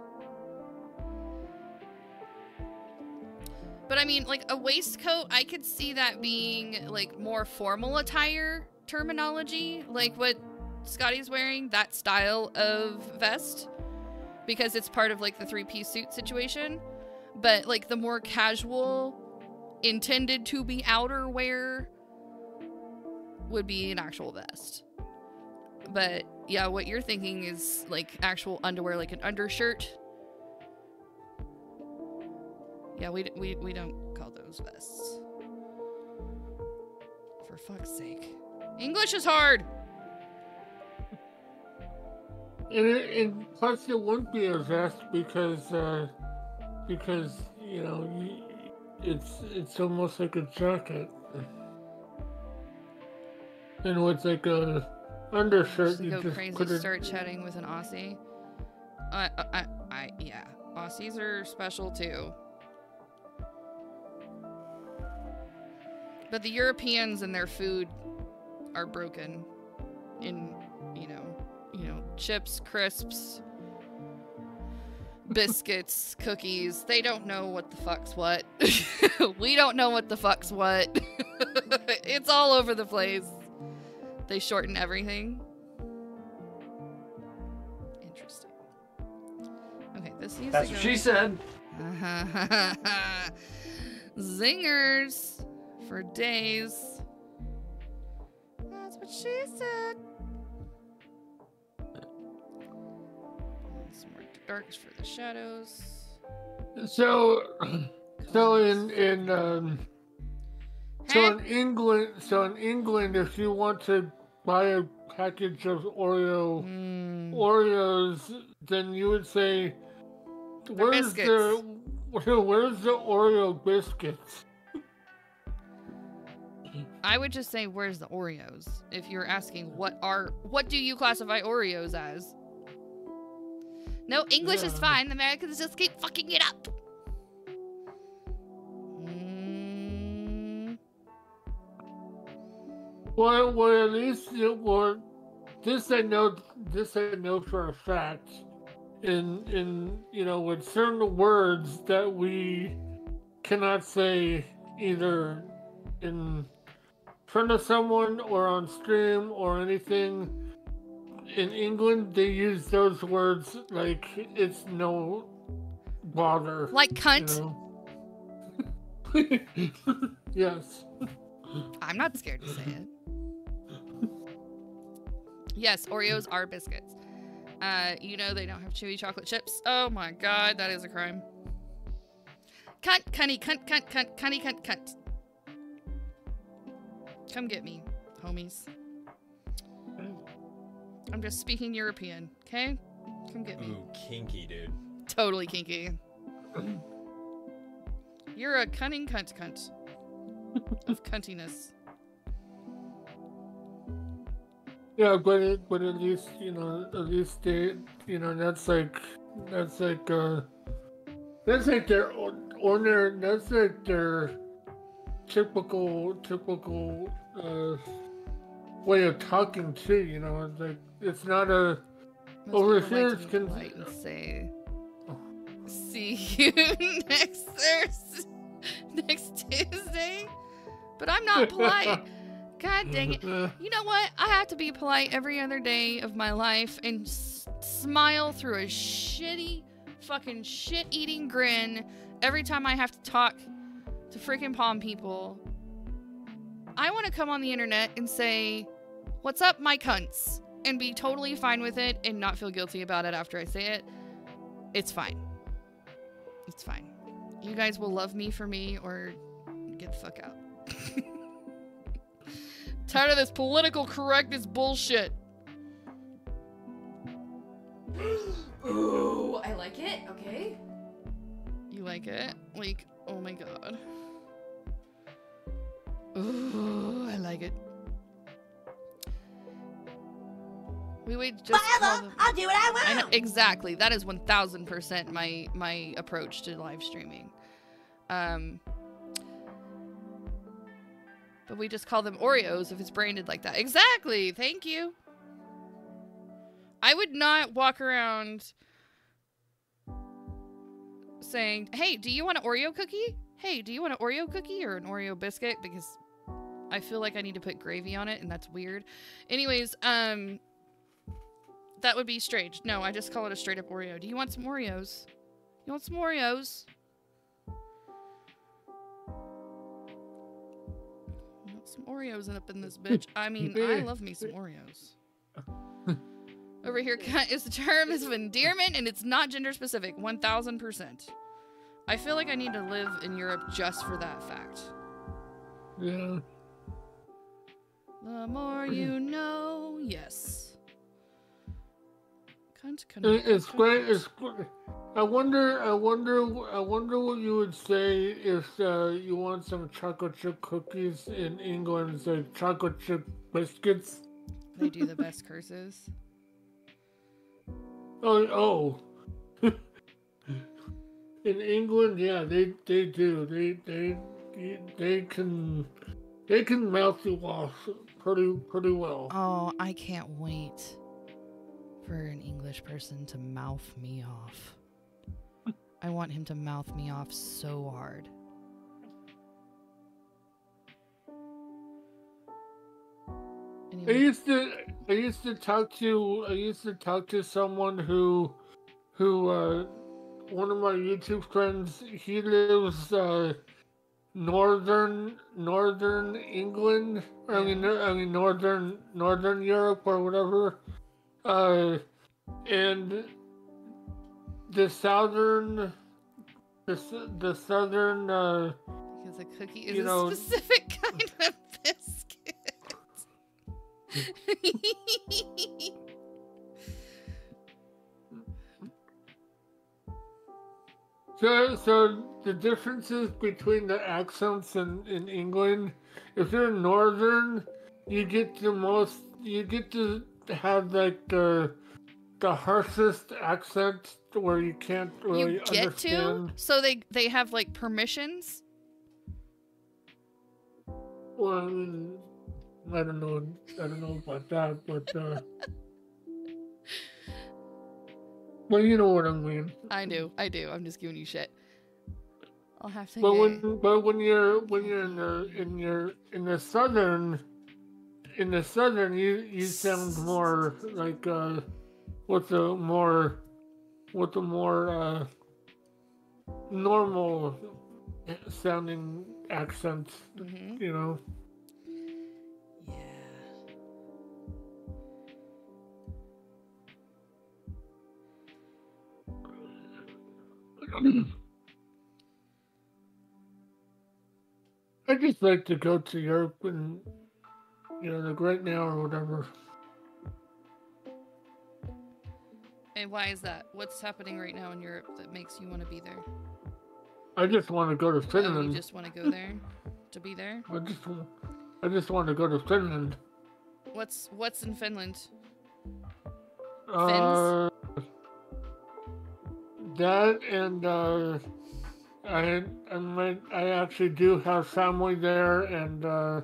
[SPEAKER 1] But I mean, like a waistcoat, I could see that being like more formal attire terminology, like what Scotty's wearing, that style of vest, because it's part of like the 3-piece suit situation. But like the more casual, intended to be outerwear would be an actual vest. But yeah, what you're thinking is like actual underwear, like an undershirt. Yeah, we don't call those vests. For fuck's sake. English is hard!
[SPEAKER 2] And plus it wouldn't be a vest because you know, it's almost like a jacket. And with like a undershirt,
[SPEAKER 1] you
[SPEAKER 2] you
[SPEAKER 1] go
[SPEAKER 2] just
[SPEAKER 1] crazy, start chatting with an Aussie. Yeah, Aussies are special too. But the Europeans and their food are broken in, you know, chips, crisps, biscuits, cookies. They don't know what the fuck's what. We don't know what the fuck's what. It's all over the place. They shorten everything. Interesting. Okay, this needs
[SPEAKER 5] That's
[SPEAKER 1] to go.
[SPEAKER 5] what she said.
[SPEAKER 1] Zingers for days. That's what she said. Some more darks for the shadows.
[SPEAKER 2] So in England, if you want to buy a package of Oreos, then you would say, where's the Oreo biscuits?
[SPEAKER 1] I would just say, where's the Oreos? If you're asking what do you classify Oreos as? No, English is fine. The Americans just keep fucking it up.
[SPEAKER 2] Well, at least this I know for a fact. In with certain words that we cannot say either in front of someone or on stream or anything. In England, they use those words like it's no bother.
[SPEAKER 1] Like cunt?
[SPEAKER 2] Yes.
[SPEAKER 1] I'm not scared to say it. Yes, Oreos are biscuits. They don't have chewy chocolate chips. Oh my god, that is a crime. Cunt, cunny, cunt, cunt, cunt, cunny, cunt, cunt. Come get me, homies. I'm just speaking European, okay? Come get me.
[SPEAKER 7] Ooh, kinky, dude.
[SPEAKER 1] Totally kinky. You're a cunning cunt of cuntiness.
[SPEAKER 2] Yeah, but at least they, that's like their ordinary, that's like their typical way of talking too. It's like it's not a
[SPEAKER 1] Most
[SPEAKER 2] over
[SPEAKER 1] people
[SPEAKER 2] here.
[SPEAKER 1] like to be polite and say, "See you next Tuesday," but I'm not polite. God dang it. You know what? I have to be polite every other day of my life and smile through a fucking shit-eating grin every time I have to talk to freaking palm people. I want to come on the internet and say, "What's up, my cunts?" and be totally fine with it and not feel guilty about it after I say it. It's fine. It's fine. You guys will love me for me or get the fuck out. Tired of this political correctness bullshit.
[SPEAKER 8] Ooh, I like it. Okay.
[SPEAKER 1] You like it? Like, oh my god. Ooh, I like it. We would just
[SPEAKER 8] Whatever. I'll do what I want.
[SPEAKER 1] I know, exactly. That is 1000% my approach to live streaming. But we just call them Oreos if it's branded like that. Exactly. Thank you. I would not walk around saying, "Hey, do you want an Oreo cookie? Hey, do you want an Oreo cookie or an Oreo biscuit?" Because I feel like I need to put gravy on it, and that's weird. Anyways, that would be strange. No, I just call it a straight up Oreo. Do you want some Oreos? You want some Oreos? Some Oreos up in this bitch. I mean, I love me some Oreos. Over here, cunt is the term of endearment, and it's not gender specific. 1000%. I feel like I need to live in Europe just for that fact.
[SPEAKER 2] Yeah.
[SPEAKER 1] The more you know, yes. Cunt,
[SPEAKER 2] It's great. It's great. I wonder what you would say if you want some chocolate chip cookies in England. It's like chocolate chip biscuits.
[SPEAKER 1] They do the best curses.
[SPEAKER 2] Oh. In England, yeah, they do. They can mouth you off pretty well.
[SPEAKER 1] Oh, I can't wait for an English person to mouth me off. I want him to mouth me off so hard. Anyway.
[SPEAKER 2] I used to talk to someone who one of my YouTube friends, he lives northern England.
[SPEAKER 1] Yeah.
[SPEAKER 2] I mean northern Europe or whatever. And the southern
[SPEAKER 1] Because a cookie is a specific kind of biscuit.
[SPEAKER 2] So the differences between the accents in England, if you're northern, you get to have like the harshest accent where you can't really understand.
[SPEAKER 1] So they have like permissions.
[SPEAKER 2] Well, I mean, I don't know about that, but you know what I mean.
[SPEAKER 1] I do. I'm just giving you shit. I'll have to
[SPEAKER 2] But
[SPEAKER 1] get...
[SPEAKER 2] when you're in the southern you sound more like with a more normal sounding accent, you know.
[SPEAKER 1] Yeah.
[SPEAKER 2] I just like to go to Europe and, you know, like right now or whatever.
[SPEAKER 1] And why is that? What's happening right now in Europe that makes you want to be there?
[SPEAKER 2] I just want to go to Finland.
[SPEAKER 1] Oh, you just want to go there? To be there?
[SPEAKER 2] I just want to go to Finland.
[SPEAKER 1] What's in Finland?
[SPEAKER 2] Finns? That and I actually do have family there, and I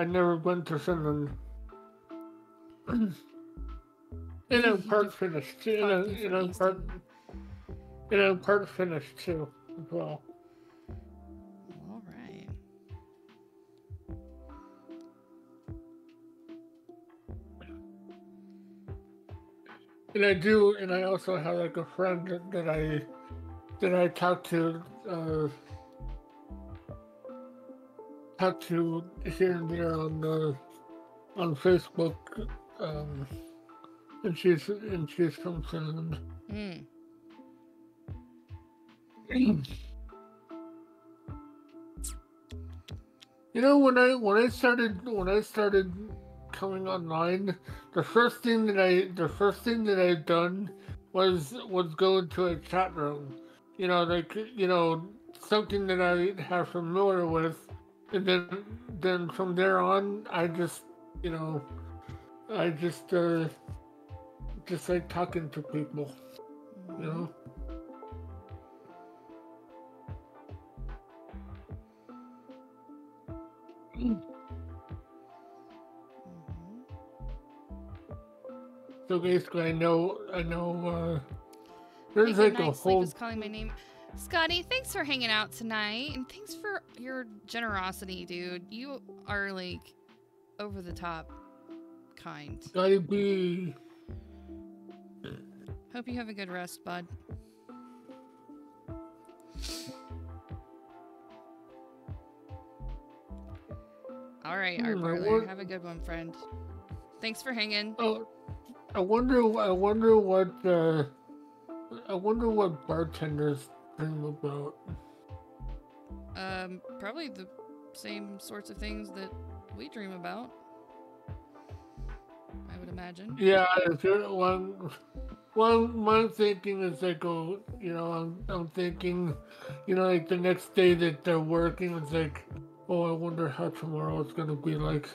[SPEAKER 2] never went to Finland. And I'm part Finnish too. And I'm part Finnish too, as well.
[SPEAKER 1] All right.
[SPEAKER 2] And I also have like a friend that I talk to here and there on Facebook, and she's from Finland. You know, when I started coming online, the first thing that I've done was go into a chat room. You know, like, you know, something that I have familiar with, and then from there on, I just, you know, I just like talking to people, you know. So basically, I know. There's like a whole.
[SPEAKER 1] Sleep is calling my name. Scotty, thanks for hanging out tonight, and thanks for your generosity, dude. You are like over the top kind.
[SPEAKER 2] Gotta be.
[SPEAKER 1] Hope you have a good rest, bud. All right, our brother. Have a good one, friend. Thanks for hanging.
[SPEAKER 2] Oh, I wonder what bartenders dream about.
[SPEAKER 1] Probably the same sorts of things that we dream about, I would imagine.
[SPEAKER 2] Yeah, one thinking is like, oh, you know, I'm thinking, you know, like the next day that they're working, it's like, oh, I wonder how tomorrow is gonna be like.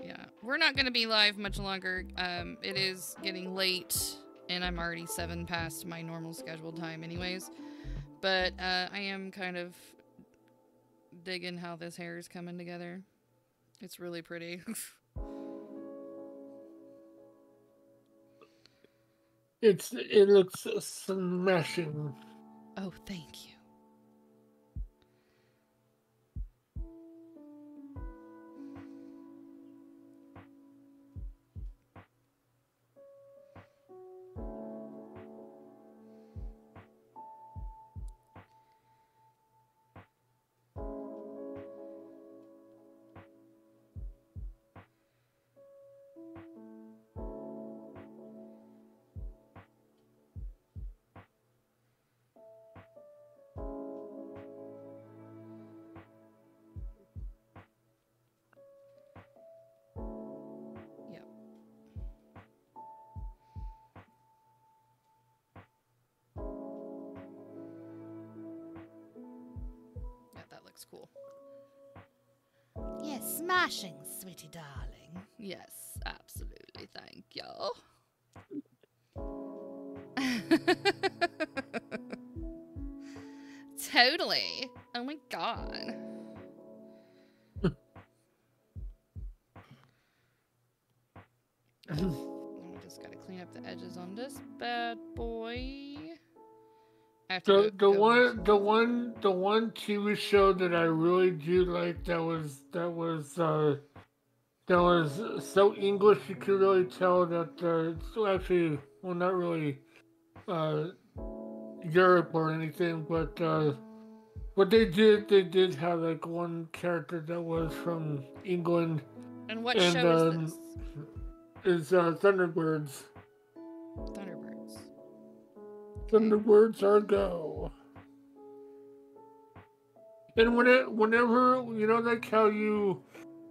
[SPEAKER 1] Yeah, we're not gonna be live much longer. It is getting late, and I'm already 7 past my normal scheduled time anyways. But I am kind of digging how this hair is coming together. It's really pretty.
[SPEAKER 2] It looks smashing.
[SPEAKER 1] Oh, thank you. Looks cool. Yes, smashing, sweetie darling. Yes, absolutely. Thank you. Totally. Oh my god. I just gotta clean up the edges on this bad boy.
[SPEAKER 2] The one TV show that I really do like that was so English you could really tell that it's actually, well, not really Europe or anything, but what they did have like one character that was from England.
[SPEAKER 1] And what show is this?
[SPEAKER 2] Is Thunderbirds.
[SPEAKER 1] Thunderbirds.
[SPEAKER 2] Thunderbirds are go. And whenever you know, like how you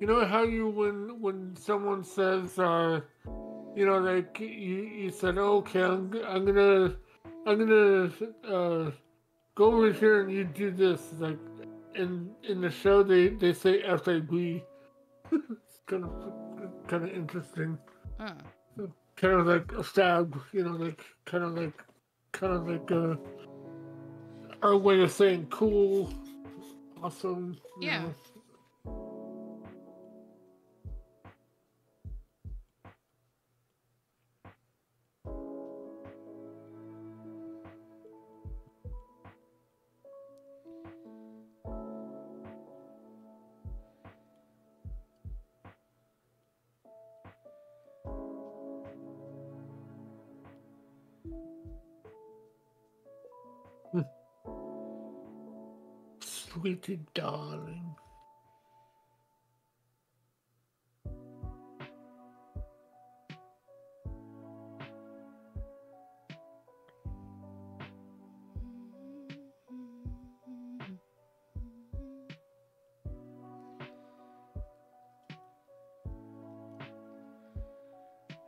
[SPEAKER 2] know how you when someone says you know, like you said, oh, okay, I'm gonna go over here and you do this, like in the show they say FAB. It's kind of interesting. Kind of like a stab, you know, like kind of like our way of saying cool, awesome.
[SPEAKER 1] Yeah.
[SPEAKER 2] Know. Sweetie darling.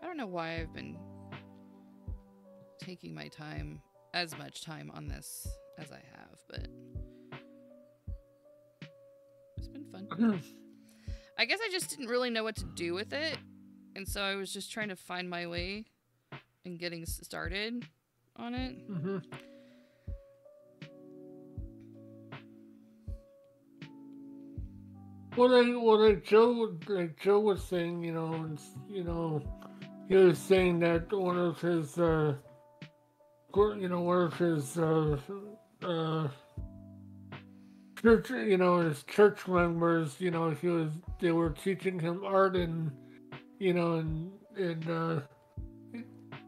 [SPEAKER 1] I don't know why I've been taking my time, as much time on this as I have, but it's been fun. I guess I just didn't really know what to do with it, and so I was just trying to find my way and getting started on it.
[SPEAKER 2] Like Joe was saying, you know, he was saying that one of his church, you know, his church members, you know, they were teaching him art, and you know, and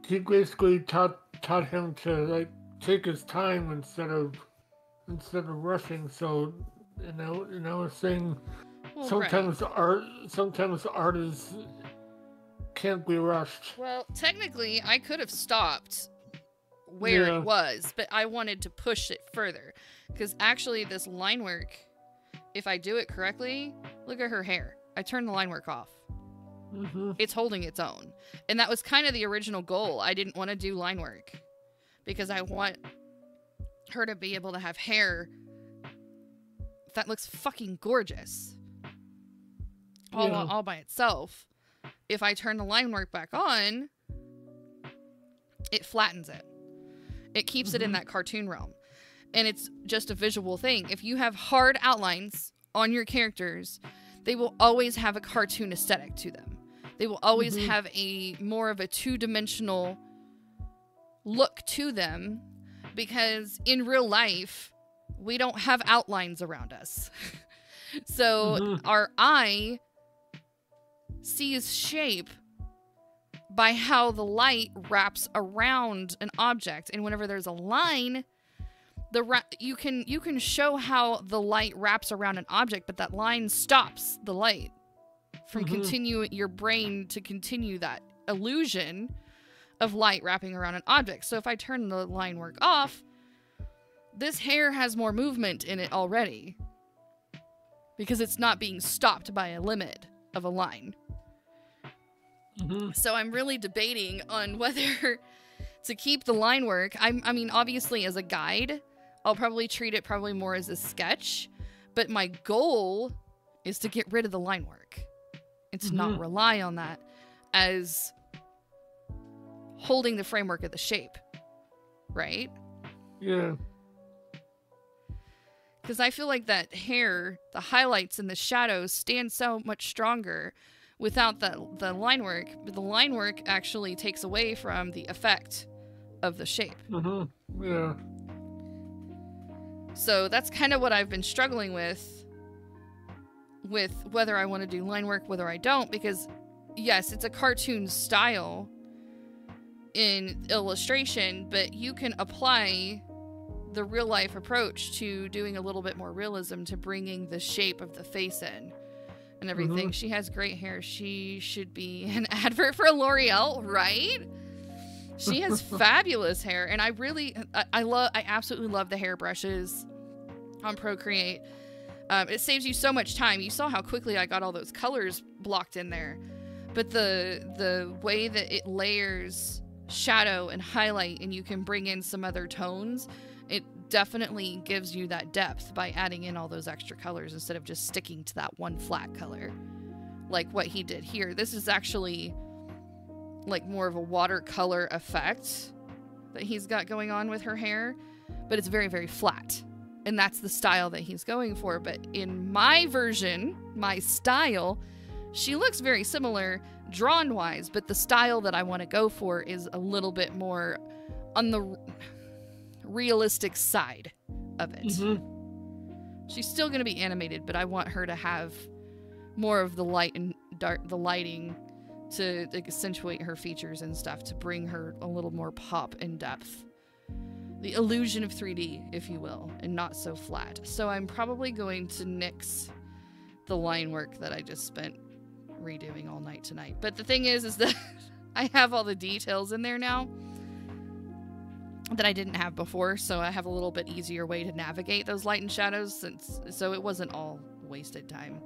[SPEAKER 2] he basically taught him to like take his time instead of rushing. So, and I was saying, well, sometimes art can't be rushed.
[SPEAKER 1] Well, technically, I could have stopped where it was, but I wanted to push it further, because actually this line work, if I do it correctly, look at her hair. I turned the line work off. It's holding its own, and that was kind of the original goal. I didn't want to do line work because I want her to be able to have hair that looks fucking gorgeous all by itself. If I turn the line work back on, it flattens it. It keeps it in that cartoon realm. And it's just a visual thing. If you have hard outlines on your characters, they will always have a cartoon aesthetic to them. They will always have a more of a two-dimensional look to them, because in real life, we don't have outlines around us. So our eye sees shape by how the light wraps around an object, and whenever there's a line, you can show how the light wraps around an object, but that line stops the light from continuing, your brain to continue that illusion of light wrapping around an object. So if I turn the line work off, this hair has more movement in it already, because it's not being stopped by a limit of a line. So I'm really debating on whether to keep the line work. I mean, obviously as a guide, I'll probably treat it probably more as a sketch, but my goal is to get rid of the line work and to not rely on that as holding the framework of the shape, right?
[SPEAKER 2] Yeah.
[SPEAKER 1] Because I feel like that hair, the highlights and the shadows stand so much stronger without the line work. But the line work actually takes away from the effect of the shape.
[SPEAKER 2] Yeah.
[SPEAKER 1] So that's kind of what I've been struggling with whether I want to do line work, whether I don't, because yes, it's a cartoon style in illustration, but you can apply the real life approach to doing a little bit more realism to bringing the shape of the face in and everything. She has great hair. She should be an advert for L'Oreal, right? She has fabulous hair, and I absolutely love the hairbrushes on Procreate. It saves you so much time. You saw how quickly I got all those colors blocked in there, but the way that it layers shadow and highlight, and you can bring in some other tones, it definitely gives you that depth by adding in all those extra colors instead of just sticking to that one flat color like what he did here. This is actually like more of a watercolor effect that he's got going on with her hair, but it's very, very flat, and that's the style that he's going for. But in my version, my style, she looks very similar drawn wise, but the style that I want to go for is a little bit more on the realistic side of it. She's still going to be animated, but I want her to have more of the light and dark, the lighting to accentuate her features and stuff, to bring her a little more pop and depth. The illusion of 3D, if you will, and not so flat. So I'm probably going to nix the line work that I just spent redoing all night tonight. But the thing is that I have all the details in there now that I didn't have before, so I have a little bit easier way to navigate those light and shadows, so it wasn't all wasted time.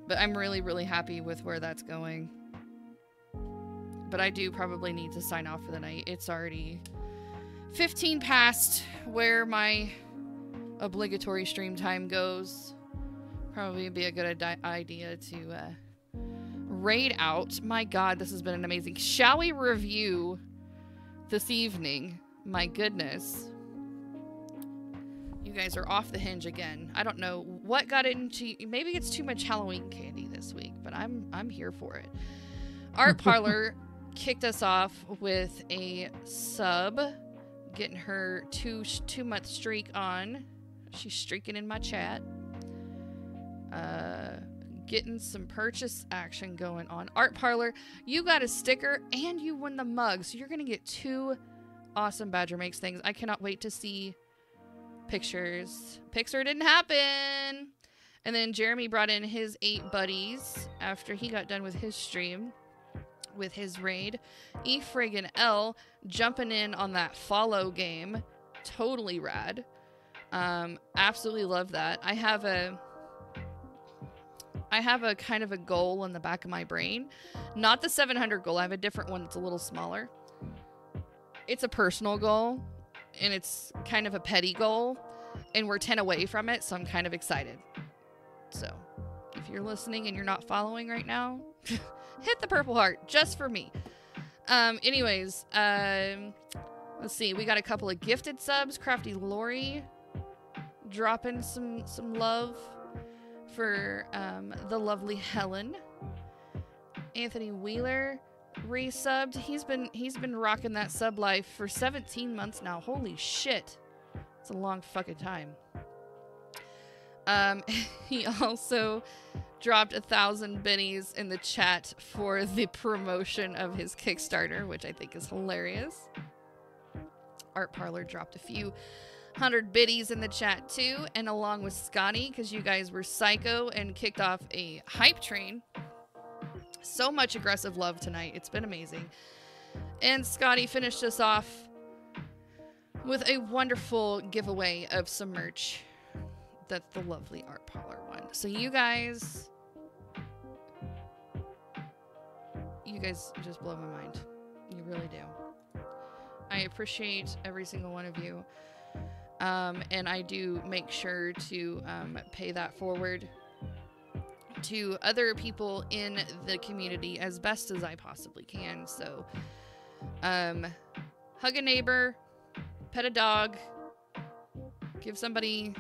[SPEAKER 1] But I'm really, really happy with where that's going. But I do probably need to sign off for the night. It's already 15 past where my obligatory stream time goes. Probably be a good idea to raid out. My god, this has been an amazing. Shall we review this evening? My goodness. You guys are off the hinge again. I don't know what got into... Maybe it's too much Halloween candy this week, but I'm here for it. Art Parlor kicked us off with a sub, getting her two-month streak on. She's streaking in my chat. Getting some purchase action going on. Art Parlor, you got a sticker and you won the mug, so you're gonna get 2 awesome Badger Makes things. I cannot wait to see pictures. Pixar didn't happen. And then Jeremy brought in his 8 buddies after he got done with his stream, with his raid. E-friggin' L jumping in on that follow game. Totally rad. Absolutely love that. I have a kind of a goal in the back of my brain. Not the 700 goal. I have a different one that's a little smaller. It's a personal goal, and it's kind of a petty goal, and we're 10 away from it, so I'm kind of excited. So, if you're listening and you're not following right now, hit the purple heart, just for me. Anyways, let's see. We got a couple of gifted subs. Crafty Lori dropping some love for the lovely Helen. Anthony Wheeler resubbed. He's been rocking that sub life for 17 months now. Holy shit. It's a long fucking time. He also dropped 1,000 bennies in the chat for the promotion of his Kickstarter, which I think is hilarious. Art Parlor dropped a few 100 biddies in the chat too, and along with Scotty, because you guys were psycho and kicked off a hype train. So much aggressive love tonight. It's been amazing. And Scotty finished us off with a wonderful giveaway of some merch that the lovely Art Parlor won. So you guys just blow my mind. You really do. I appreciate every single one of you. And I do make sure to pay that forward to other people in the community as best as I possibly can. So, hug a neighbor, pet a dog, give somebody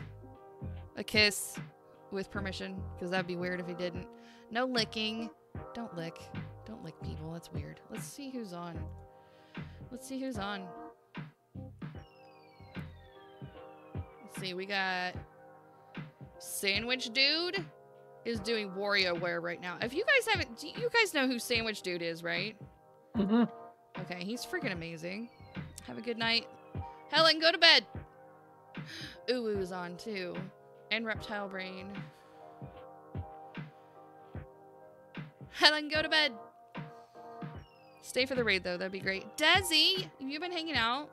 [SPEAKER 1] A kiss with permission, because that'd be weird if he didn't. No licking. Don't lick. Don't lick people. That's weird. Let's see who's on. Let's see who's on. Let's see. We got Sandwich Dude is doing WarioWare right now. If you guys haven't, do you guys know who Sandwich Dude is, right?
[SPEAKER 2] Mm-hmm.
[SPEAKER 1] Okay, he's freaking amazing. Have a good night. Helen, go to bed. Uwu's on too. And Reptile Brain. Helen, go to bed. Stay for the raid though, that'd be great. Desi, have you been hanging out?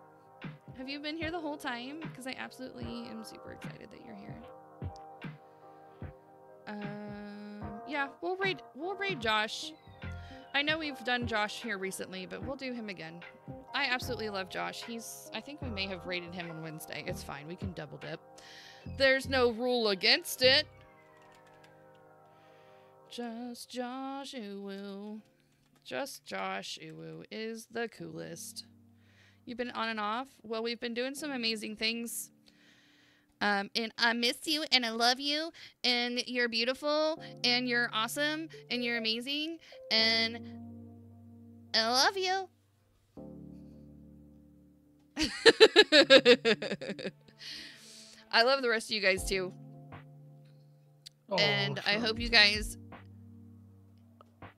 [SPEAKER 1] Have you been here the whole time? Because I absolutely am super excited that you're here. Yeah, we'll raid Josh. I know we've done Josh here recently, but we'll do him again. I absolutely love Josh. I think we may have raided him on Wednesday. It's fine, we can double dip. There's no rule against it. Just Josh Uwu. Just Josh Uwu is the coolest. You've been on and off? Well, we've been doing some amazing things. And I miss you, and I love you, and you're beautiful, and you're awesome, and you're amazing, and I love you. I love the rest of you guys too.
[SPEAKER 2] Oh,
[SPEAKER 1] and I hope you guys...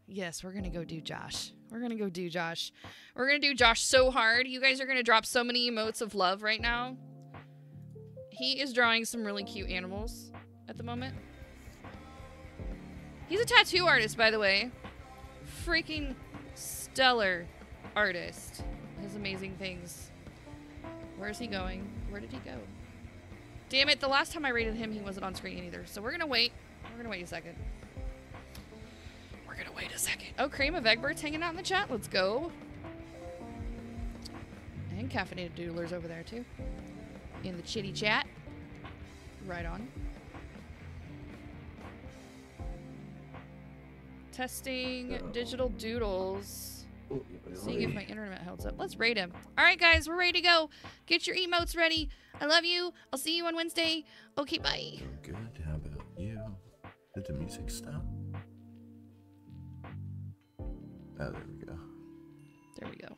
[SPEAKER 1] Yes, we're gonna go do Josh. We're gonna go do Josh. We're gonna do Josh so hard. You guys are gonna drop so many emotes of love right now. He is drawing some really cute animals at the moment. He's a tattoo artist, by the way. Freaking stellar artist. His amazing things. Where is he going? Where did he go? Damn it, the last time I rated him, he wasn't on screen either. So we're gonna wait. We're gonna wait a second. We're gonna wait a second. Oh, Cream of Egbert's hanging out in the chat. Let's go. And Caffeinated Doodler's over there, too. In the chitty chat. Right on. Testing digital doodles. Seeing if my internet holds up. Let's raid him. Alright guys, we're ready to go. Get your emotes ready. I love you. I'll see you on Wednesday. Okay, bye.
[SPEAKER 7] Good. How about you? Did the music stop? Oh, there we go.
[SPEAKER 1] There we go.